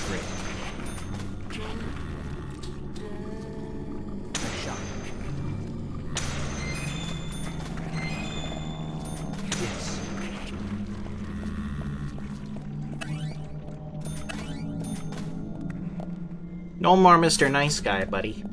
Great. Nice shot. Yes. No more Mr. Nice Guy, buddy.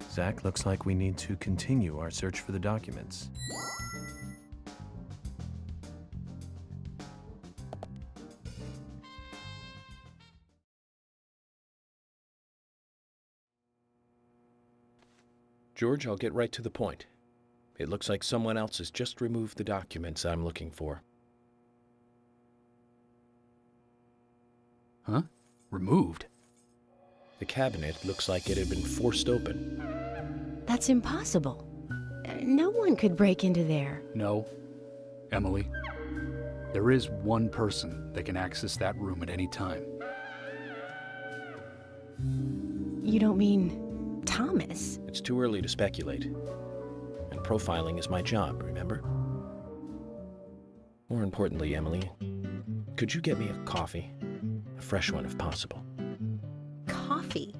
Zach, looks like we need to continue our search for the documents. George, I'll get right to the point. It looks like someone else has just removed the documents I'm looking for. Huh? Removed? The cabinet looks like it had been forced open. That's impossible. No one could break into there. No. Emily, there is one person that can access that room at any time. You don't mean Thomas? It's too early to speculate. And profiling is my job, remember? More importantly, Emily, could you get me a coffee? A fresh one if possible. Coffee?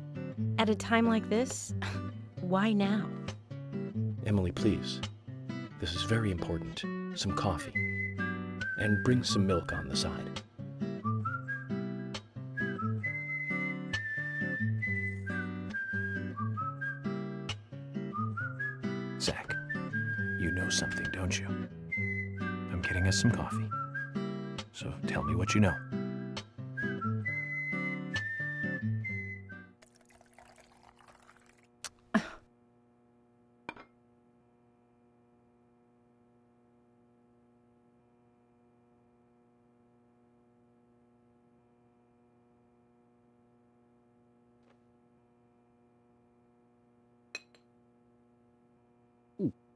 At a time like this? Why now? Emily, please. This is very important. Some coffee. And bring some milk on the side. Zach, you know something, don't you? I'm getting us some coffee. So tell me what you know.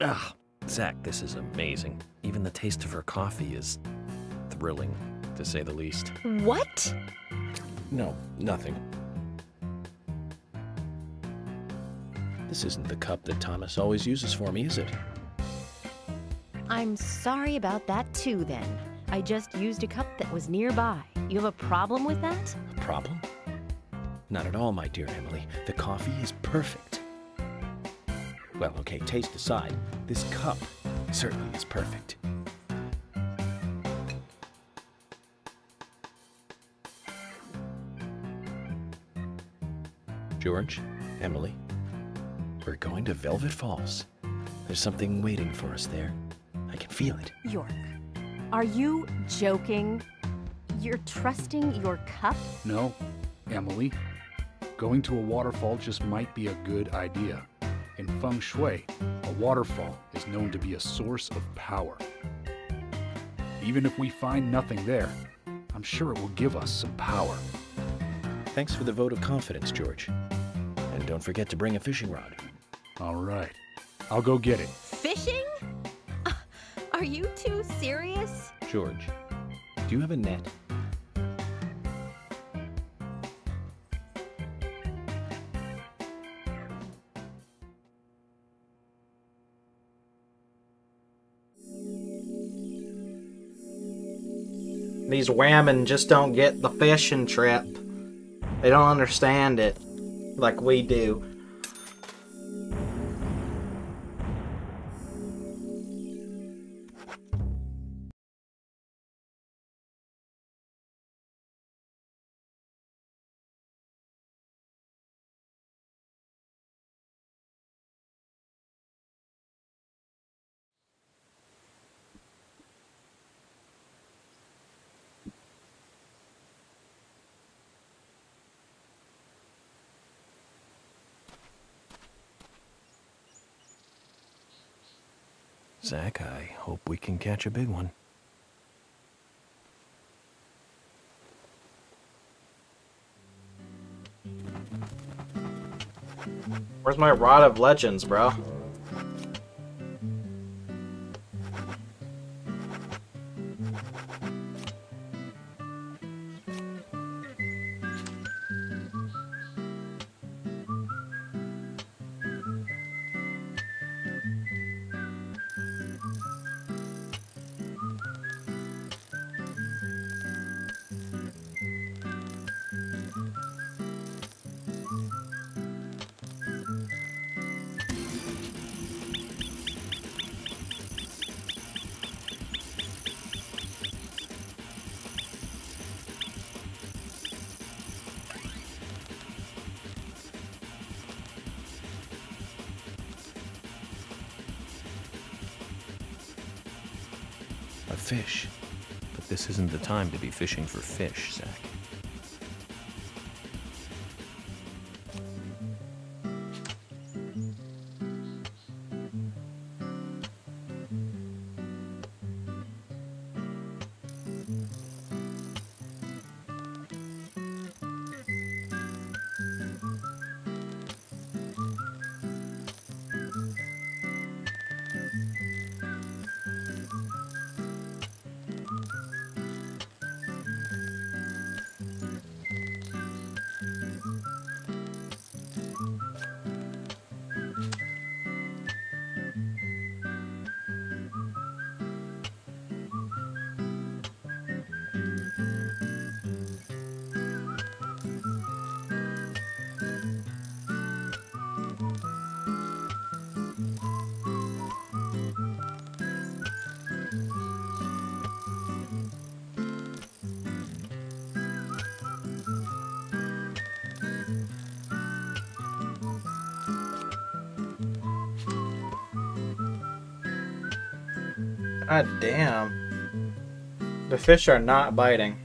Ah, Zach, this is amazing. Even the taste of her coffee is thrilling, to say the least. What? No, nothing. This isn't the cup that Thomas always uses for me, is it? I'm sorry about that too, then. I just used a cup that was nearby. You have a problem with that? A problem? Not at all, my dear Emily. The coffee is perfect. Well, okay, taste aside, this cup certainly is perfect. George, Emily, we're going to Velvet Falls. There's something waiting for us there. I can feel it. York, are you joking? You're trusting your cup? No, Emily. Going to a waterfall just might be a good idea. In feng shui, a waterfall is known to be a source of power. Even if we find nothing there, I'm sure it will give us some power. Thanks for the vote of confidence, George. And don't forget to bring a fishing rod. All right. I'll go get it. Fishing? Are you two serious? George, do you have a net? These women just don't get the fishing trip. They don't understand it like we do. Zach, I hope we can catch a big one. Where's my rod of legends, bro? A fish. But this isn't the time to be fishing for fish, Zach. God damn. The fish are not biting.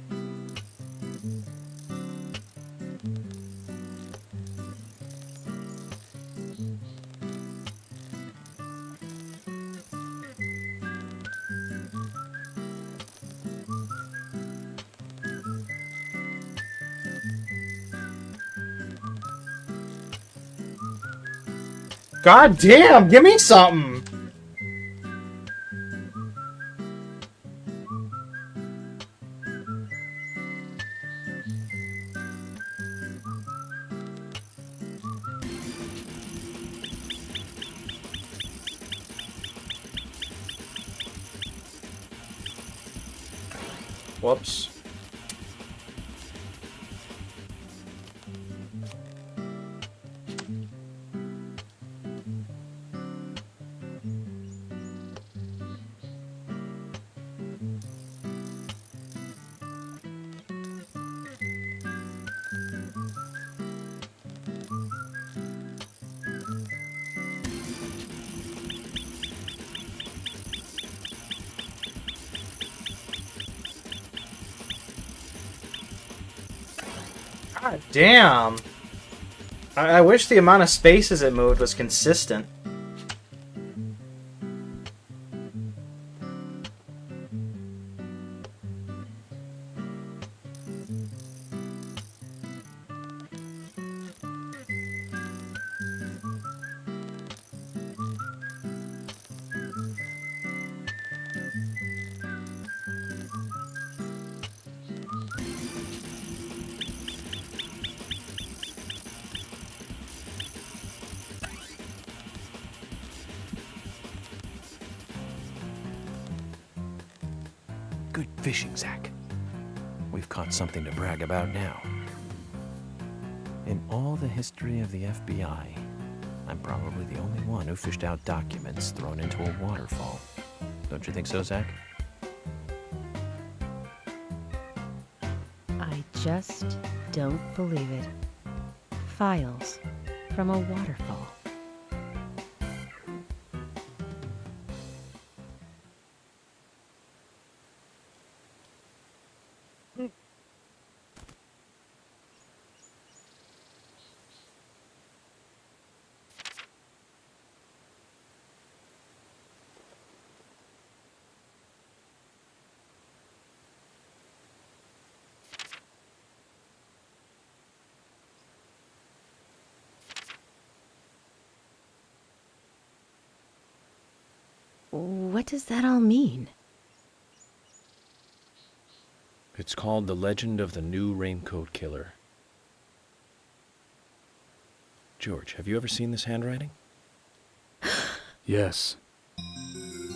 God damn, give me something! Whoops. God damn. I wish the amount of spaces it moved was consistent. Good fishing, Zach. We've caught something to brag about now. In all the history of the FBI, I'm probably the only one who fished out documents thrown into a waterfall. Don't you think so, Zach? I just don't believe it. Files from a waterfall. What does that all mean? It's called The Legend of the New Raincoat Killer. George, have you ever seen this handwriting? Yes.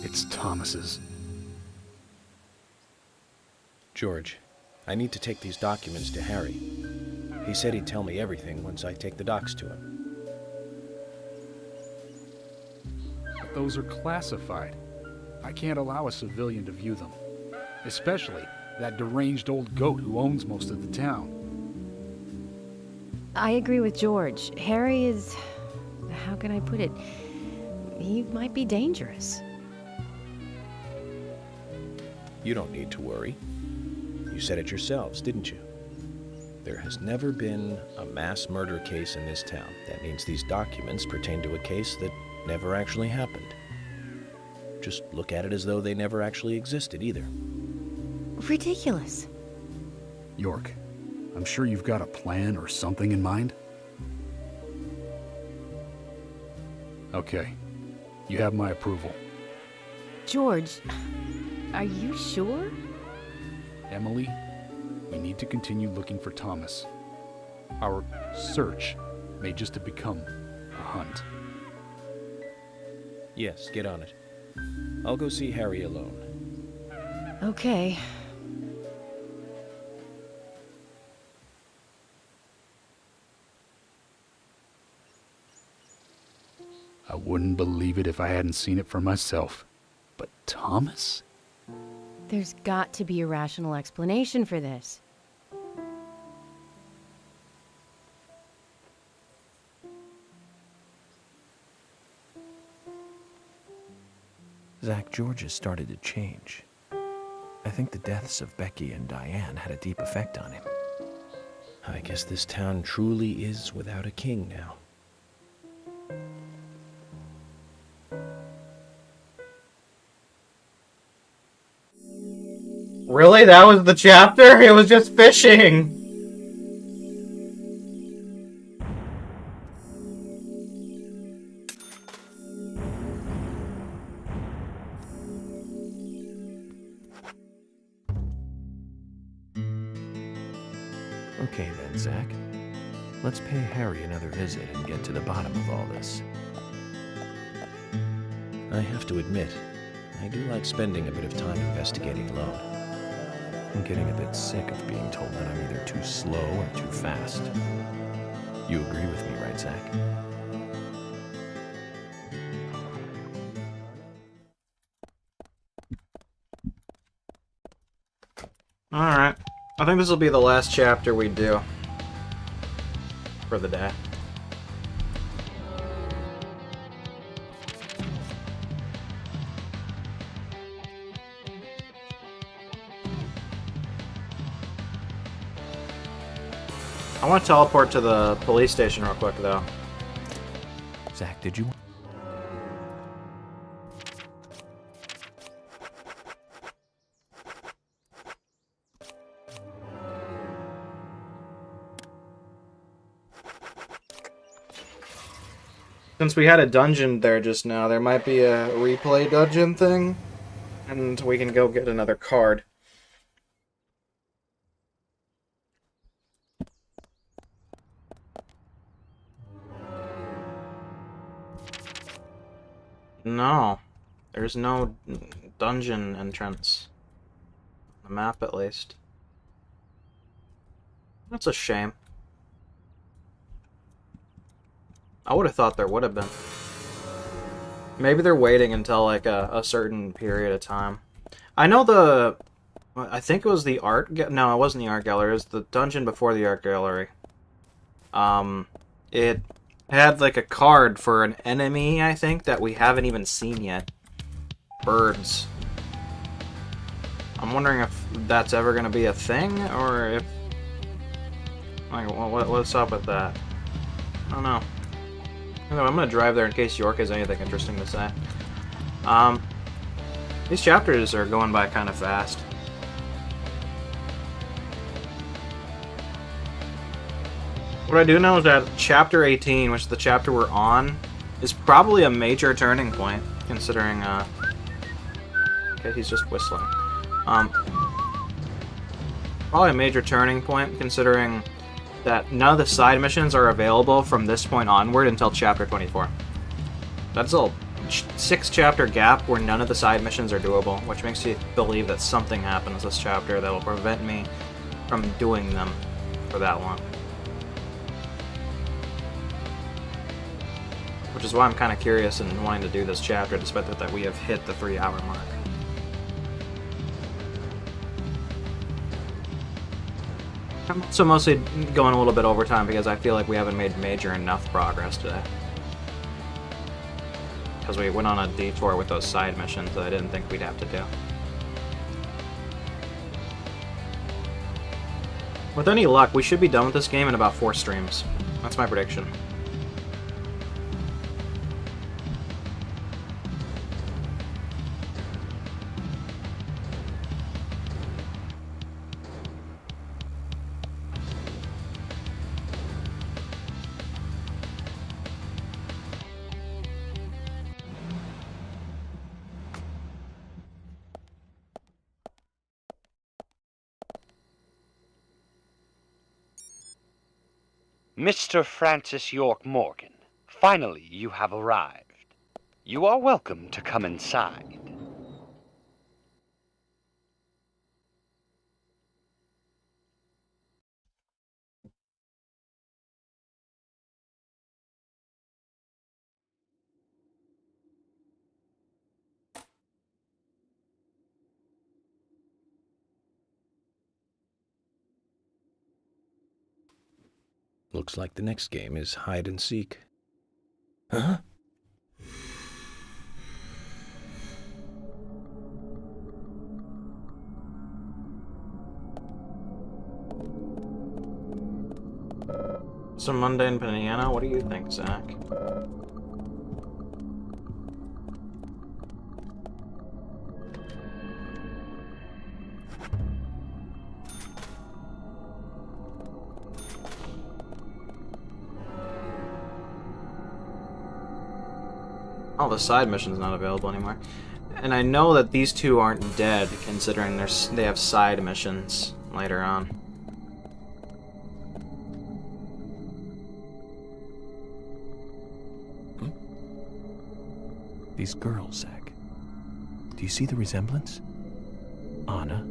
It's Thomas's. George, I need to take these documents to Harry. He said he'd tell me everything once I take the docs to him. But those are classified. I can't allow a civilian to view them. Especially that deranged old goat who owns most of the town. I agree with George. Harry is... how can I put it? He might be dangerous. You don't need to worry. You said it yourselves, didn't you? There has never been a mass murder case in this town. That means these documents pertain to a case that never actually happened. Just look at it as though they never actually existed either. Ridiculous. York, I'm sure you've got a plan or something in mind? Okay. You have my approval. George, are you sure? Emily, we need to continue looking for Thomas. Our search may just have become a hunt. Yes, get on it. I'll go see Harry alone. Okay. I wouldn't believe it if I hadn't seen it for myself. But Thomas? There's got to be a rational explanation for this. Zach, George has started to change. I think the deaths of Becky and Diane had a deep effect on him. I guess this town truly is without a king now. Really? That was the chapter? It was just fishing! Okay then, Zach. Let's pay Harry another visit and get to the bottom of all this. I have to admit, I do like spending a bit of time investigating alone. I'm getting a bit sick of being told that I'm either too slow or too fast. You agree with me, right, Zach? Alright. I think this will be the last chapter we do. For the day. I want to teleport to the police station real quick, though. Zach, did you... Since we had a dungeon there just now, there might be a replay dungeon thing. And we can go get another card. No. There's no dungeon entrance. map at least. That's a shame. I would have thought there would have been. Maybe they're waiting until like a certain period of time. I know I think it was the art. No, it wasn't the art gallery. It was the dungeon before the art gallery. It had like a card for an enemy, I think, that we haven't even seen yet. Birds. I'm wondering if that's ever going to be a thing, or if... Like, what's up with that? I don't know. Anyway, I'm going to drive there in case York has anything interesting to say. These chapters are going by kind of fast. What I do know is that Chapter 18, which is the chapter we're on, is probably a major turning point, considering, okay, he's just whistling. Probably a major turning point, considering that none of the side missions are available from this point onward until Chapter 24. That's a 6-chapter gap where none of the side missions are doable, which makes you believe that something happens this chapter that will prevent me from doing them for that long. Which is why I'm kind of curious and wanting to do this chapter, despite that we have hit the 3-hour mark. I'm also mostly going a little bit overtime because I feel like we haven't made major enough progress today. Because we went on a detour with those side missions that I didn't think we'd have to do. With any luck, we should be done with this game in about 4 streams. That's my prediction. Mr. Francis York Morgan, finally you have arrived. You are welcome to come inside. Looks like the next game is hide and seek. Huh? Some mundane banana? What do you think, Zach? Oh, the side mission's not available anymore. And I know that these two aren't dead, considering they have side missions later on. These girls, Zach. Do you see the resemblance? Anna,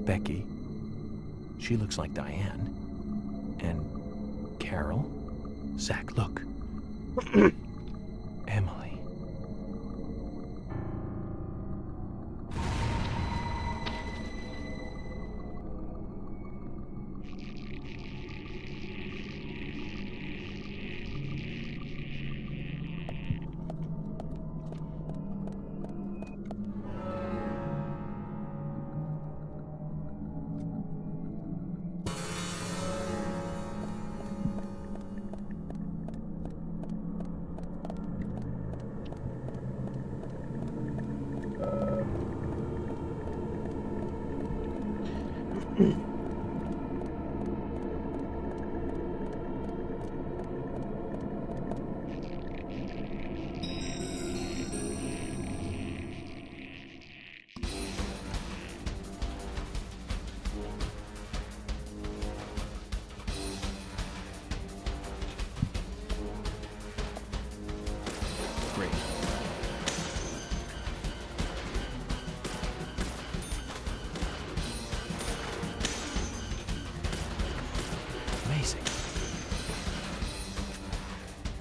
Becky. She looks like Diane. And Carol. Zach, look. Emily.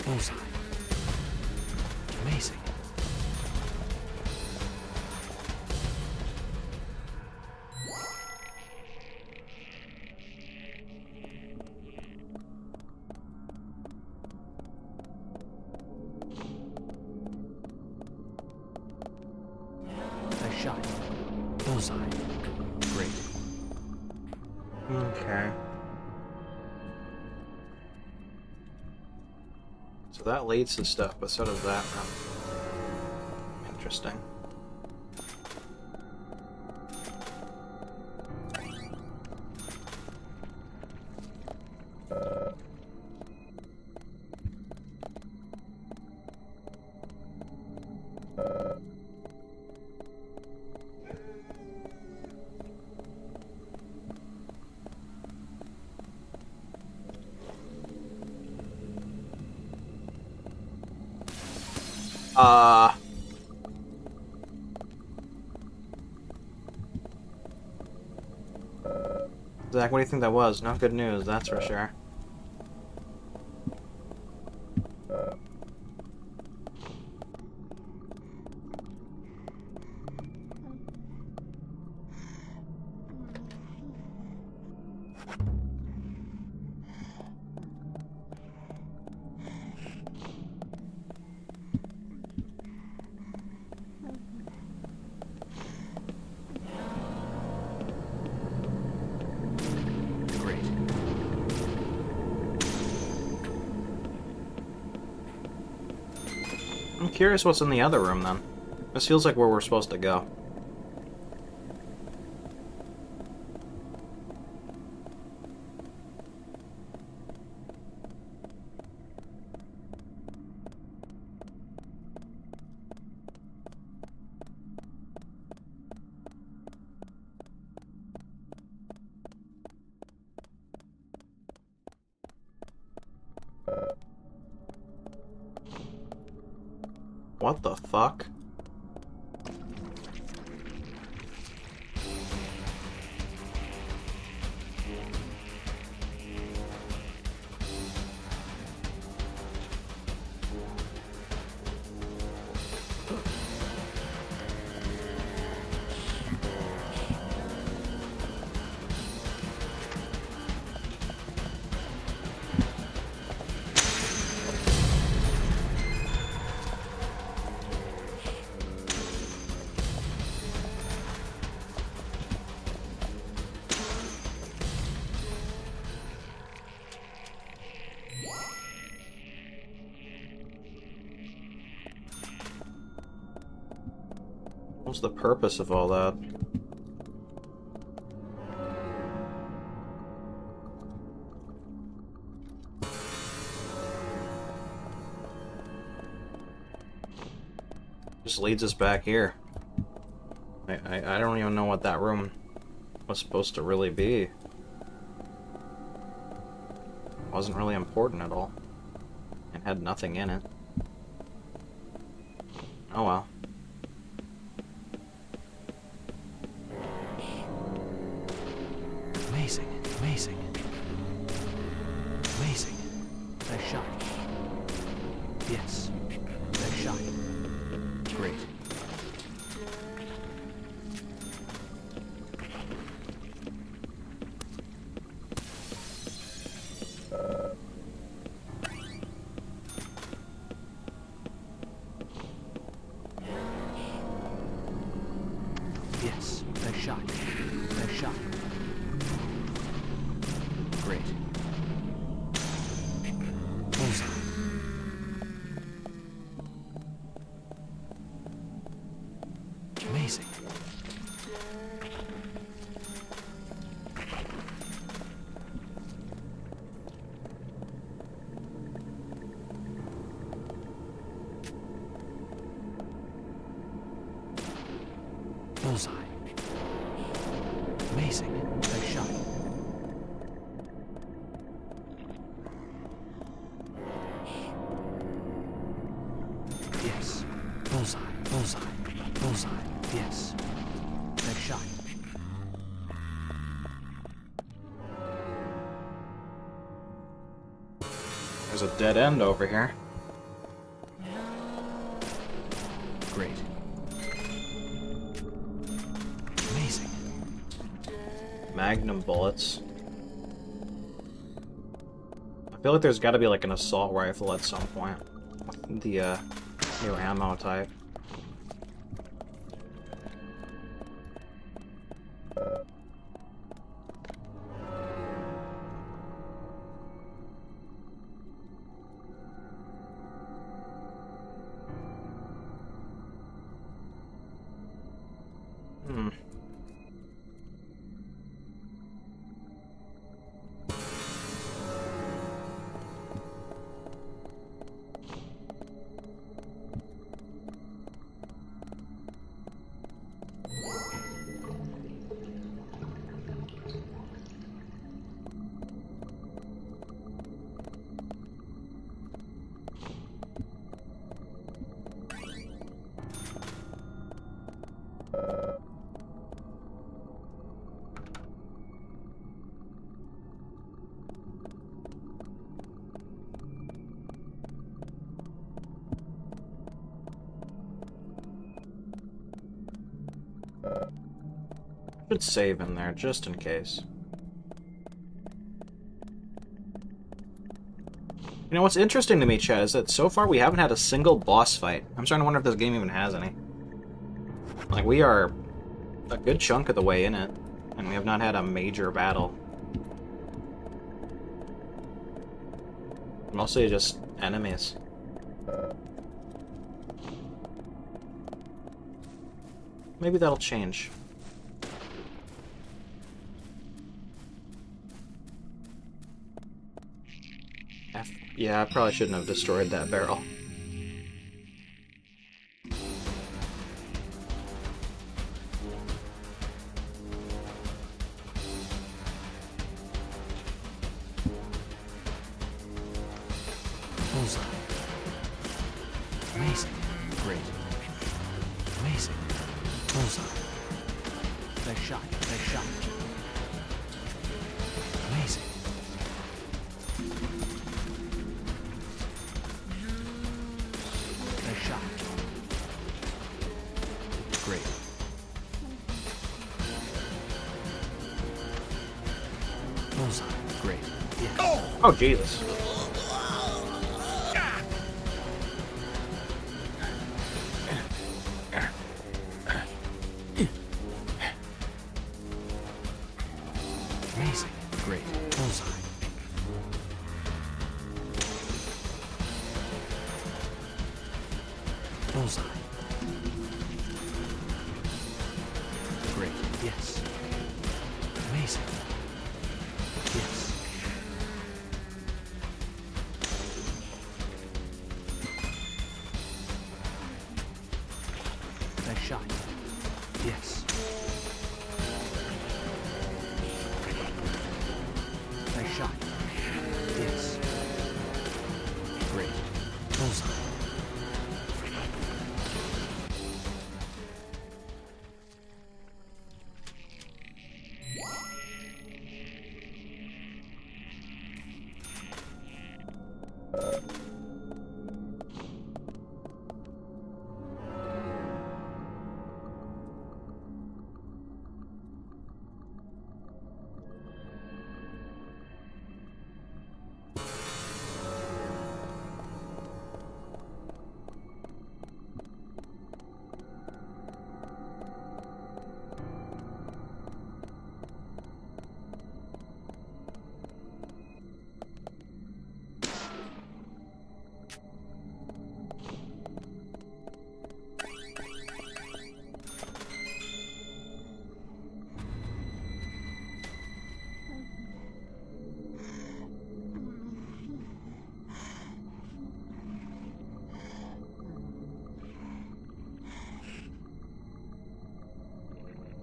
Bullseye. Amazing. Nice shot. Bullseye. Great. Okay. So that leads to stuff, but so does that room. Interesting. Zach, what do you think that was? Not good news, that's for sure. I'm curious what's in the other room, then. This feels like where we're supposed to go. What the fuck? What's the purpose of all that? Just leads us back here. I don't even know what that room was supposed to really be. Wasn't really important at all. It had nothing in it. Oh well. Amazing, amazing. Amazing. Nice shot. Yes. Nice shot. Great. Yes. Nice shot. Nice shot. Great. Bullseye. Amazing. Bullseye. Amazing. Nice shot. Yes. Bullseye. Bullseye. Bullseye. Yes. Nice shot. There's a dead end over here. Great. Amazing. Magnum bullets. I feel like there's got to be like an assault rifle at some point. The new ammo type. Should save in there, just in case. You know, what's interesting to me, Chad, is that so far we haven't had a single boss fight. I'm starting to wonder if this game even has any. Like, we are a good chunk of the way in it, and we have not had a major battle. Mostly just enemies. Maybe that'll change. Yeah, I probably shouldn't have destroyed that barrel. Bullseye. Amazing. Great. Amazing. Bullseye. Nice shot. Nice shot. Amazing. Nice shot. Great. Bullseye. Great. Yeah. Oh, Jesus. Amazing. Great. Bullseye. Bullseye. Great. Yes. Amazing. Yes. Nice shot. Yes. Nice shot. Yes. Great. Bullseye.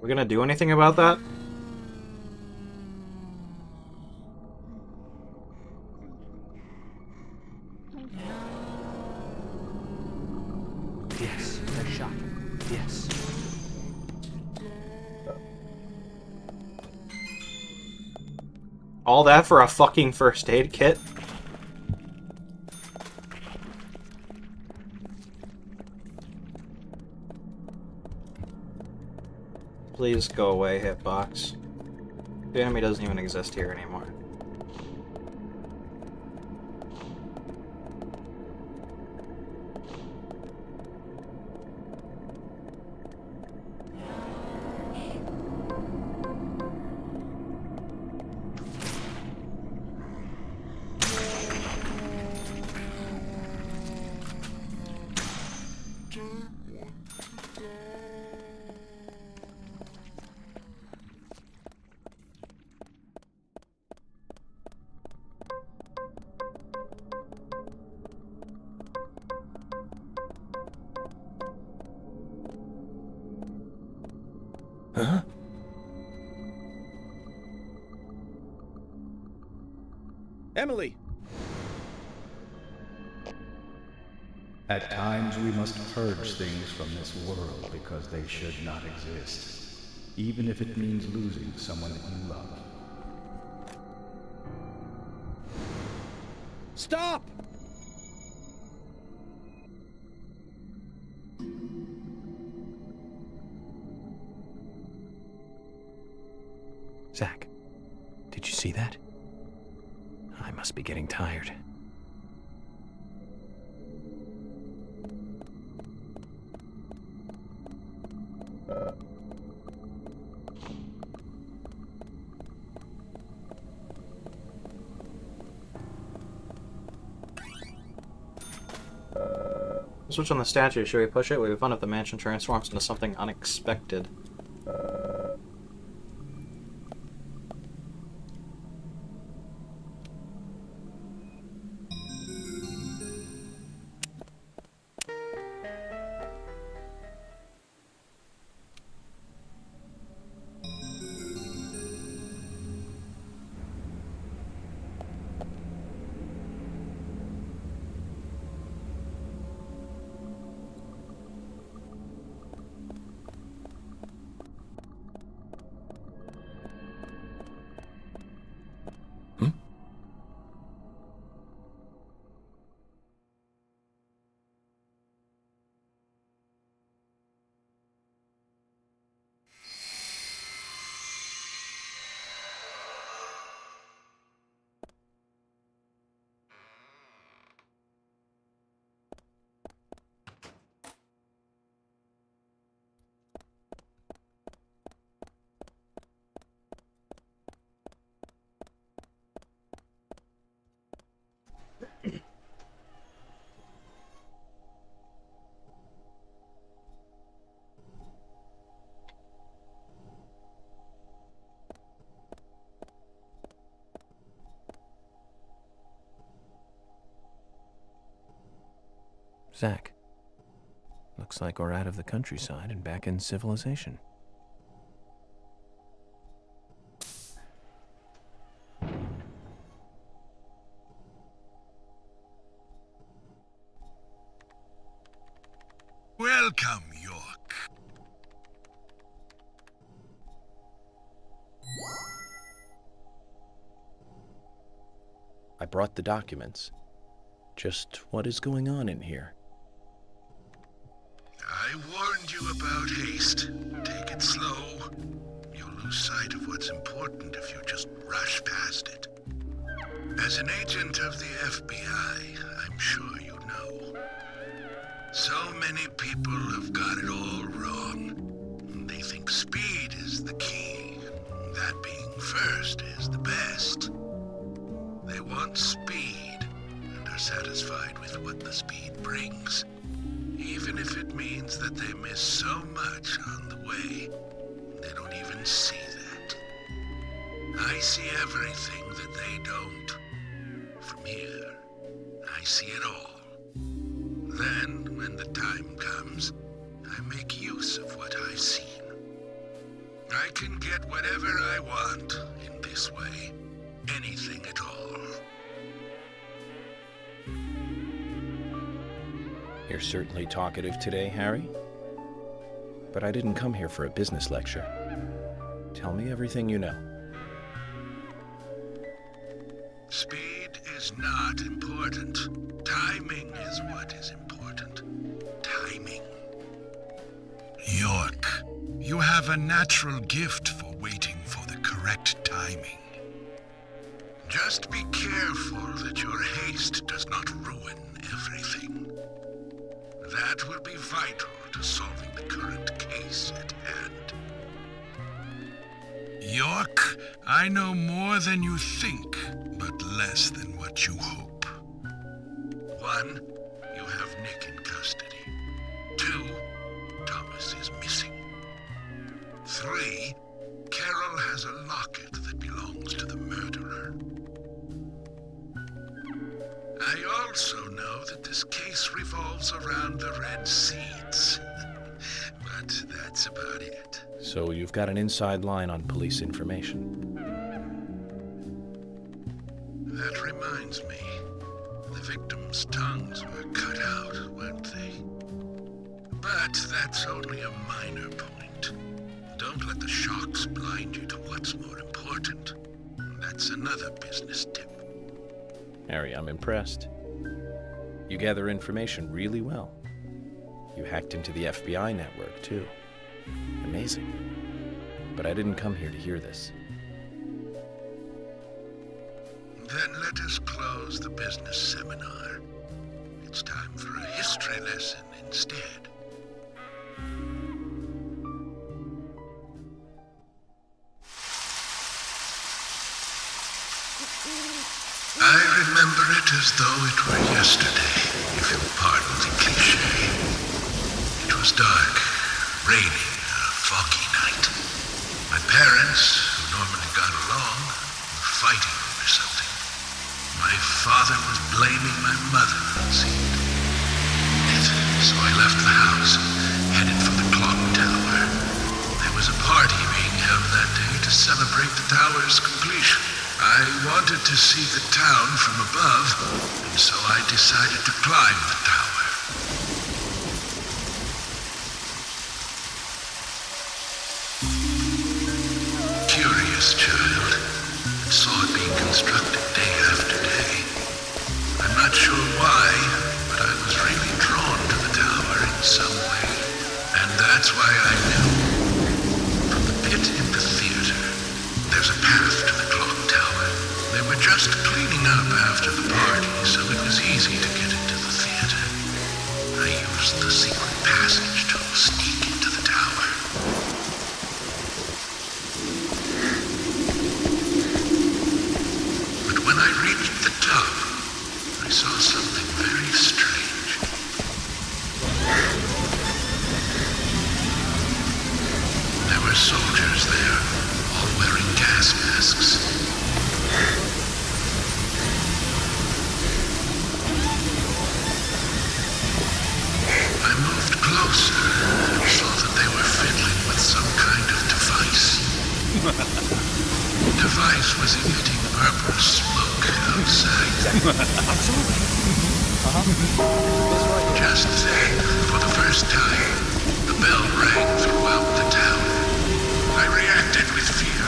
We gonna do anything about that? Yes. Nice shot. Yes. All that for a fucking first aid kit? Please go away, hitbox. The enemy doesn't even exist here anymore. Huh? Emily! At times we must purge things from this world because they should not exist, even if it means losing someone that you love. Stop! Zach, did you see that? I must be getting tired. Switch on the statue. Should we push it? We have fun if the mansion transforms into something unexpected. Zach, looks like we're out of the countryside and back in civilization. Welcome, York. I brought the documents. Just what is going on in here? I warned you about haste. Take it slow. You'll lose sight of what's important if you just rush past it. As an agent of the FBI, I'm sure you know. So many people have got it all wrong. They think speed is the key. That being first is the best. They want speed and are satisfied with what the speed brings. Even if it means that they miss so much on the way, they don't even see that. I see everything that they don't. From here, I see it all. Then, when the time comes, I make use of what I've seen. I can get whatever I want in this way. Anything at all. You're certainly talkative today, Harry. But I didn't come here for a business lecture. Tell me everything you know. Speed is not important. Timing is what is important. Timing. York, You have a natural gift for waiting for the correct timing. Just be careful that your haste does not ruin everything. That will be vital to solving the current case at hand. York, I know more than you think, but less than what you hope. 1, you have Nick in custody. 2, Thomas is missing. 3, Carol has a locket that belongs to the murderer. I also know that this case revolves around the red seeds. But that's about it. So you've got an inside line on police information. That reminds me. The victims' tongues were cut out, weren't they? But that's only a minor point. Don't let the shocks blind you to what's more important. That's another business tip. Harry, I'm impressed. You gather information really well. You hacked into the FBI network, too. Amazing. But I didn't come here to hear this. Then let us close the business seminar. It's time for a history lesson instead. I remember it as though it were yesterday, if you'll pardon the cliché. It was dark, raining, a foggy night. My parents, who normally got along, were fighting over something. My father was blaming my mother, it seemed. So I left the house, headed for the clock tower. There was a party being held that day to celebrate the tower's completion. I wanted to see the town from above, and so I decided to climb the tower. Curious child, and saw it being constructed day after day. I'm not sure why, but I was really drawn to the tower in some way, and that's why I knew. From the pit in the theater, there's a path to the clock tower. They were just cleaning up after the party, so it was easy to get into the theater. I used the secret passage to sneak into the tower. But when I reached the top, I saw something very strange. There were soldiers there, all wearing gas masks. I moved closer and saw that they were fiddling with some kind of device. The device was emitting purple smoke outside. Just then, for the first time, the bell rang throughout the town. I reacted with fear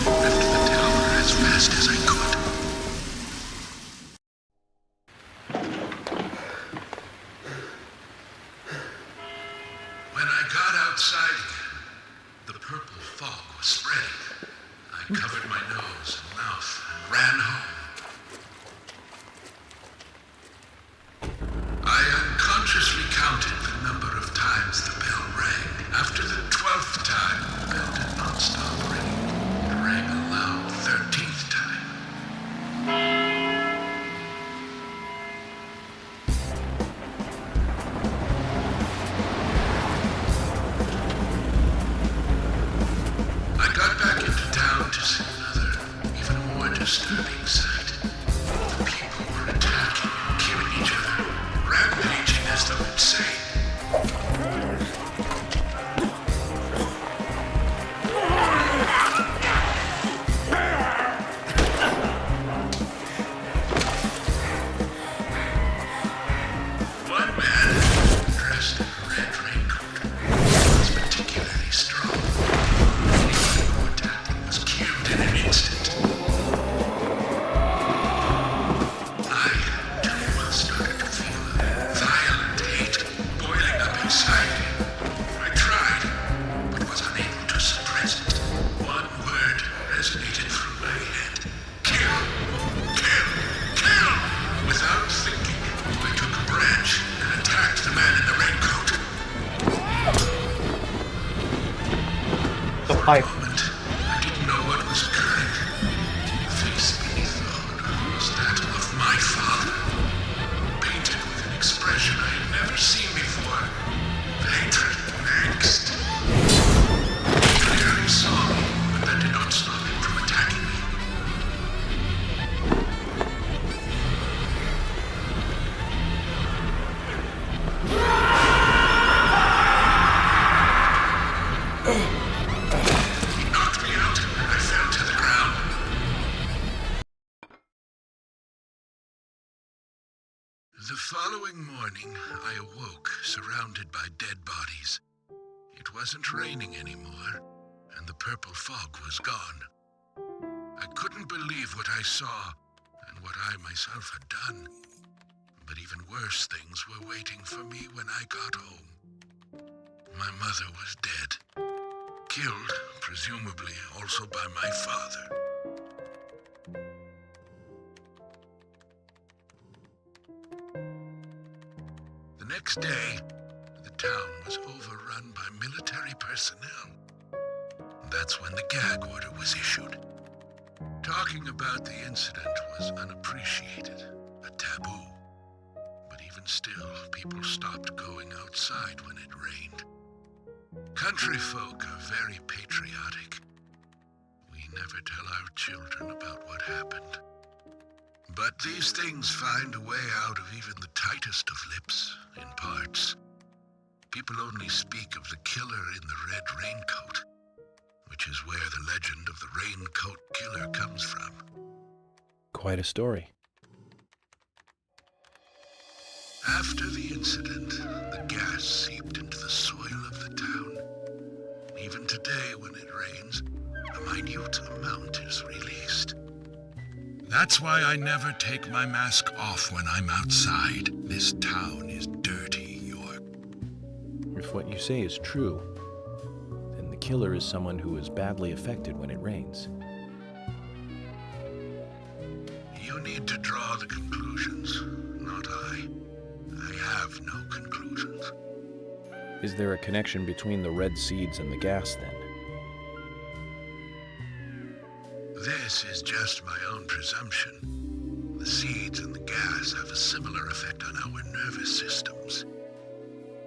and lifted the tower as fast as I could. When I got outside again, the purple fog was spreading. I covered my nose and mouth and ran home. I unconsciously counted the number of times the bell rang. After the 12th time, the bell did not stop ringing. It rang a loud 13th time. I got back into town to see another pipe. I didn't know what was occurring. The face beneath the hood was that of my father, painted with an expression I had never seen before. Hatred and angst. He clearly saw me, but that did not stop him from attacking me. He knocked me out. I fell to the ground. The following morning, I awoke, surrounded by dead bodies. It wasn't raining anymore, and the purple fog was gone. I couldn't believe what I saw, and what I myself had done. But even worse things were waiting for me when I got home. My mother was dead. Killed, presumably also by my father. The next day, the town was overrun by military personnel. That's when the gag order was issued. Talking about the incident was unappreciated, a taboo. But even still, people stopped going outside when it rained. Country folk are very patriotic. We never tell our children about what happened. But these things find a way out of even the tightest of lips, in parts. People only speak of the killer in the red raincoat, which is where the legend of the raincoat killer comes from. Quite a story. After the incident, the gas seeped into the soil of the town. Even today, when it rains, a minute amount is released. That's why I never take my mask off when I'm outside. This town is dirty, York. If what you say is true, then the killer is someone who is badly affected when it rains. You need to draw the conclusions, not I. I have no conclusions. Is there a connection between the red seeds and the gas, then? This is just my own presumption. The seeds and the gas have a similar effect on our nervous systems.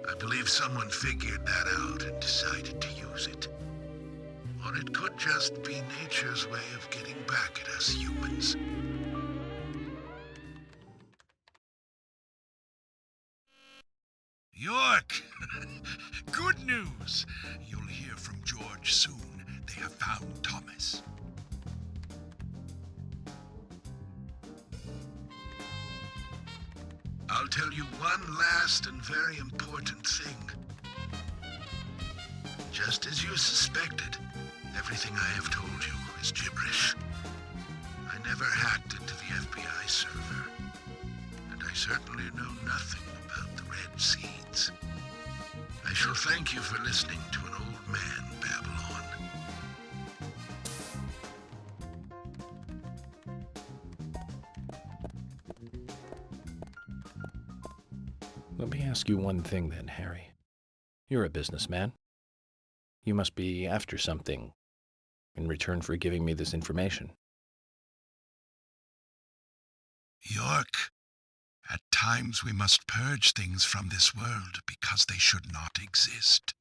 I believe someone figured that out and decided to use it. Or it could just be nature's way of getting back at us humans. York! Good news! You'll hear from George soon. They have found Thomas. I'll tell you one last and very important thing. Just as you suspected, everything I have told you is gibberish. I never hacked into the FBI server, and I certainly know nothing about the red seeds. I shall thank you for listening to an old man babble on. Let me ask you one thing then, Harry. You're a businessman. You must be after something in return for giving me this information. York, at times we must purge things from this world because they should not exist.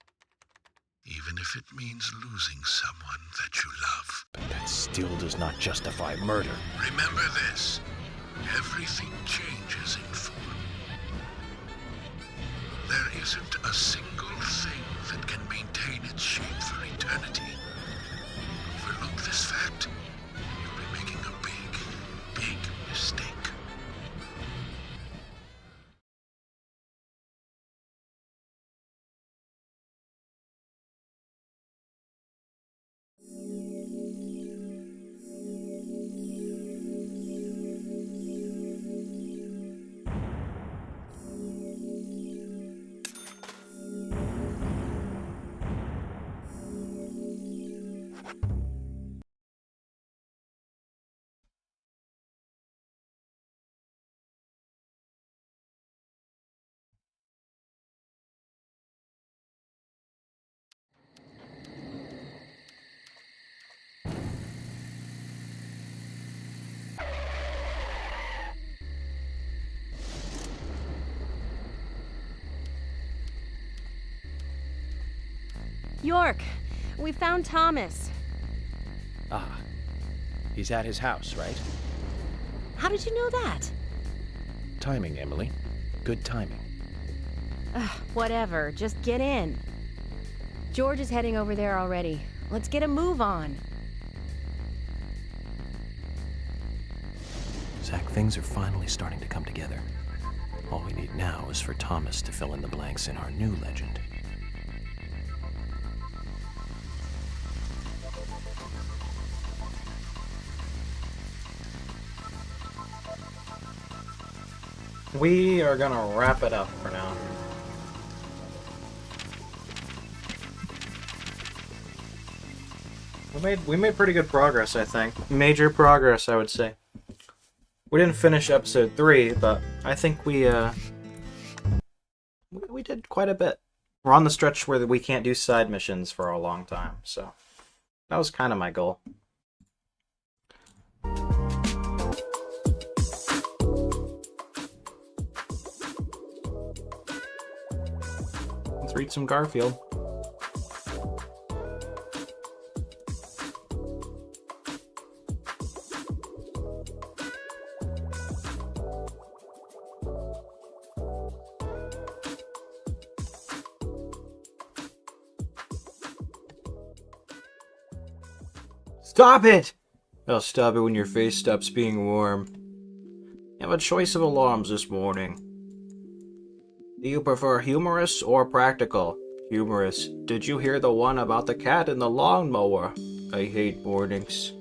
Even if it means losing someone that you love. But that still does not justify murder. Remember this. Everything changes in form. There isn't a single thing that can maintain its shape for eternity. Overlook this fact, and you'll be making a big, big mistake. York, we found Thomas. Ah, he's at his house, right? How did you know that? Timing, Emily. Good timing. Whatever, just get in. George is heading over there already. Let's get a move on. Zach, things are finally starting to come together. All we need now is for Thomas to fill in the blanks in our new legend. We are gonna wrap it up for now. We made pretty good progress, I think. Major progress, I would say. We didn't finish episode 3, but I think we did quite a bit. We're on the stretch where we can't do side missions for a long time, so that was kind of my goal. Let's read some Garfield. Stop it! I'll stop it when your face stops being warm. You have a choice of alarms this morning. Do you prefer humorous or practical? Humorous. Did you hear the one about the cat and the lawnmower? I hate mornings.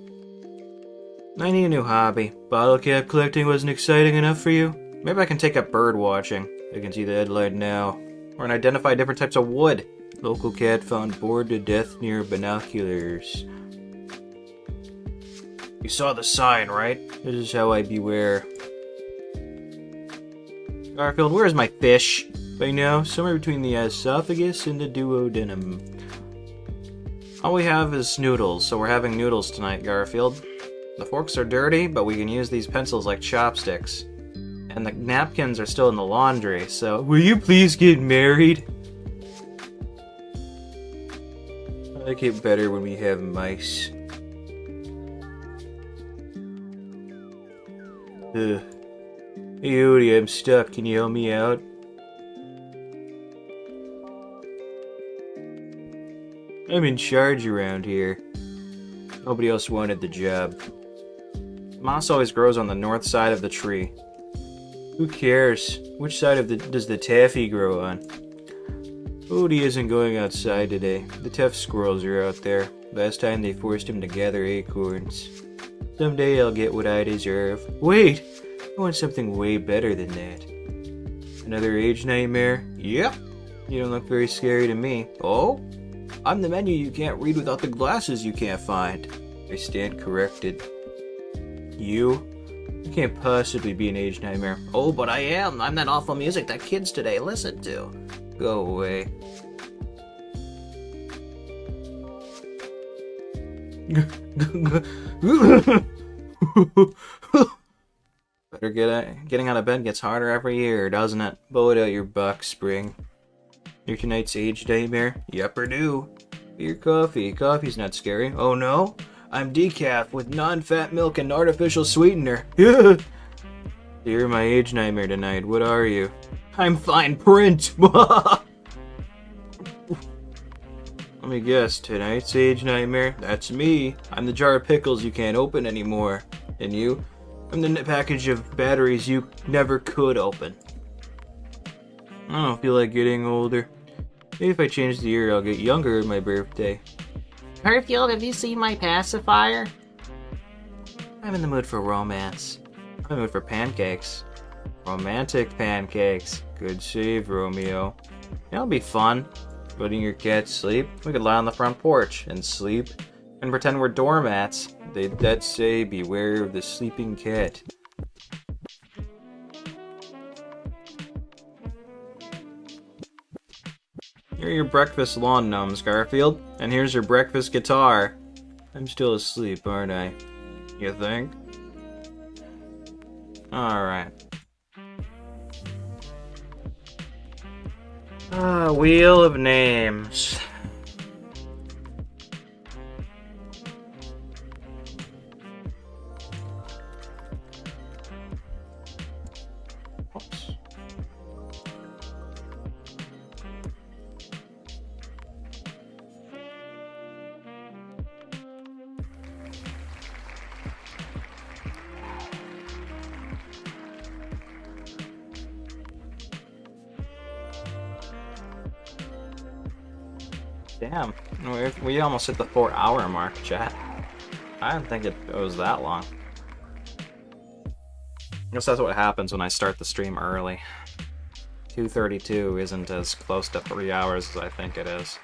I need a new hobby. Bottle cap collecting wasn't exciting enough for you? Maybe I can take up bird watching. I can see the headline now. Or and identify different types of wood. Local cat found bored to death near binoculars. You saw the sign, right? This is how I beware. Garfield, where is my fish? By now, somewhere between the esophagus and the duodenum. All we have is noodles, so we're having noodles tonight, Garfield. The forks are dirty, but we can use these pencils like chopsticks. And the napkins are still in the laundry, so... Will you please get married? I like it better when we have mice. Ugh. Hey, Odie, I'm stuck. Can you help me out? I'm in charge around here. Nobody else wanted the job. Moss always grows on the north side of the tree. Who cares? Which side does the taffy grow on? Odie isn't going outside today. The tough squirrels are out there. Last time they forced him to gather acorns. Someday I'll get what I deserve. Wait! I want something way better than that. Another age nightmare? Yep. You don't look very scary to me. Oh? I'm the menu you can't read without the glasses you can't find. I stand corrected. You? You can't possibly be an age nightmare. Oh, but I am. I'm that awful music that kids today listen to. Go away. Better getting out of bed gets harder every year, doesn't it? Blow it out your buck, Spring. You're tonight's age nightmare? Yep, or do. Your coffee. Coffee's not scary. Oh no? I'm decaf with non-fat milk and artificial sweetener. You're my age nightmare tonight. What are you? I'm fine print. Let me guess. Tonight's age nightmare? That's me. I'm the jar of pickles you can't open anymore. And you? I'm the package of batteries you never could open. I don't feel like getting older. Maybe if I change the year, I'll get younger on my birthday. Garfield, have you seen my pacifier? I'm in the mood for romance. I'm in the mood for pancakes. Romantic pancakes. Good save, Romeo. It'll be fun. Putting your cat to sleep. We could lie on the front porch and sleep and pretend we're doormats. That say, beware of the sleeping cat. Here are your breakfast lawn gnomes, Garfield. And here's your breakfast guitar. I'm still asleep, aren't I? You think? Alright. Wheel of Names. Damn, we almost hit the 4-hour mark, chat. I didn't think it was that long. I guess that's what happens when I start the stream early. 2:32 isn't as close to 3 hours as I think it is.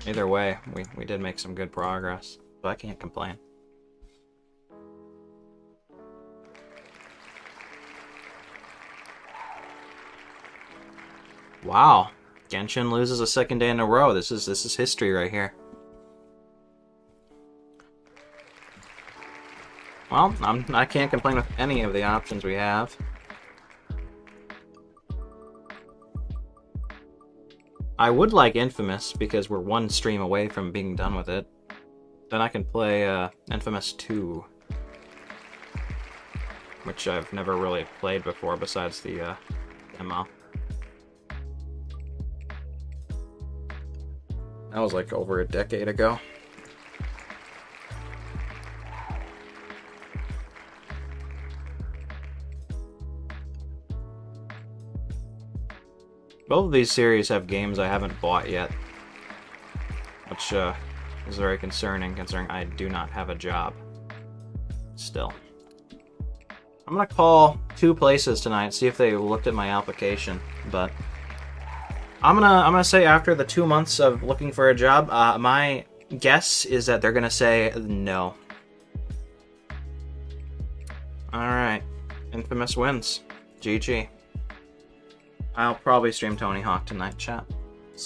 Either way, we did make some good progress, so I can't complain. Wow, Genshin loses a second day in a row. This is history right here. Well, I can't complain with any of the options we have. I would like Infamous because we're one stream away from being done with it. Then I can play Infamous 2, which I've never really played before besides the demo. That was like over a decade ago. Both of these series have games I haven't bought yet, which is very concerning considering I do not have a job still. I'm gonna call 2 places tonight, see if they looked at my application, but I'm gonna say after the 2 months of looking for a job, my guess is that they're gonna say no. Alright, Infamous wins. GG. I'll probably stream Tony Hawk tonight, chat.